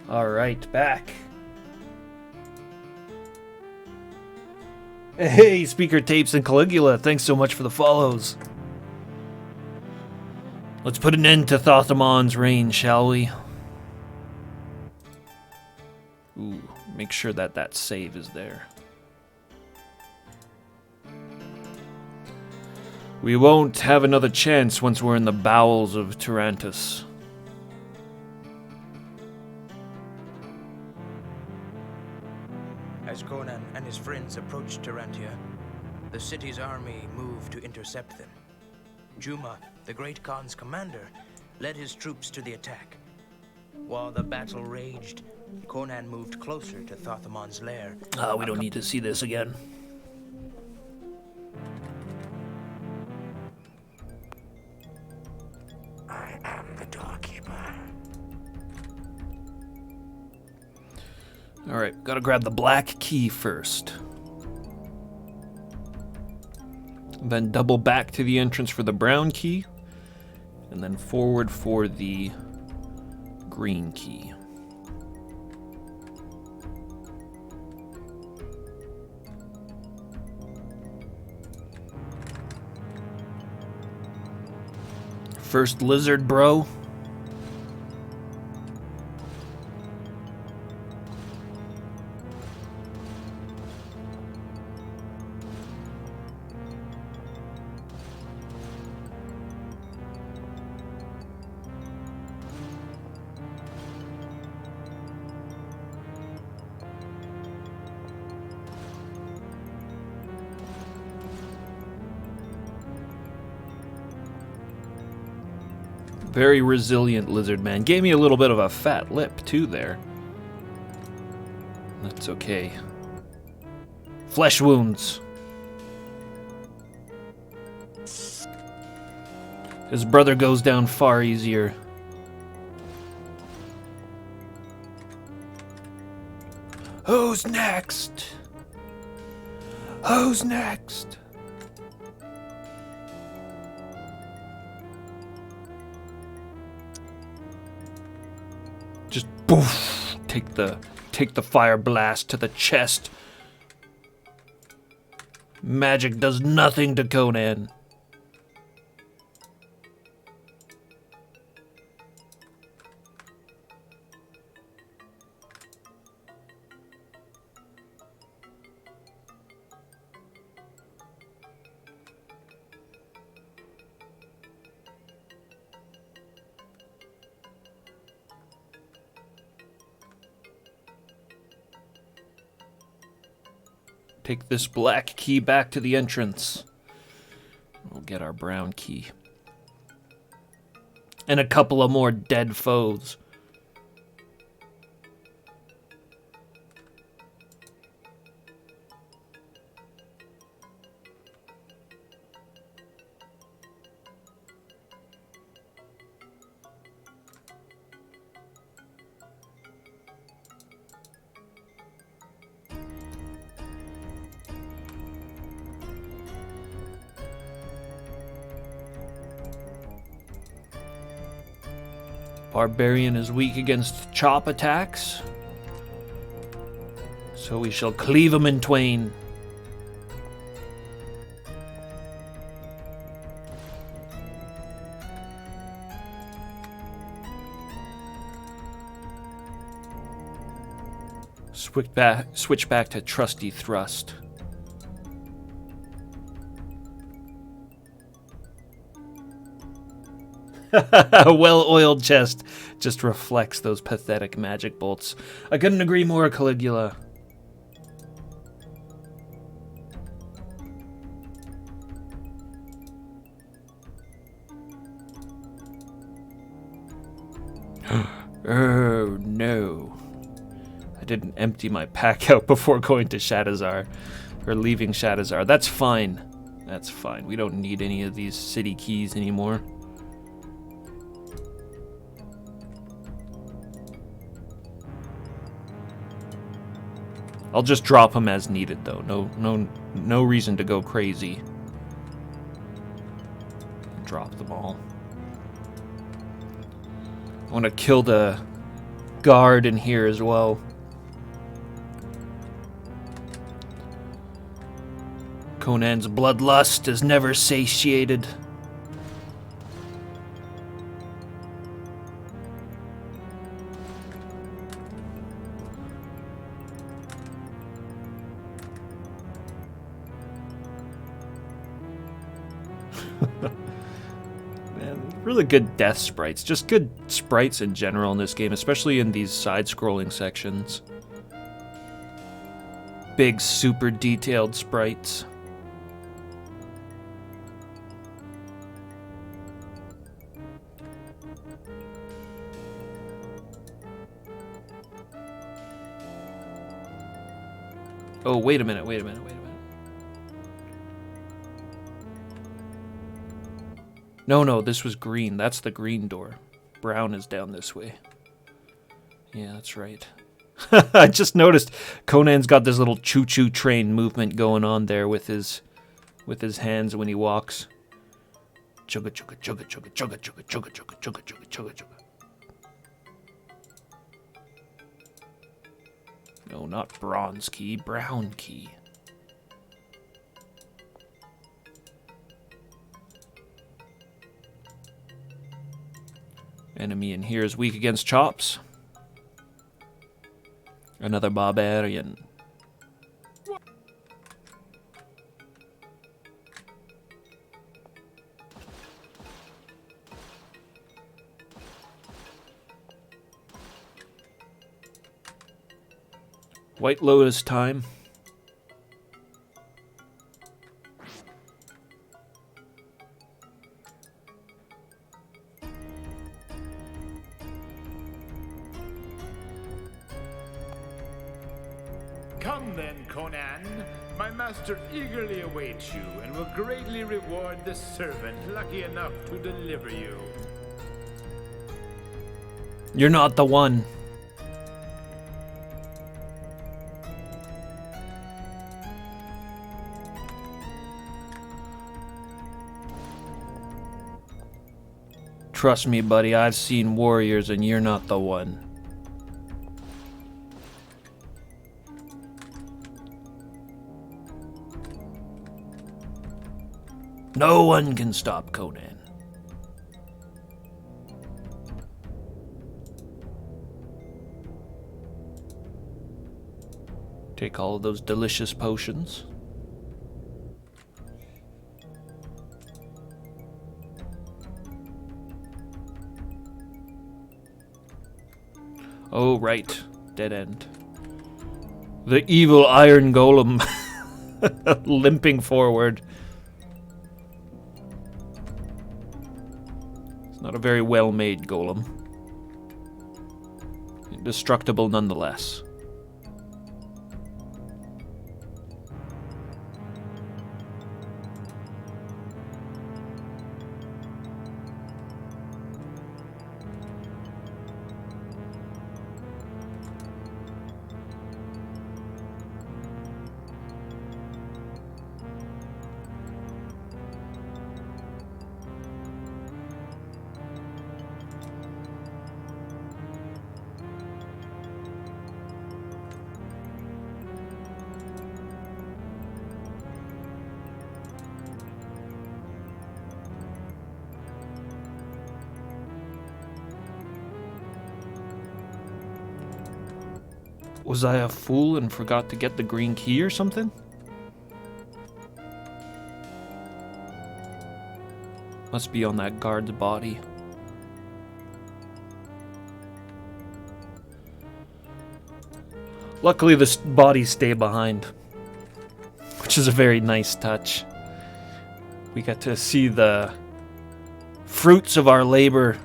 S2: Alright, back. Hey, Speaker Tapes and Caligula, thanks so much for the follows. Let's put an end to Thothamon's reign, shall we? Ooh, make sure that save is there. We won't have another chance once we're in the bowels of Tyrantus.
S4: As Conan and his friends approached Tyrantia, the city's army moved to intercept them. Juma, the Great Khan's commander, led his troops to the attack. While the battle raged, Conan moved closer to Thothamon's lair.
S2: We don't need to see this again.
S10: I am the doorkeeper.
S2: Alright, gotta grab the black key first. Then double back to the entrance for the brown key. And then forward for the green key. First lizard, bro. Very resilient lizard man. Gave me a little bit of a fat lip, too, there. That's okay. Flesh wounds. His brother goes down far easier. Who's next? Who's next? Just poof, take the fire blast to the chest. Magic does nothing to Conan. Take this black key back to the entrance. We'll get our brown key. And a couple of more dead foes. Barbarian is weak against chop attacks, so we shall cleave him in twain. Switch back to trusty thrust. A well-oiled chest just reflects those pathetic magic bolts. I couldn't agree more, Caligula. Oh, no. I didn't empty my pack out before going to Shadazar, or leaving Shadazar. That's fine. That's fine. We don't need any of these city keys anymore. I'll just drop them as needed, though. No reason to go crazy. Drop them all. I want to kill the guard in here as well. Conan's bloodlust is never satiated. Really good death sprites. Just good sprites in general in this game, especially in these side-scrolling sections. Big, super detailed sprites. Oh, wait a minute. No, this was green. That's the green door. Brown is down this way. Yeah, that's right. I just noticed Conan's got this little choo-choo train movement going on there with his hands when he walks. Chugga chugga chugga chugga chugga chugga chugga chugga chugga chugga chugga chugga. No, not bronze key, brown key. Enemy in here is weak against chops. Another barbarian. White Lotus time.
S11: Come then, Conan. My master eagerly awaits you and will greatly reward the servant lucky enough to deliver you.
S2: You're not the one. Trust me, buddy, I've seen warriors and you're not the one. No one can stop Conan. Take all of those delicious potions. Oh, right. Dead end. The evil iron golem limping forward. It's not a very well-made golem. Indestructible nonetheless. Was I a fool and forgot to get the green key or something? Must be on that guard's body. Luckily, the bodies stay behind, which is a very nice touch. We got to see the fruits of our labor.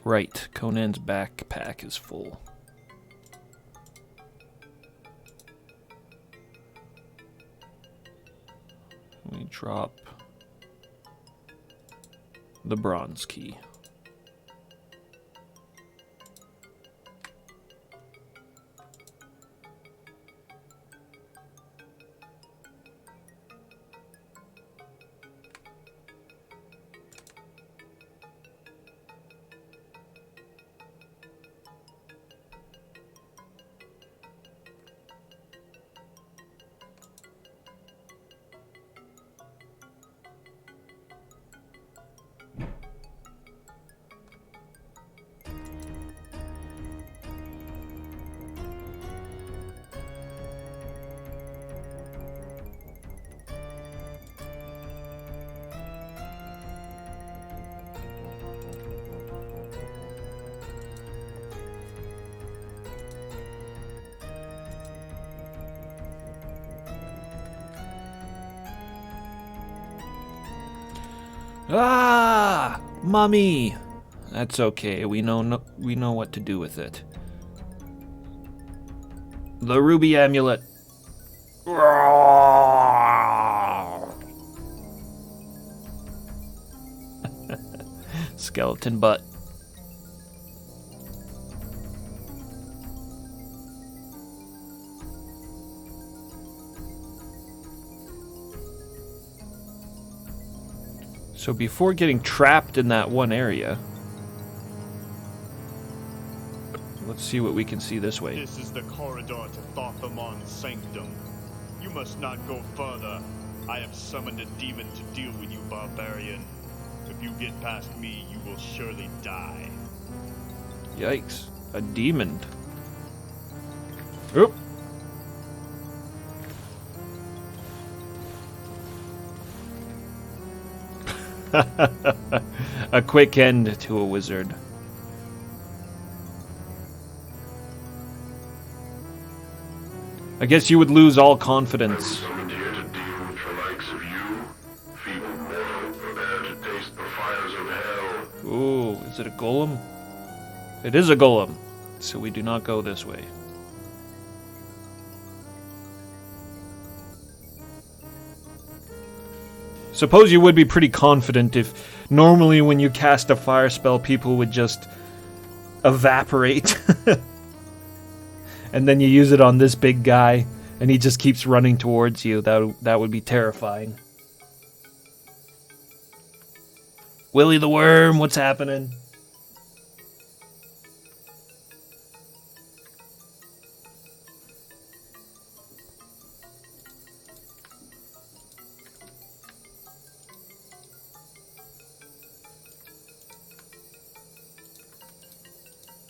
S2: Right, Conan's backpack is full. We drop the bronze key. Ah! Mummy! That's okay. We know what to do with it. The ruby amulet. Skeleton butt. So before getting trapped in that one area, let's see what we can see this way.
S9: This is the corridor to Thothamon's sanctum. You must not go further. I have summoned a demon to deal with you, barbarian. If you get past me, you will surely die.
S2: Yikes. A demon. Oop. A quick end to a wizard. I guess you would lose all confidence.
S5: Summoned here to deal with the likes of you, feeble mortal, prepare to taste the fires of hell.
S2: Ooh, is it a golem? It is a golem, so we do not go this way. Suppose you would be pretty confident if normally when you cast a fire spell, people would just evaporate. And then you use it on this big guy, and he just keeps running towards you. That would be terrifying. Willy the Worm, what's happening?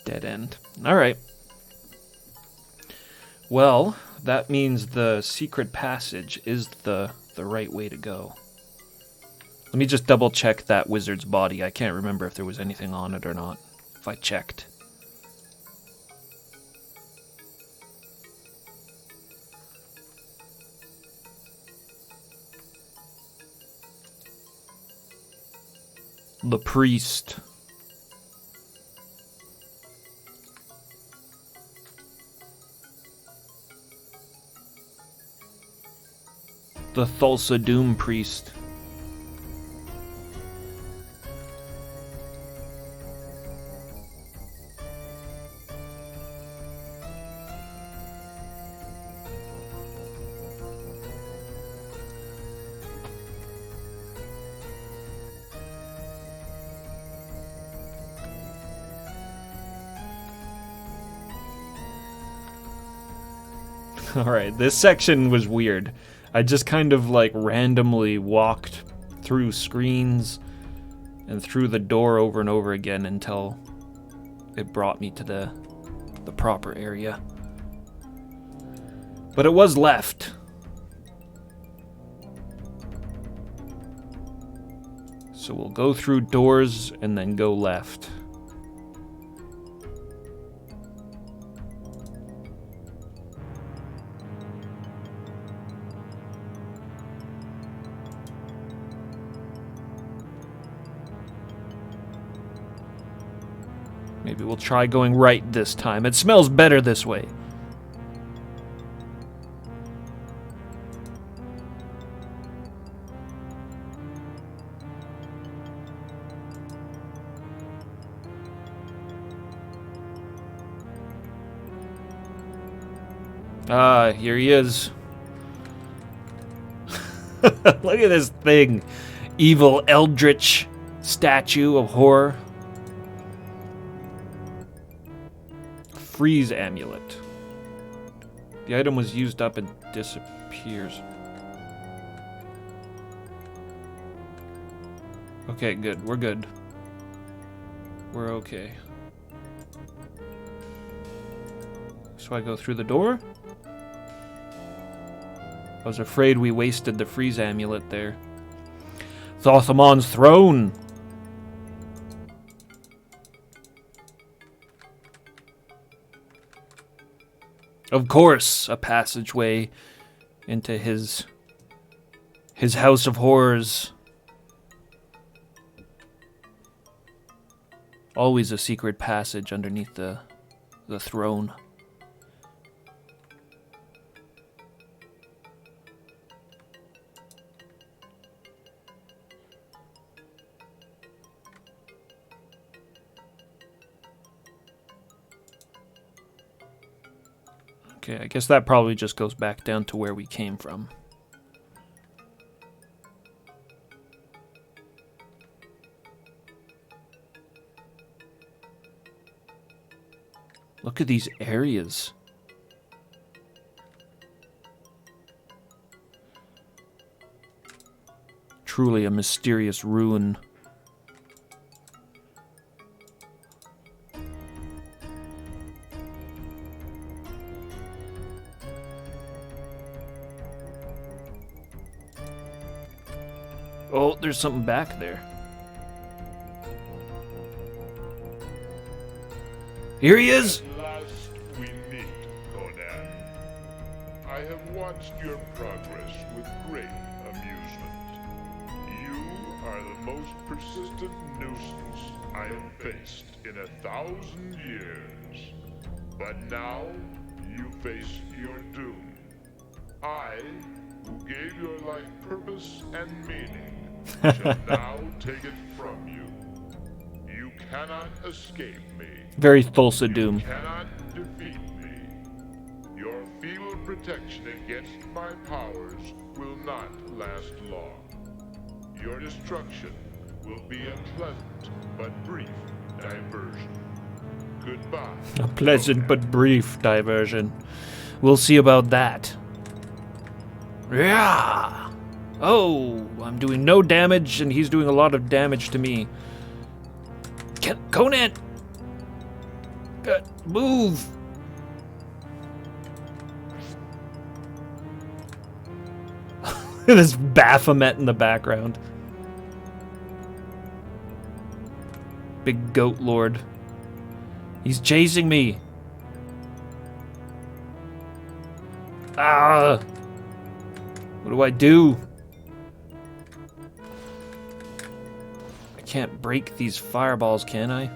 S2: Dead end. All right. Well, that means the secret passage is the right way to go. Let me just double check that wizard's body. I can't remember if there was anything on it or not. If I checked. The priest. The Thulsa Doom priest. Alright, this section was weird. I just kind of like randomly walked through screens and through the door over and over again until it brought me to the proper area. But it was left. So we'll go through doors and then go left. Maybe we'll try going right this time. It smells better this way. Ah, here he is. Look at this thing. Evil eldritch statue of horror. Freeze amulet. The item was used up and disappears. Okay, good. We're good. We're okay. So I go through the door? I was afraid we wasted the freeze amulet there. Thothamon's throne! Of course, a passageway into his house of horrors. Always a secret passage underneath the throne. Okay, I guess that probably just goes back down to where we came from. Look at these areas. Truly a mysterious ruin. Oh, there's something back there. Here he is!
S1: At last we meet, Conan. I have watched your progress with great amusement. You are the most persistent nuisance I have faced in 1,000 years. But now, you face your doom. I, who gave your life purpose and meaning, shall now take it from you. You cannot escape me.
S2: Very Thulsa Doom.
S1: You cannot defeat me. Your feeble protection against my powers will not last long. Your destruction will be a pleasant but brief diversion. Goodbye.
S2: A pleasant but brief diversion. We'll see about that. Yeah. Oh, I'm doing no damage, and he's doing a lot of damage to me. Conan! Move! This Baphomet in the background. Big goat lord. He's chasing me. Ah! What do I do? I can't break these fireballs, can I?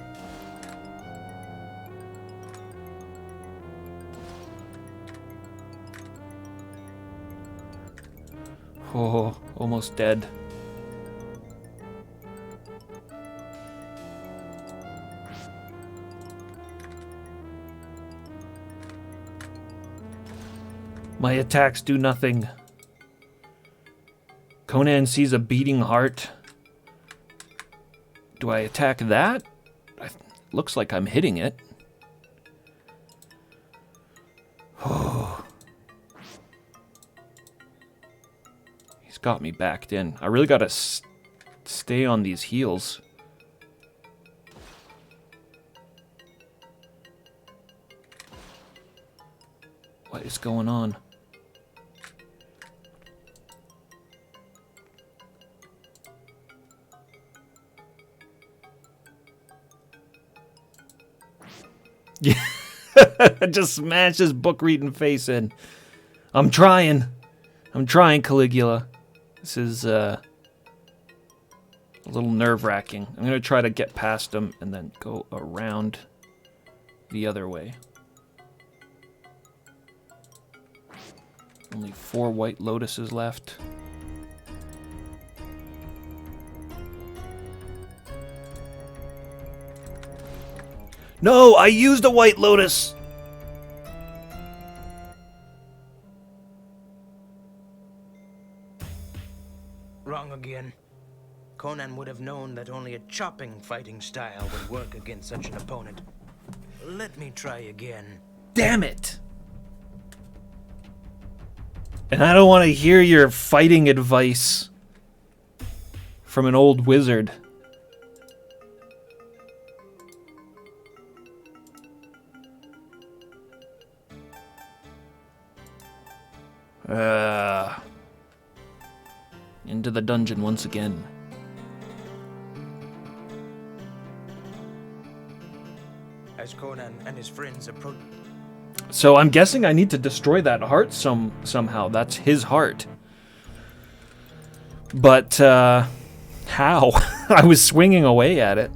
S2: Oh, almost dead. My attacks do nothing. Conan sees a beating heart. Do I attack that? Looks like I'm hitting it. Oh. He's got me backed in. I really gotta stay on these heels. What is going on? Yeah, just smash his book reading face in. I'm trying, Caligula. This is a little nerve-wracking. I'm gonna try to get past him and then go around the other way. Only 4 white lotuses left. No, I used a white lotus!
S4: Wrong again. Conan would have known that only a chopping fighting style would work against such an opponent. Let me try again.
S2: Damn it! And I don't want to hear your fighting advice from an old wizard. Into the dungeon once again.
S4: As Conan and his friends approach...
S2: So I'm guessing I need to destroy that heart somehow. That's his heart. But, how? I was swinging away at it.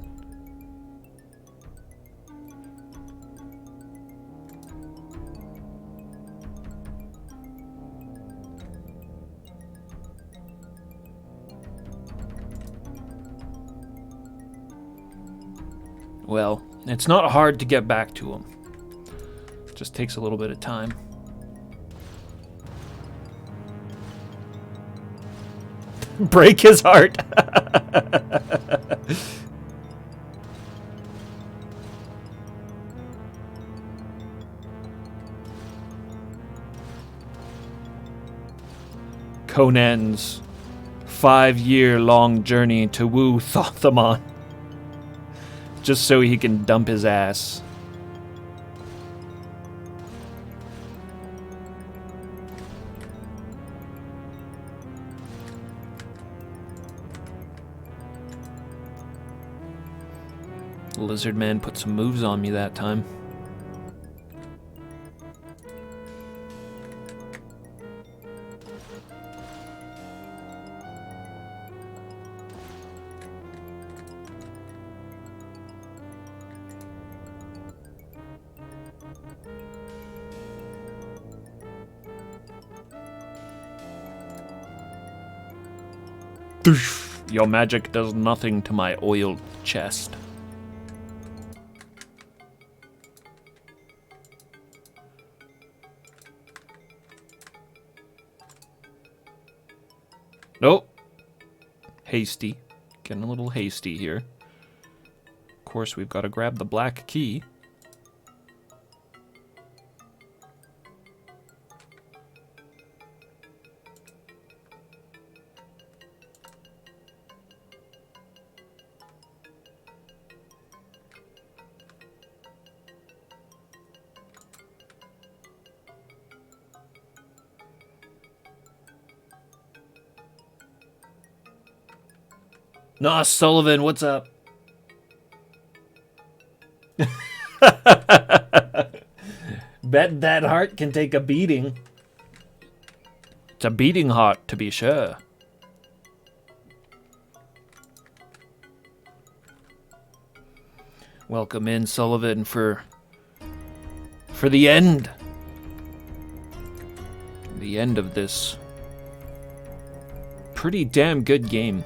S2: well, it's not hard to get back to him. It just takes a little bit of time. Break his heart. Conan's 5-year-long journey to woo Thothamon, just so he can dump his ass. Lizard Man put some moves on me that time. Your magic does nothing to my oiled chest. Nope. Hasty. Getting a little hasty here. Of course, we've got to grab the black key. Nah, Sullivan, what's up? Bet that heart can take a beating. It's a beating heart, to be sure. Welcome in, Sullivan, for the end. The end of this pretty damn good game.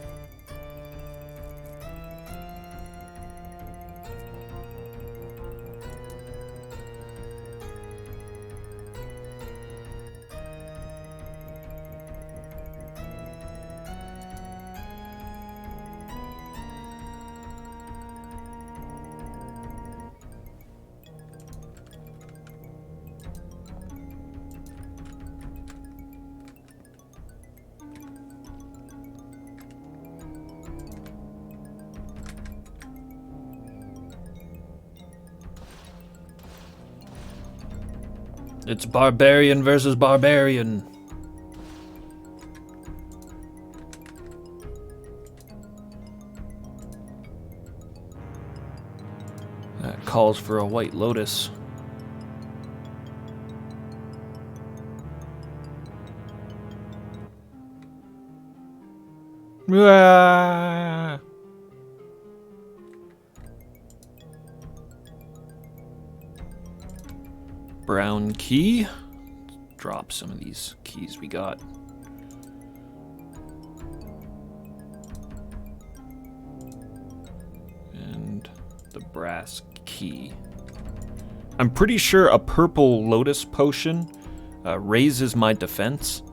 S2: It's barbarian versus barbarian. That calls for a white lotus. Ah. Brown key. Let's drop some of these keys we got. And the brass key. I'm pretty sure a purple lotus potion raises my defense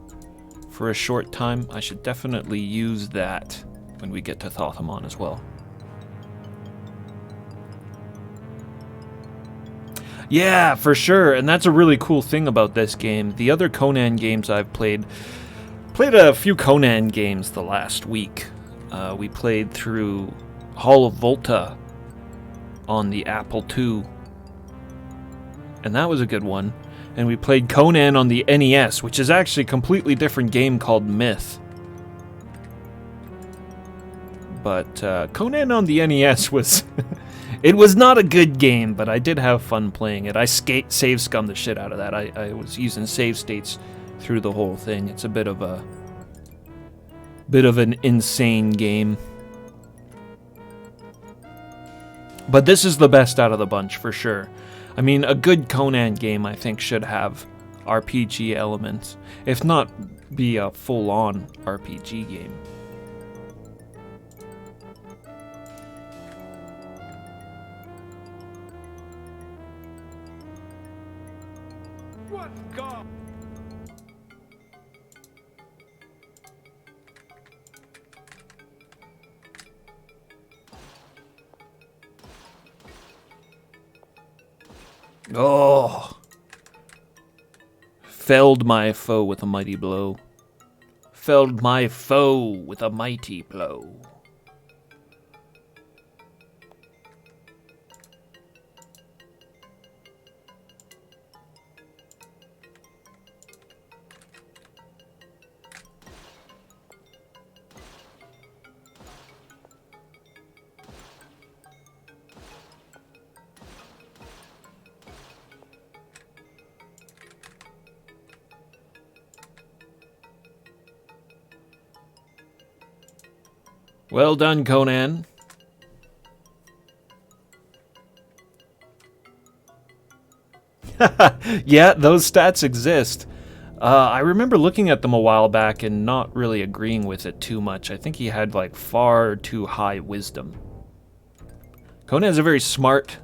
S2: for a short time. I should definitely use that when we get to Thothamon as well. Yeah, for sure, and that's a really cool thing about this game. The other Conan games I've played a few Conan games the last week. We played through Hall of Volta on the Apple II, and that was a good one. And we played Conan on the NES, which is actually a completely different game called Myth. But Conan on the NES was... It was not a good game, but I did have fun playing it. I save scummed the shit out of that. I was using save states through the whole thing. It's a bit of an insane game. But this is the best out of the bunch, for sure. I mean, a good Conan game, I think, should have RPG elements. If not, be a full-on RPG game.
S11: What god?
S2: Oh. Felled my foe with a mighty blow. Felled my foe with a mighty blow. Well done, Conan. Yeah, those stats exist. I remember looking at them a while back and not really agreeing with it too much. I think he had like far too high wisdom. Conan's a very smart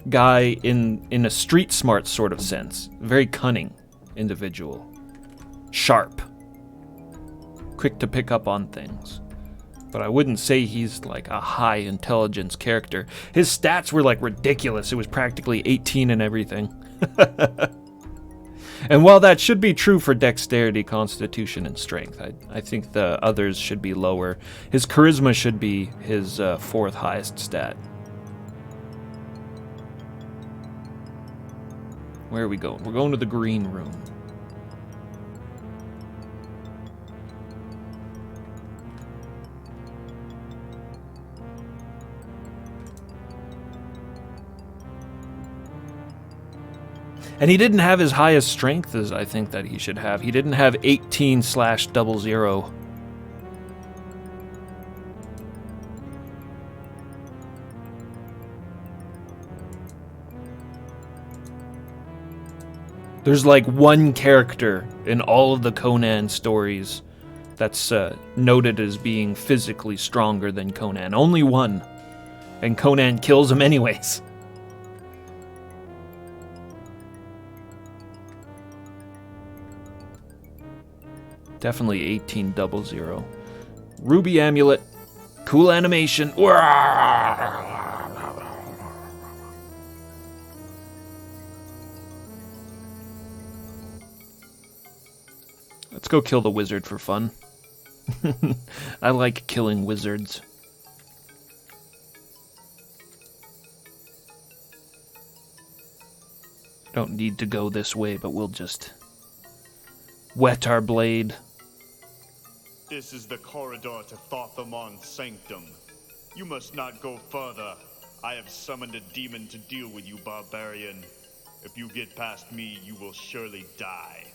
S2: guy in a street smart sort of sense. Very cunning individual. Sharp. Quick to pick up on things. But I wouldn't say he's like a high intelligence character. His stats were like ridiculous. It was practically 18 and everything. And while that should be true for dexterity, constitution, and strength, I think the others should be lower. His charisma should be his fourth highest stat. Where are we going? We're going to the green room. And he didn't have as high a strength as I think that he should have. He didn't have 18/00. There's like one character in all of the Conan stories that's noted as being physically stronger than Conan. Only one. And Conan kills him anyways. Definitely 18/00. Ruby amulet. Cool animation. Let's go kill the wizard for fun. I like killing wizards. Don't need to go this way, but we'll just wet our blade.
S9: This is the corridor to Thothamon's sanctum. You must not go further. I have summoned a demon to deal with you, barbarian. If you get past me, you will surely die.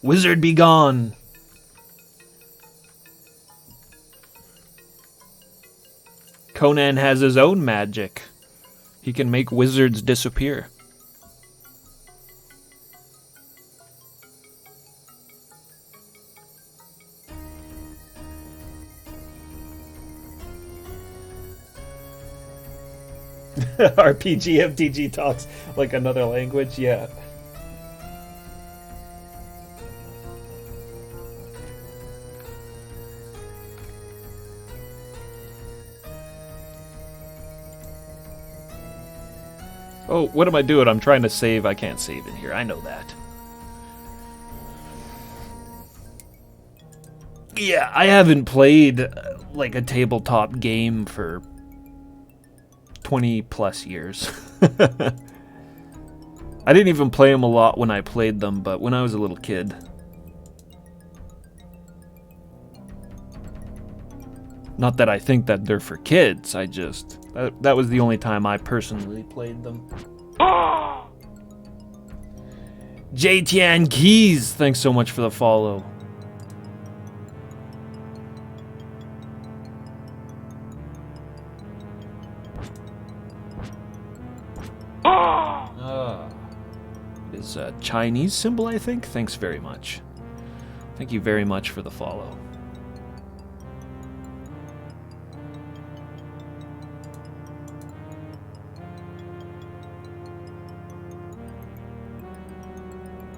S2: Wizard be gone. Conan has his own magic. He can make wizards disappear. RPG MTG talks like another language, yeah. Oh, what am I doing? I'm trying to save. I can't save in here. I know that. Yeah, I haven't played like a tabletop game for 20 plus years. I didn't even play them a lot when I played them, but when I was a little kid. Not that I think that they're for kids, I just... That was the only time I personally played them. JTN Keys, thanks so much for the follow. is a Chinese symbol, I think. Thanks very much. Thank you very much for the follow.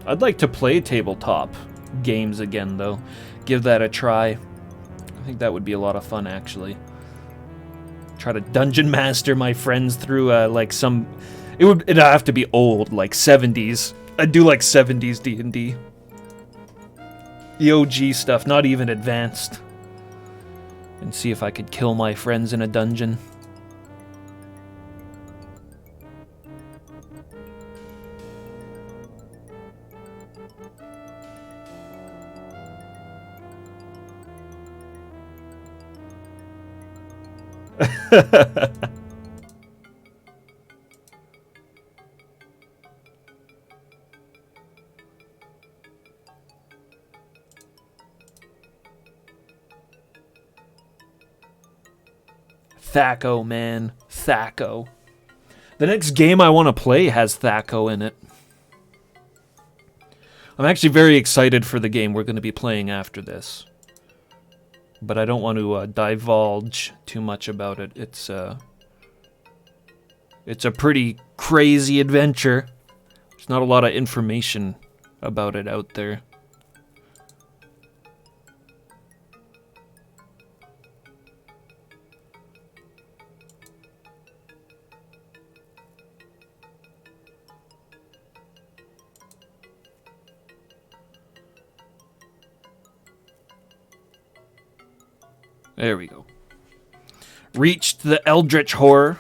S2: I'd like to play tabletop games again, though. Give that a try. I think that would be a lot of fun, actually. Try to dungeon master my friends through, like, some... It'd have to be old, like 70s. I'd do, like, 70s D&D. The OG stuff, not even advanced. And see if I could kill my friends in a dungeon. Thaco, man. Thaco. The next game I want to play has Thaco in it. I'm actually very excited for the game we're going to be playing after this. But I don't want to divulge too much about it. It's a pretty crazy adventure. There's not a lot of information about it out there. There we go. Reached the Eldritch Horror.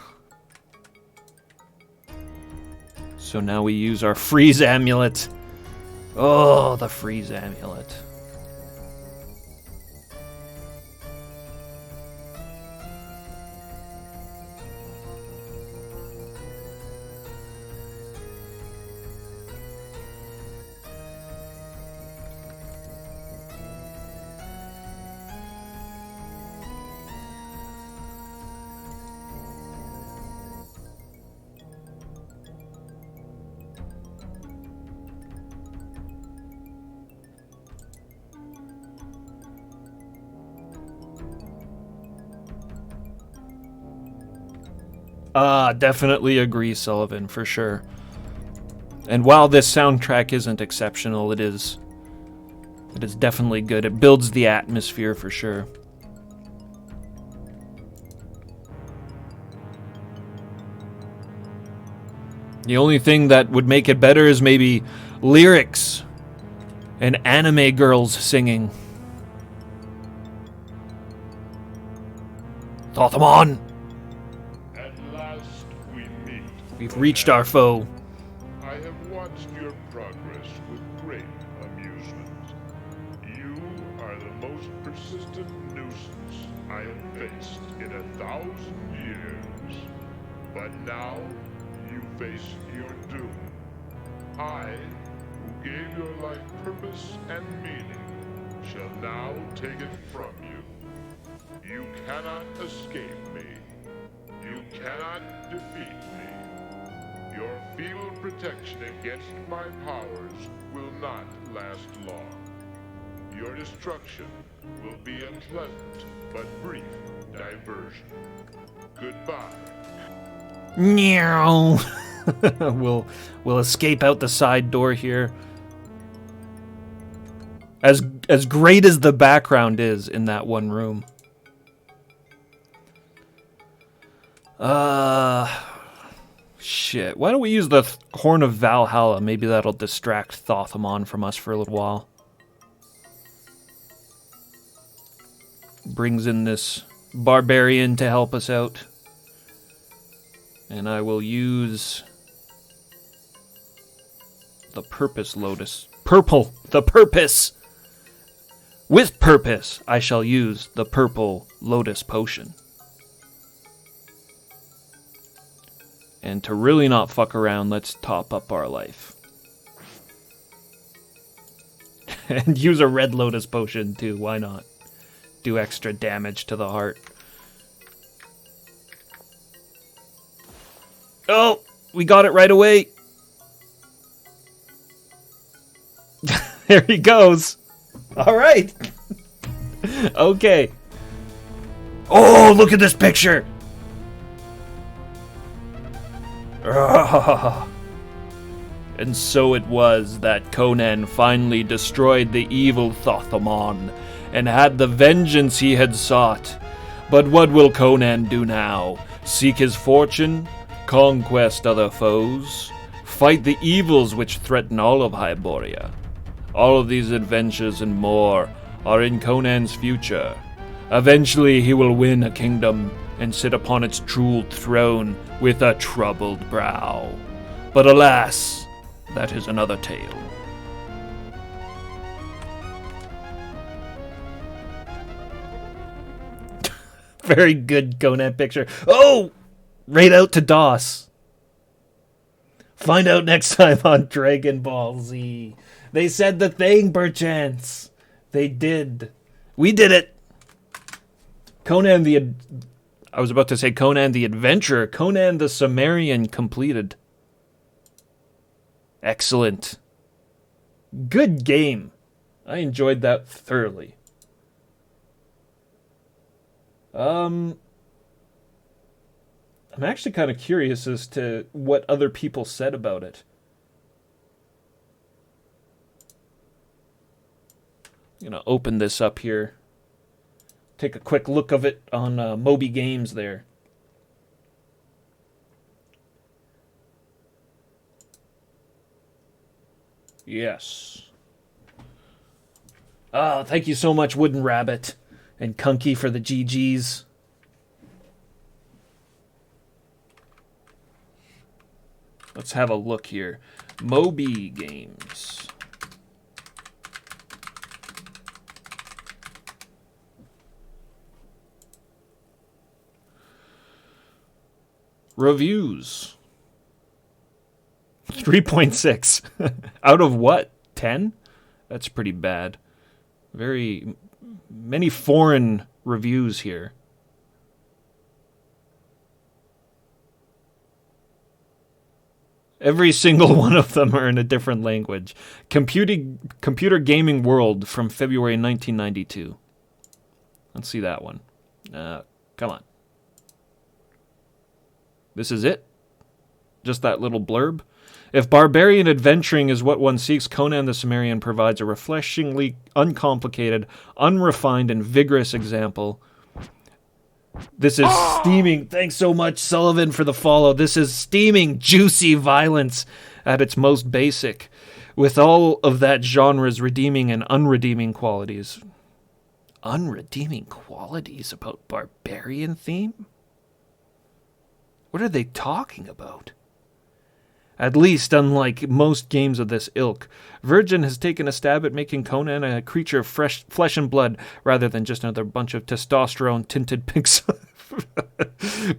S2: So now we use our freeze amulet. Oh, the freeze amulet. Definitely agree, Sullivan, for sure. And while this soundtrack isn't exceptional, it is definitely good. It builds the atmosphere for sure. The only thing that would make it better is maybe lyrics and anime girls singing. Thothamon! We've reached our foe.
S1: I have watched your progress with great amusement. You are the most persistent nuisance I have faced in 1,000 years. But now you face your doom. I, who gave your life purpose and meaning, shall now take it from you. You cannot escape me. You cannot defeat me. Your feeble protection against my powers will not last long. Your destruction will be a pleasant but brief diversion. Goodbye.
S2: Meow. We'll escape out the side door here. As great as the background is in that one room. Shit. Why don't we use the Horn of Valhalla? Maybe that'll distract Thothamon from us for a little while. Brings in this barbarian to help us out. And I will use the Purpose Lotus. Purple! The Purpose! With purpose, I shall use the Purple Lotus Potion. And to really not fuck around, let's top up our life. And use a Red Lotus Potion too, why not? Do extra damage to the heart. Oh, we got it right away. There he goes. All right. Okay. Oh, look at this picture. And so it was that Conan finally destroyed the evil Thothamon and had the vengeance he had sought. But what will Conan do now? Seek his fortune? Conquest other foes? Fight the evils which threaten all of Hyboria? All of these adventures and more are in Conan's future. Eventually he will win a kingdom and sit upon its jeweled throne with a troubled brow. But alas, that is another tale. Very good Conan picture. Oh! Right out to DOS. Find out next time on Dragon Ball Z. They said the thing, perchance. They did. We did it. I was about to say Conan the Adventurer. Conan the Cimmerian completed. Excellent. Good game. I enjoyed that thoroughly. I'm actually kind of curious as to what other people said about it. I'm going to open this up here. Take a quick look of it on Moby Games there. Yes. Oh, thank you so much, Wooden Rabbit and Kunky for the GGs. Let's have a look here. Moby Games. Reviews. 3.6. Out of what? 10? That's pretty bad. Very many foreign reviews here. Every single one of them are in a different language. Computer Gaming World from February 1992. Let's see that one. Come on. This is it? Just that little blurb? If barbarian adventuring is what one seeks, Conan the Cimmerian provides a refreshingly uncomplicated, unrefined, and vigorous example. This is steaming. Thanks so much, Sullivan, for the follow. This is steaming, juicy violence at its most basic, with all of that genre's redeeming and unredeeming qualities. Unredeeming qualities about barbarian theme? What are they talking about? At least, unlike most games of this ilk, Virgin has taken a stab at making Conan a creature of flesh and blood rather than just another bunch of testosterone-tinted pixels.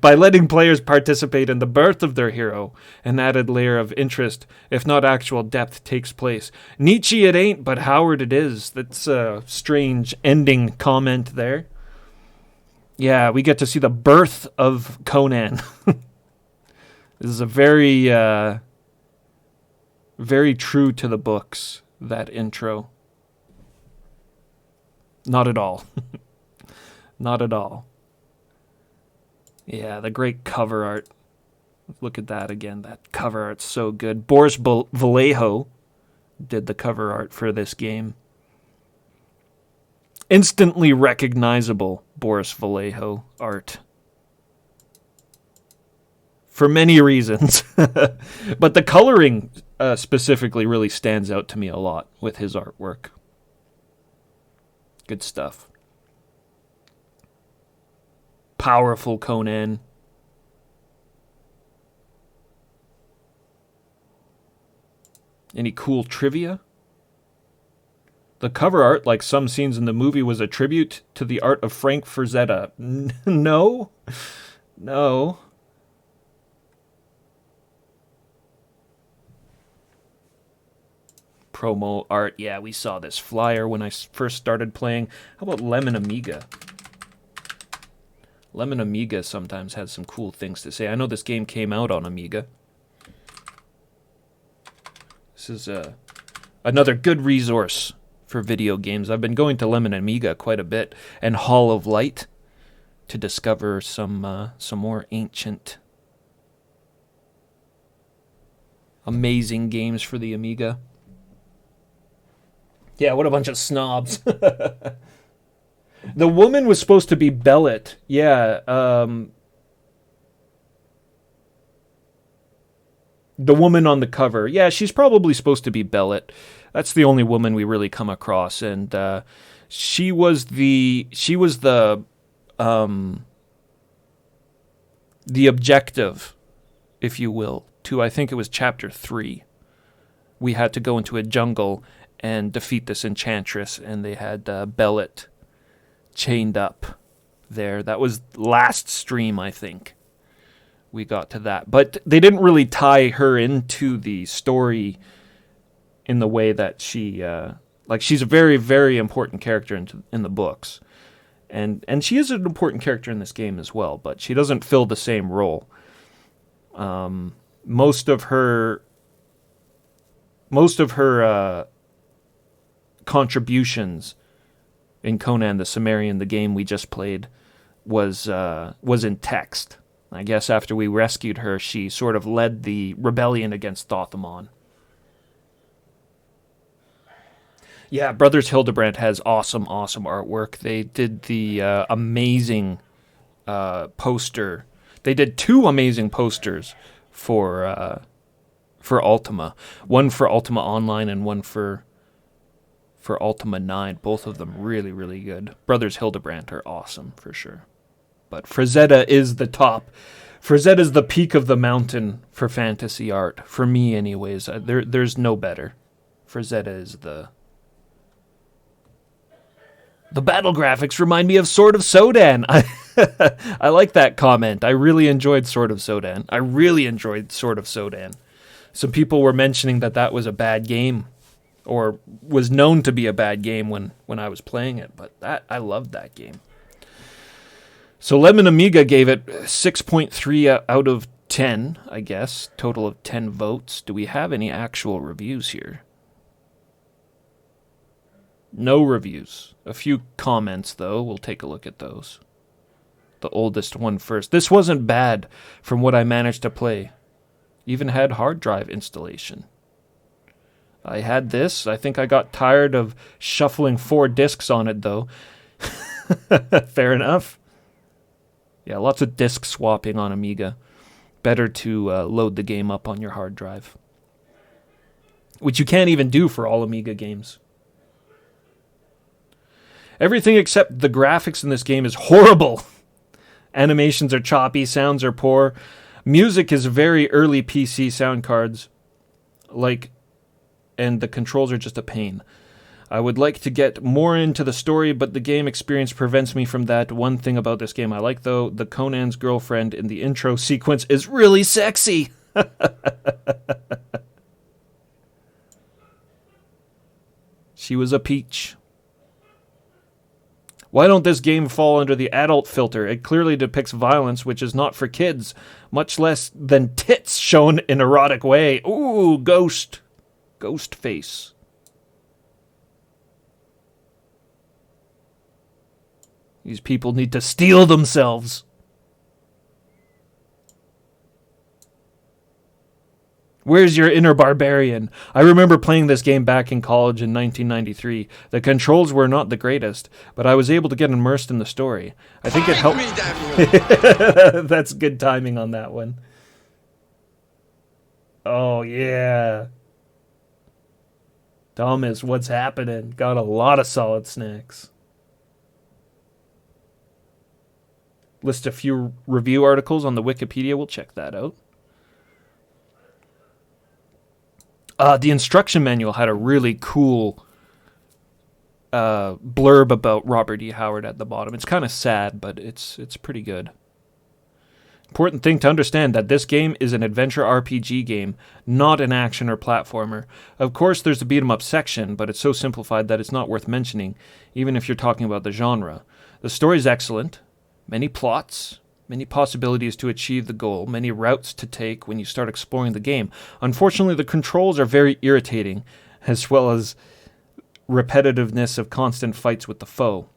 S2: By letting players participate in the birth of their hero, an added layer of interest, if not actual depth, takes place. Nietzsche it ain't, but Howard it is. That's a strange ending comment there. Yeah, we get to see the birth of Conan. This is a very, very true to the books, that intro. Not at all. Not at all. Yeah, the great cover art. Look at that again. That cover art's so good. Boris Vallejo did the cover art for this game. Instantly recognizable Boris Vallejo art. For many reasons. But the coloring specifically really stands out to me a lot with his artwork. Good stuff. Powerful Conan. Any cool trivia? The cover art, like some scenes in the movie, was a tribute to the art of Frank Frazetta. No? No. Promo art. Yeah, we saw this flyer when I first started playing. How about Lemon Amiga? Lemon Amiga sometimes has some cool things to say. I know this game came out on Amiga. This is a Another good resource for video games. I've been going to Lemon Amiga quite a bit and Hall of Light to discover some more ancient, amazing games for the Amiga. Yeah, what a bunch of snobs. The woman was supposed to be Bellet. Yeah, the woman on the cover. Yeah, she's probably supposed to be Bellet. That's the only woman we really come across, and she was the objective, if you will, to, I think it was chapter 3. We had to go into a jungle and defeat this enchantress, and they had Bellet chained up there. That was last stream, I think. We got to that. But they didn't really tie her into the story in the way that she... she's a very, very important character in the books. And she is an important character in this game as well, but she doesn't fill the same role. Most of her contributions in Conan the Cimmerian, the game we just played, was in text. I guess after we rescued her, she sort of led the rebellion against Thothamon. Yeah, Brothers Hildebrandt has awesome artwork. They did the amazing poster. They did 2 amazing posters for Ultima. One for Ultima Online and one for Ultima 9. Both of them really, really good. Brothers Hildebrandt are awesome, for sure. But Frazetta is the top. Frazetta is the peak of the mountain for fantasy art. For me, anyways. There's no better. Frazetta is the... The battle graphics remind me of Sword of Sodan. I like that comment. I really enjoyed Sword of Sodan. Some people were mentioning that was a bad game, or was known to be a bad game when I was playing it, but I loved that game. So Lemon Amiga gave it 6.3 out of 10, I guess. Total of 10 votes. Do we have any actual reviews here? No reviews. A few comments, though. We'll take a look at those. The oldest one first. This wasn't bad from what I managed to play. Even had hard drive installation. I had this. I think I got tired of shuffling 4 discs on it, though. Fair enough. Yeah, lots of disc swapping on Amiga. Better to load the game up on your hard drive. Which you can't even do for all Amiga games. Everything except the graphics in this game is horrible. Animations are choppy, sounds are poor. Music is very early PC sound cards. And the controls are just a pain. I would like to get more into the story, but the game experience prevents me from that. One thing about this game I like, though, the Conan's girlfriend in the intro sequence is really sexy. She was a peach. Why don't this game fall under the adult filter? It clearly depicts violence, which is not for kids, much less than tits shown in erotic way. Ooh, ghost. Ghost face. These people need to steel themselves. Where's your inner barbarian? I remember playing this game back in college in 1993. The controls were not the greatest, but I was able to get immersed in the story. I think it helped. That's good timing on that one. Oh, yeah. Thomas, what's happening? Got a lot of solid snacks. List a few review articles on the Wikipedia. We'll check that out. The instruction manual had a really cool blurb about Robert E. Howard at the bottom. It's kind of sad, but it's pretty good. Important thing to understand that this game is an adventure RPG game, not an action or platformer. Of course, there's a beat-em-up section, but it's so simplified that it's not worth mentioning, even if you're talking about the genre. The story's excellent. Many plots, many possibilities to achieve the goal, many routes to take when you start exploring the game. Unfortunately, the controls are very irritating, as well as repetitiveness of constant fights with the foe.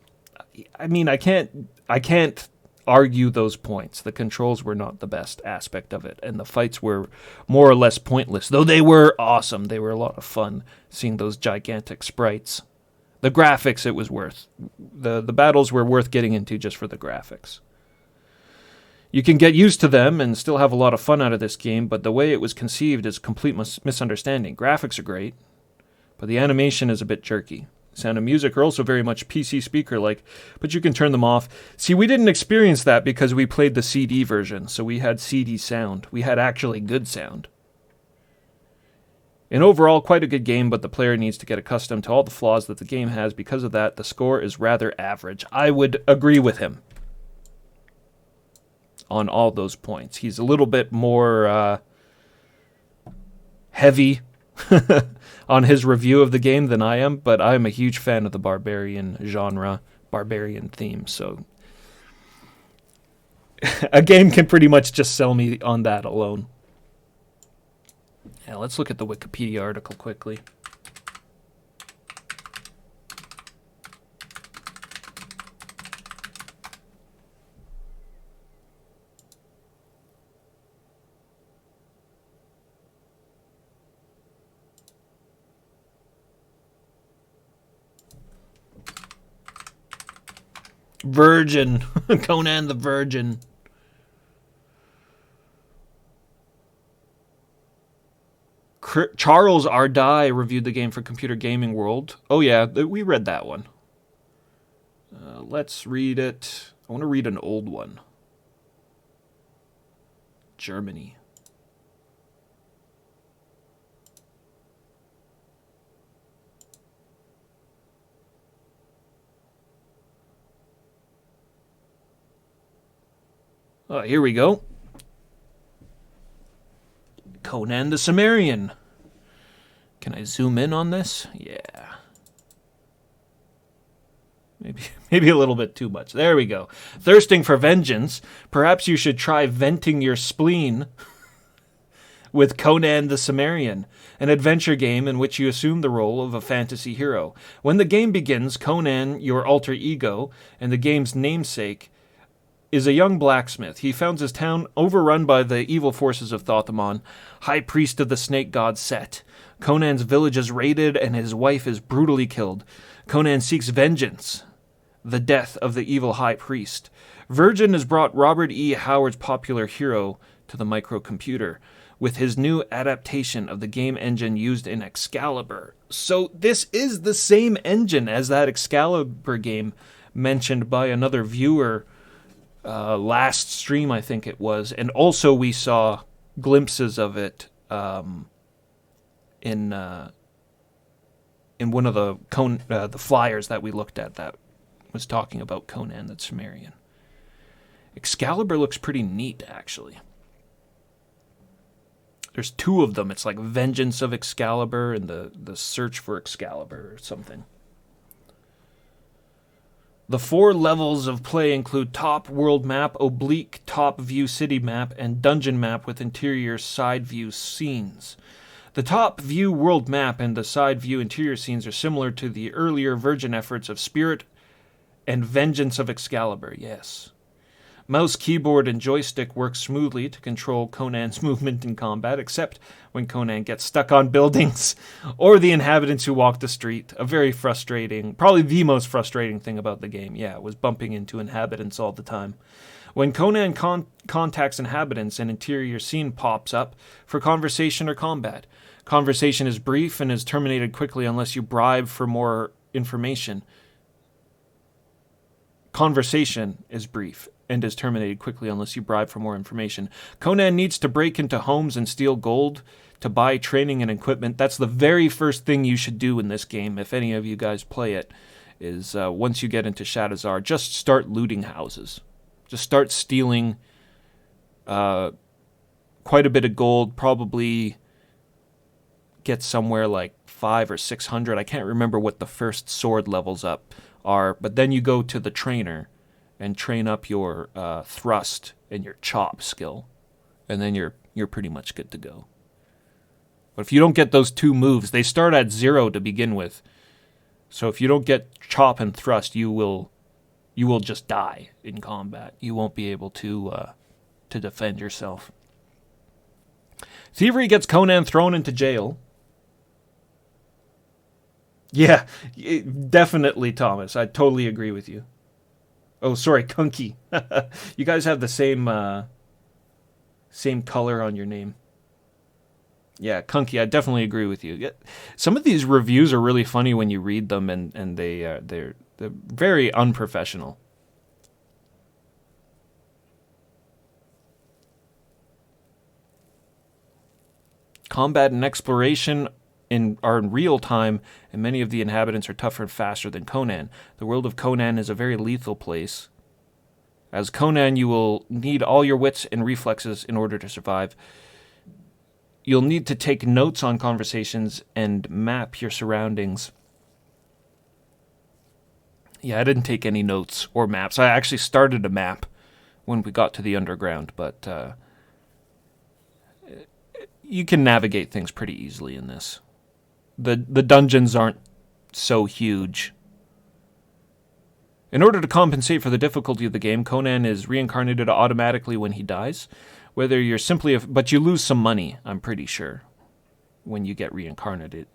S2: I mean, I can't argue those points. The controls were not the best aspect of it, and the fights were more or less pointless, though they were awesome. They were a lot of fun, seeing those gigantic sprites. The graphics, it was worth. The battles were worth getting into just for the graphics. You can get used to them and still have a lot of fun out of this game, but the way it was conceived is a complete misunderstanding. Graphics are great, but the animation is a bit jerky. Sound and music are also very much PC speaker-like, but you can turn them off. See, we didn't experience that because we played the CD version, so we had CD sound. We had actually good sound. In overall, quite a good game, but the player needs to get accustomed to all the flaws that the game has. Because of that, the score is rather average. I would agree with him on all those points. He's a little bit more heavy on his review of the game than I am, but I'm a huge fan of the barbarian genre, barbarian theme, so a game can pretty much just sell me on that alone. Yeah, let's look at the Wikipedia article quickly. Virgin. Conan the Virgin. Charles Ardai reviewed the game for Computer Gaming World. Oh yeah, we read that one. Let's read it. I want to read an old one. Germany. Oh, here we go. Conan the Cimmerian. Can I zoom in on this? Yeah. Maybe a little bit too much. There we go. Thirsting for vengeance. Perhaps you should try venting your spleen with Conan the Cimmerian, an adventure game in which you assume the role of a fantasy hero. When the game begins, Conan, your alter ego, and the game's namesake, is a young blacksmith. He founds his town overrun by the evil forces of Thothomon, high priest of the snake god Set. Conan's village is raided and his wife is brutally killed. Conan seeks vengeance, the death of the evil high priest. Virgin has brought Robert E. Howard's popular hero to the microcomputer with his new adaptation of the game engine used in Excalibur. So this is the same engine as that Excalibur game mentioned by another viewer last stream, I think it was, and also we saw glimpses of it in one of the flyers that we looked at that was talking about Conan the Cimmerian. Excalibur looks pretty neat, actually. There's two of them. It's like Vengeance of Excalibur and the Search for Excalibur or something. The 4 levels of play include top world map, oblique top view city map, and dungeon map with interior side view scenes. The top view world map and the side view interior scenes are similar to the earlier Virgin efforts of Spirit and Vengeance of Excalibur, yes. Mouse, keyboard, and joystick work smoothly to control Conan's movement in combat, except when Conan gets stuck on buildings or the inhabitants who walk the street. A very frustrating, probably the most frustrating thing about the game, was bumping into inhabitants all the time. When Conan contacts inhabitants, an interior scene pops up for conversation or combat. Conversation is brief and is terminated quickly unless you bribe for more information. Conversation is brief and is terminated quickly unless you bribe for more information. Conan needs to break into homes and steal gold to buy training and equipment. That's the very first thing you should do in this game, if any of you guys play it, is once you get into Shadowzar, just start looting houses. Just start stealing quite a bit of gold, probably get somewhere like 500 or 600. I can't remember what the first sword levels up are, but then you go to the trainer and train up your thrust and your chop skill, and then you're pretty much good to go. But if you don't get those 2 moves, they start at 0 to begin with. So if you don't get chop and thrust, you will just die in combat. You won't be able to defend yourself. Thievery gets Conan thrown into jail. Yeah, definitely, Thomas. I totally agree with you. Oh, sorry, Kunky. You guys have the same color on your name. Yeah, Kunky, I definitely agree with you. Some of these reviews are really funny when you read them, and they're very unprofessional. Combat and exploration are in real time, and many of the inhabitants are tougher and faster than Conan. The world of Conan is a very lethal place. As Conan, you will need all your wits and reflexes in order to survive. You'll need to take notes on conversations and map your surroundings. Yeah, I didn't take any notes or maps. I actually started a map when we got to the underground, but you can navigate things pretty easily in this. The dungeons aren't so huge. In order to compensate for the difficulty of the game, Conan is reincarnated automatically when he dies. Whether you're simply but you lose some money, I'm pretty sure, when you get reincarnated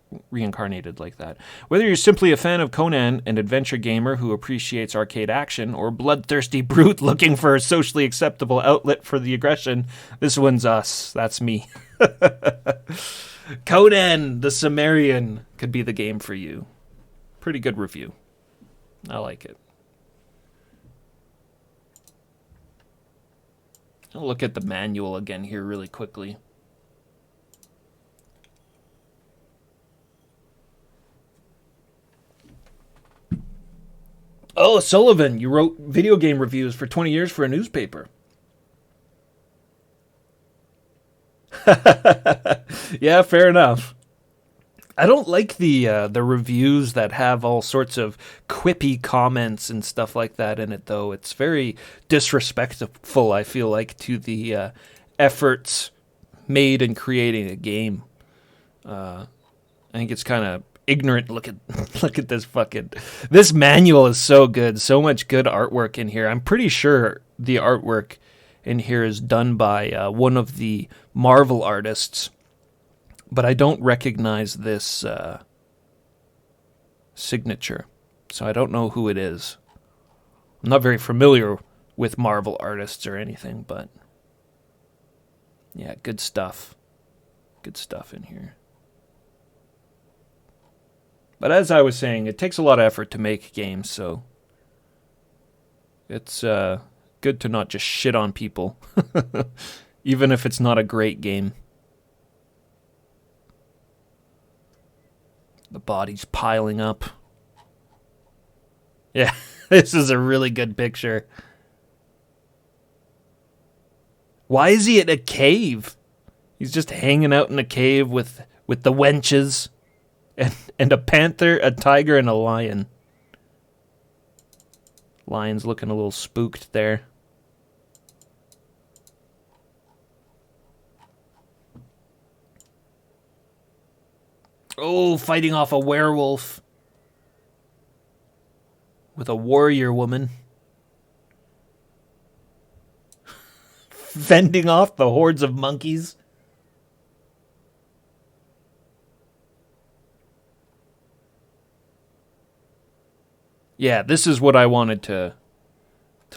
S2: like that. Whether you're simply a fan of Conan, an adventure gamer who appreciates arcade action, or bloodthirsty brute looking for a socially acceptable outlet for the aggression, this one's us. That's me. Conan The Cimmerian could be the game for you. Pretty good review. I like it. I'll look at the manual again here really quickly. Oh, Sullivan, you wrote video game reviews for 20 years for a newspaper. Yeah, fair enough. I don't like the reviews that have all sorts of quippy comments and stuff like that in it, though. It's very disrespectful, I feel like, to the efforts made in creating a game. I think it's kind of ignorant. Look at this manual is so good. So much good artwork in here. I'm pretty sure the artwork in here is done by one of the Marvel artists. But I don't recognize this signature, so I don't know who it is. I'm not very familiar with Marvel artists or anything, but yeah, good stuff. Good stuff in here. But as I was saying, it takes a lot of effort to make games, so it's good to not just shit on people, even if it's not a great game. The body's piling up. Yeah, this is a really good picture. Why is he in a cave? He's just hanging out in a cave with the wenches and a panther, a tiger, and a lion. Lion's looking a little spooked there. Oh, fighting off a werewolf with a warrior woman. Fending off the hordes of monkeys. Yeah, this is what I wanted to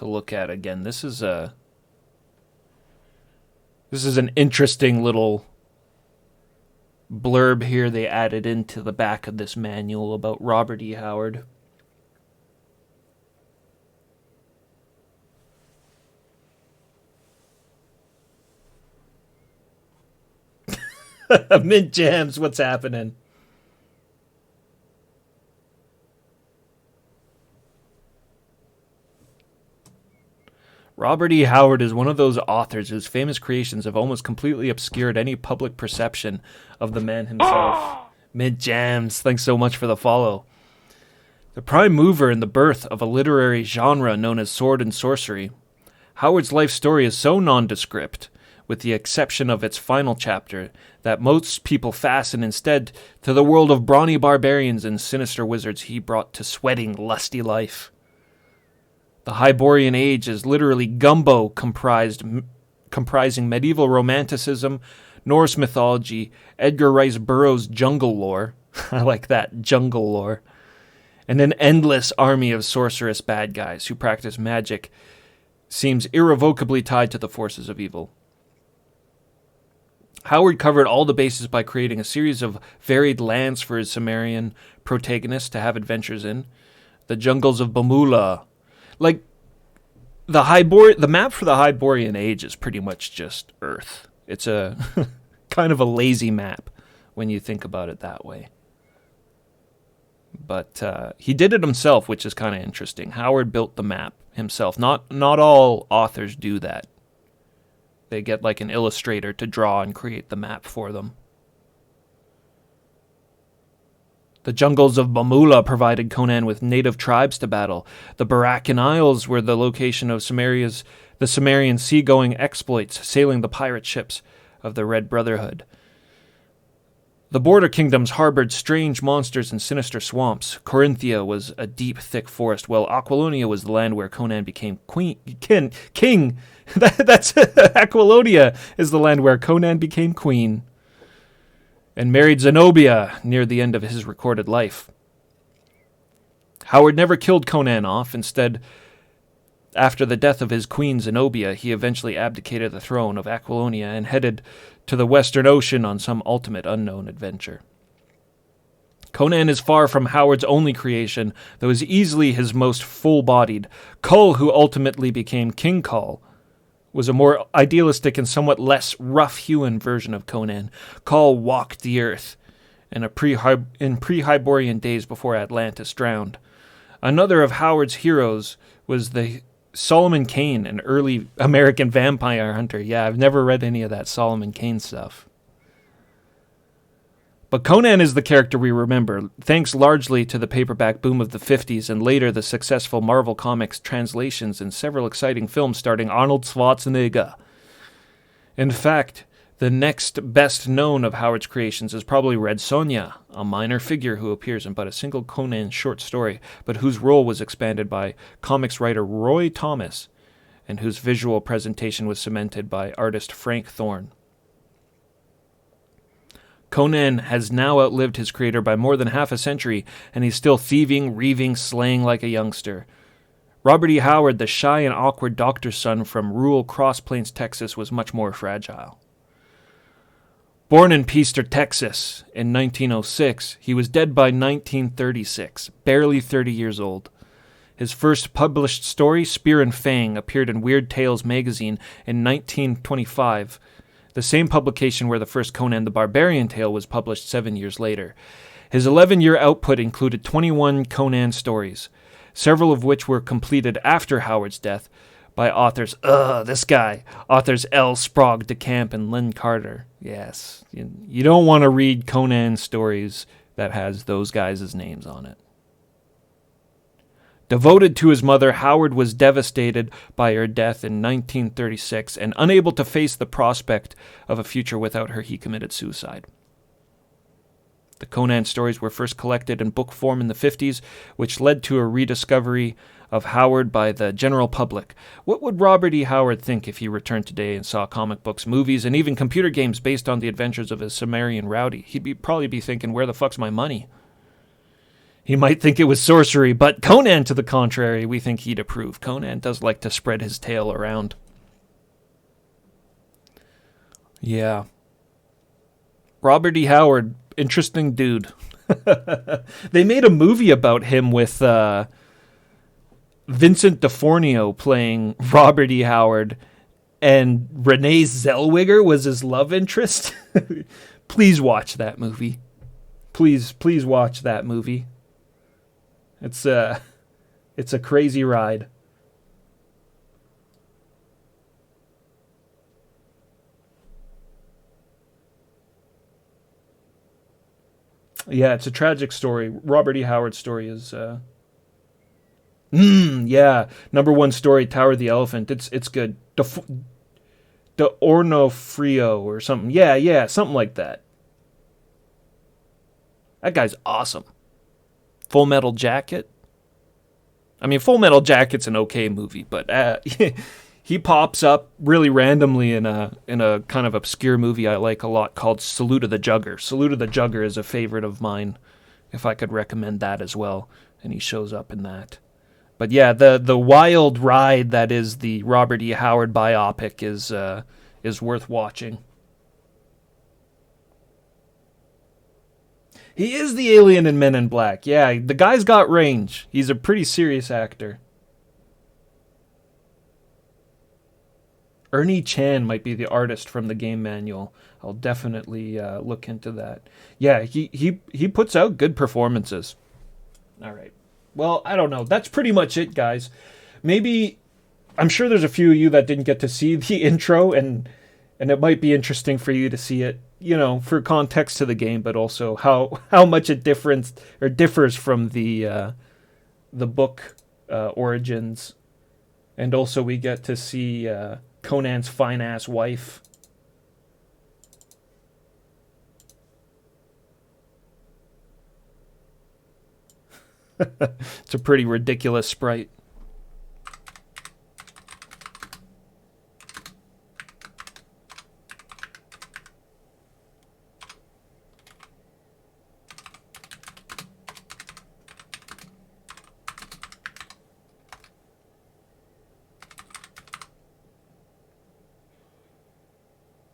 S2: look at again. This is an interesting little blurb here they added into the back of this manual about Robert E. Howard. Mint Jams, what's happening? Robert E. Howard is one of those authors whose famous creations have almost completely obscured any public perception of the man himself. Mint Jams, thanks so much for the follow. The prime mover in the birth of a literary genre known as sword and sorcery, Howard's life story is so nondescript, with the exception of its final chapter, that most people fasten instead to the world of brawny barbarians and sinister wizards he brought to sweating, lusty life. The Hyborian Age is literally gumbo comprising medieval romanticism, Norse mythology, Edgar Rice Burroughs' jungle lore, I like that, jungle lore, and an endless army of sorcerous bad guys who practice magic seems irrevocably tied to the forces of evil. Howard covered all the bases by creating a series of varied lands for his Cimmerian protagonists to have adventures in. The jungles of Bamula. Like, the map for the Hyborian Age is pretty much just Earth. It's a kind of a lazy map when you think about it that way. But he did it himself, which is kind of interesting. Howard built the map himself. Not all authors do that. They get like an illustrator to draw and create the map for them. The jungles of Bamula provided Conan with native tribes to battle. The Barakan Isles were the location of the Cimmerian seagoing exploits, sailing the pirate ships of the Red Brotherhood. The border kingdoms harbored strange monsters and sinister swamps. Corinthia was a deep, thick forest, while Aquilonia was the land where Conan became king. That's Aquilonia is the land where Conan became queen and married Zenobia near the end of his recorded life. Howard never killed Conan off. Instead, after the death of his queen Zenobia, he eventually abdicated the throne of Aquilonia and headed to the Western Ocean on some ultimate unknown adventure. Conan is far from Howard's only creation, though is easily his most full-bodied. Kull, who ultimately became King Kull, was a more idealistic and somewhat less rough-hewn version of Conan. Kull walked the earth in pre-Hyborian days before Atlantis drowned. Another of Howard's heroes was the Solomon Kane, an early American vampire hunter. Yeah, I've never read any of that Solomon Kane stuff. But Conan is the character we remember, thanks largely to the paperback boom of the 50s and later the successful Marvel Comics translations and several exciting films starring Arnold Schwarzenegger. In fact, the next best known of Howard's creations is probably Red Sonja, a minor figure who appears in but a single Conan short story, but whose role was expanded by comics writer Roy Thomas, and whose visual presentation was cemented by artist Frank Thorne. Conan has now outlived his creator by more than half a century, and he's still thieving, reaving, slaying like a youngster. Robert E. Howard, the shy and awkward doctor's son from rural Cross Plains, Texas, was much more fragile. Born in Peaster, Texas, in 1906, he was dead by 1936, barely 30 years old. His first published story, Spear and Fang, appeared in Weird Tales magazine in 1925, the same publication where the first Conan the Barbarian tale was published 7 years later. His 11-year output included 21 Conan stories, several of which were completed after Howard's death by authors L. Sprague de Camp and Lynn Carter. Yes, you don't want to read Conan stories that has those guys' names on it. Devoted to his mother, Howard was devastated by her death in 1936, and unable to face the prospect of a future without her, he committed suicide. The Conan stories were first collected in book form in the 50s, which led to a rediscovery of Howard by the general public. What would Robert E. Howard think if he returned today and saw comic books, movies, and even computer games based on the adventures of his Cimmerian rowdy? He'd probably be thinking, where the fuck's my money? He might think it was sorcery, but Conan, to the contrary, we think he'd approve. Conan does like to spread his tail around. Yeah. Robert E. Howard, interesting dude. They made a movie about him with Vincent D'Onofrio playing Robert E. Howard, and Renee Zellweger was his love interest. Please watch that movie. Please watch that movie. It's a crazy ride. Yeah, it's a tragic story. Robert E. Howard's story is yeah, number one story, Tower of the Elephant. It's good. De Ornofrio or something. Yeah, something like that. That guy's awesome. Full Metal Jacket. I mean, Full Metal Jacket's an okay movie, but he pops up really randomly in a kind of obscure movie I like a lot called Salute of the Jugger. Salute of the Jugger is a favorite of mine, if I could recommend that as well, and he shows up in that. But yeah, the wild ride that is the Robert E. Howard biopic is worth watching. He is the alien in Men in Black. Yeah, the guy's got range. He's a pretty serious actor. Ernie Chan might be the artist from the game manual. I'll definitely look into that. Yeah, he puts out good performances. All right. Well, I don't know. That's pretty much it, guys. Maybe, I'm sure there's a few of you that didn't get to see the intro, and it might be interesting for you to see it, you know, for context to the game, but also how much it differs from the book Origins. And also we get to see Conan's fine-ass wife. It's a pretty ridiculous sprite.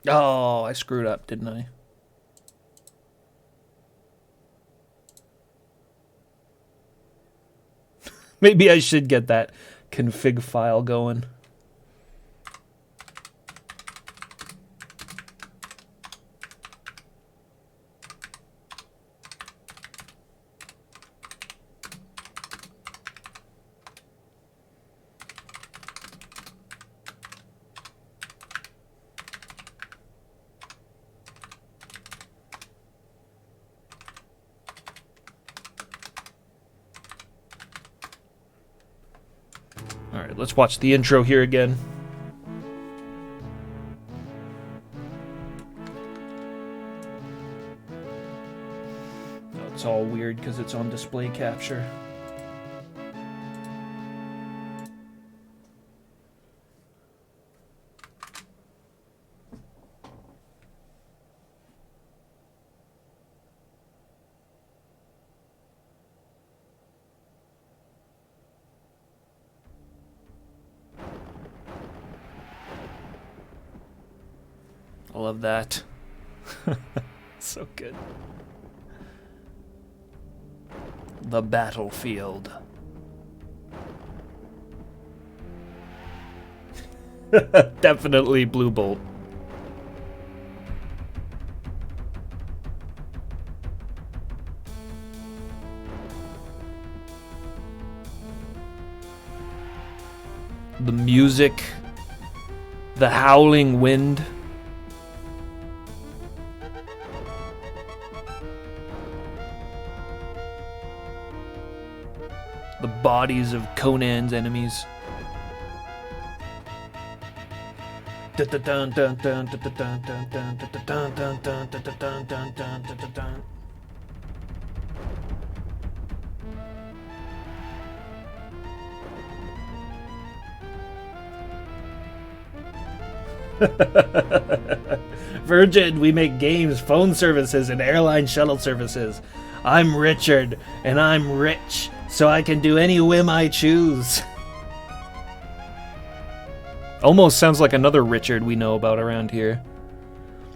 S2: Oh, I screwed up, didn't I? Maybe I should get that config file going. Alright, let's watch the intro here again. Oh, it's all weird because it's on display capture. I love that. So good. The battlefield. Definitely Blue Bolt. The music, the howling wind. The bodies of Conan's enemies. Virgin, we make games, phone services, and airline shuttle services. I'm Richard, and I'm rich, so I can do any whim I choose. Almost sounds like another Richard we know about around here.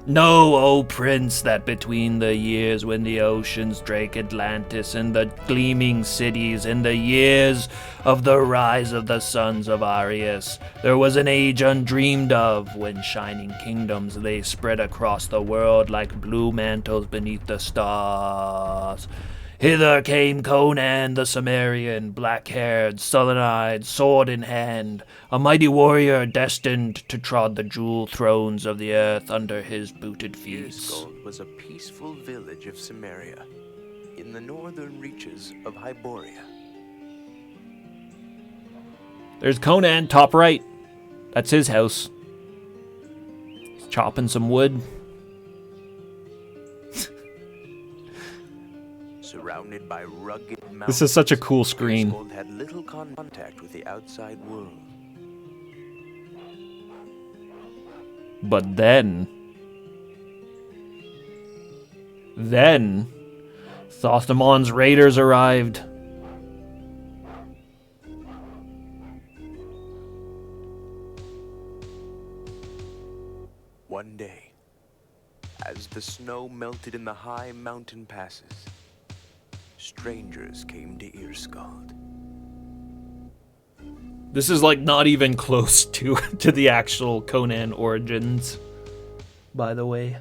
S2: Know, O prince, that between the years when the oceans drake Atlantis and the gleaming cities, and the years of the rise of the sons of Arius, there was an age undreamed of, when shining kingdoms they spread across the world like blue mantles beneath the stars. Hither came Conan the Cimmerian, black-haired, sullen-eyed, sword in hand, a mighty warrior destined to trod the jewel thrones of the earth under his booted feet.
S15: Gold was a peaceful village of Cimmeria, in the northern reaches of Hyboria.
S2: There's Conan, top right. That's his house. chopping some wood.
S15: Surrounded by rugged mountains,
S2: This is such a cool screen.
S15: Gold had little contact with the outside world.
S2: But then Thothamon's raiders arrived.
S15: One day, as the snow melted in the high mountain passes, strangers came to Earskald.
S2: This is like not even close to the actual Conan origins, by the way.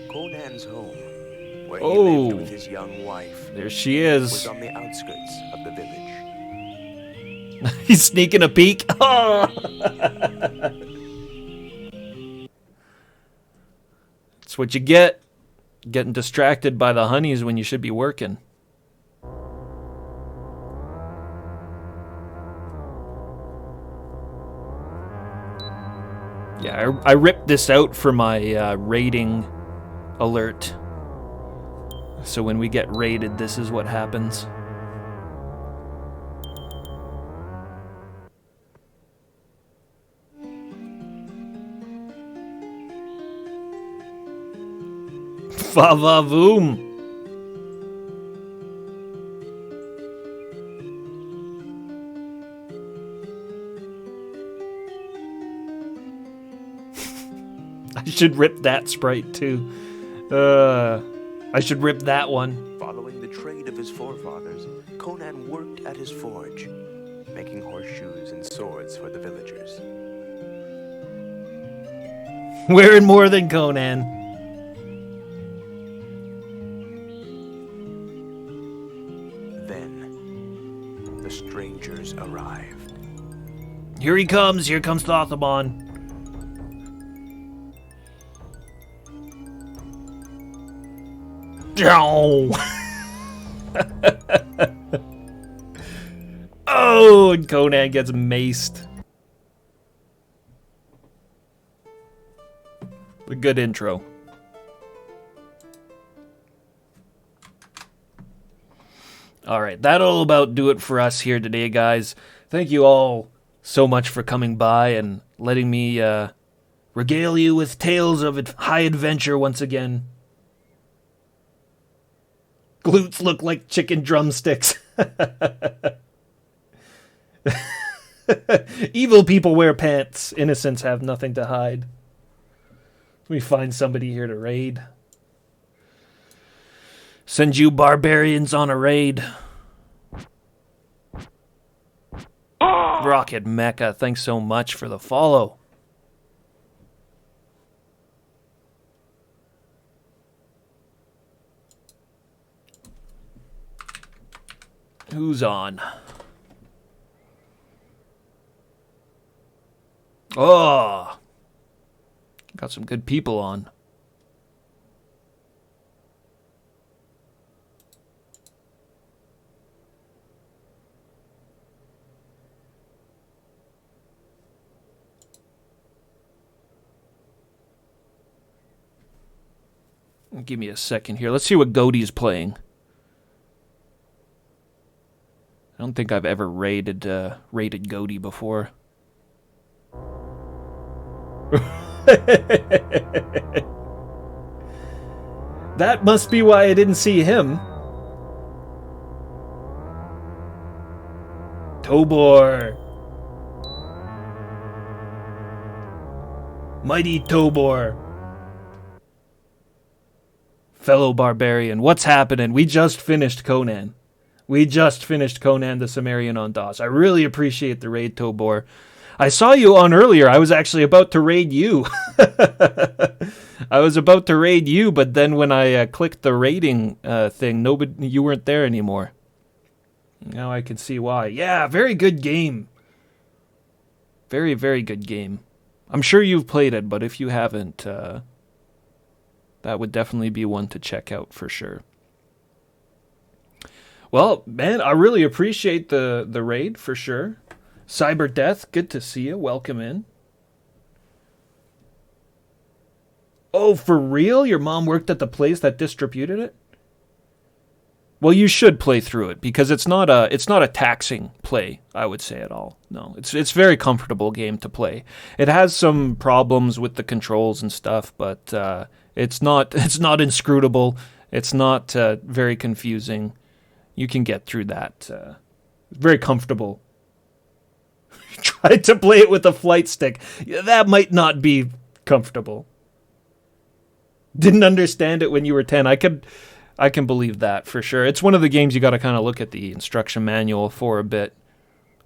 S15: Conan's home, where he lived with his young wife,
S2: there she is.
S15: was on the outskirts of the village.
S2: He's sneaking a peek. That's what you get. Getting distracted by the honeys when you should be working. Yeah, I ripped this out for my raiding alert. So when we get raided, this is what happens. Fa-va-voom! I should rip that sprite too. I should rip that one.
S15: Following the trade of his forefathers, Conan worked at his forge, making horseshoes and swords for the villagers.
S2: Wearing more than Conan.
S15: Then, the strangers arrived.
S2: Here he comes. Here comes Thothamon. Oh, and Conan gets maced. A good intro. Alright, that'll about do it for us here today, guys. Thank you all so much for coming by and letting me regale you with tales of high adventure once again. Glutes look like chicken drumsticks. Evil people wear pants. Innocents have nothing to hide. Let me find somebody here to raid. Send you barbarians on a raid. Rocket Mecha, thanks so much for the follow. Who's on? Oh, got some good people on. Give me a second here. Let's see what Goaty's playing. I don't think I've ever raided Goaty before. That must be why I didn't see him. Tobor. Mighty Tobor. Fellow barbarian, what's happening? We just finished Conan. We just finished Conan the Cimmerian on DOS. I really appreciate the raid, Tobor. I saw you on earlier. I was actually about to raid you. I was about to raid you, but then when I clicked the raiding thing, you weren't there anymore. Now I can see why. Yeah, very good game. Very, very good game. I'm sure you've played it, but if you haven't, that would definitely be one to check out for sure. Well, man, I really appreciate the raid for sure. Cyber Death, good to see you. Welcome in. Oh, for real? Your mom worked at the place that distributed it? Well, you should play through it because it's not a taxing play, I would say at all. No, it's very comfortable game to play. It has some problems with the controls and stuff, but it's not inscrutable. It's not very confusing. You can get through that. Very comfortable. Tried to play it with a flight stick. That might not be comfortable. Didn't understand it when you were 10. I can believe that for sure. It's one of the games you got to kind of look at the instruction manual for a bit.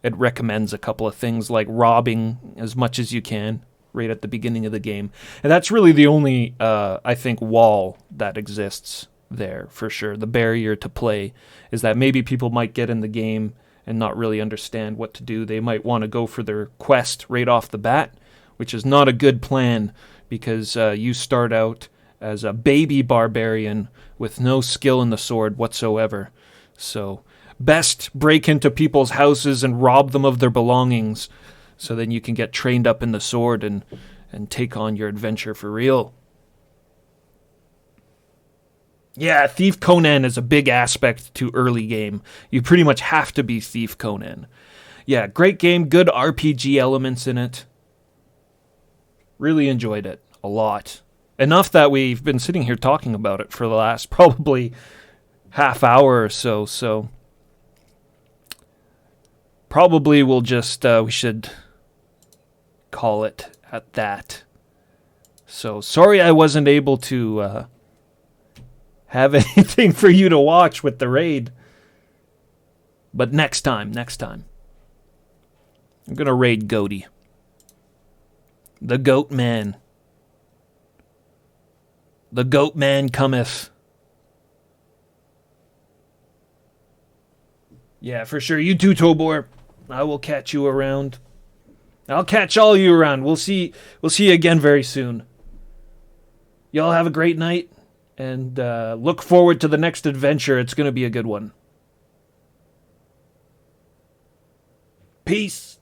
S2: It recommends a couple of things like robbing as much as you can right at the beginning of the game. And that's really the only, I think, wall that exists there for sure. The barrier to play is that maybe people might get in the game and not really understand what to do. They might want to go for their quest right off the bat, which is not a good plan because you start out as a baby barbarian with no skill in the sword whatsoever. So best break into people's houses and rob them of their belongings so then you can get trained up in the sword and take on your adventure for real. Yeah, Thief Conan is a big aspect to early game. You pretty much have to be Thief Conan. Yeah, great game, good RPG elements in it. Really enjoyed it a lot. Enough that we've been sitting here talking about it for the last probably half hour or so. So probably we'll just, we should call it at that. So sorry I wasn't able to have anything for you to watch with the raid. But next time. I'm going to raid Goaty. The Goat Man. The Goat Man cometh. Yeah, for sure. You too, Tobor. I will catch you around. I'll catch all you around. We'll see you again very soon. Y'all have a great night, and look forward to the next adventure. It's going to be a good one. Peace.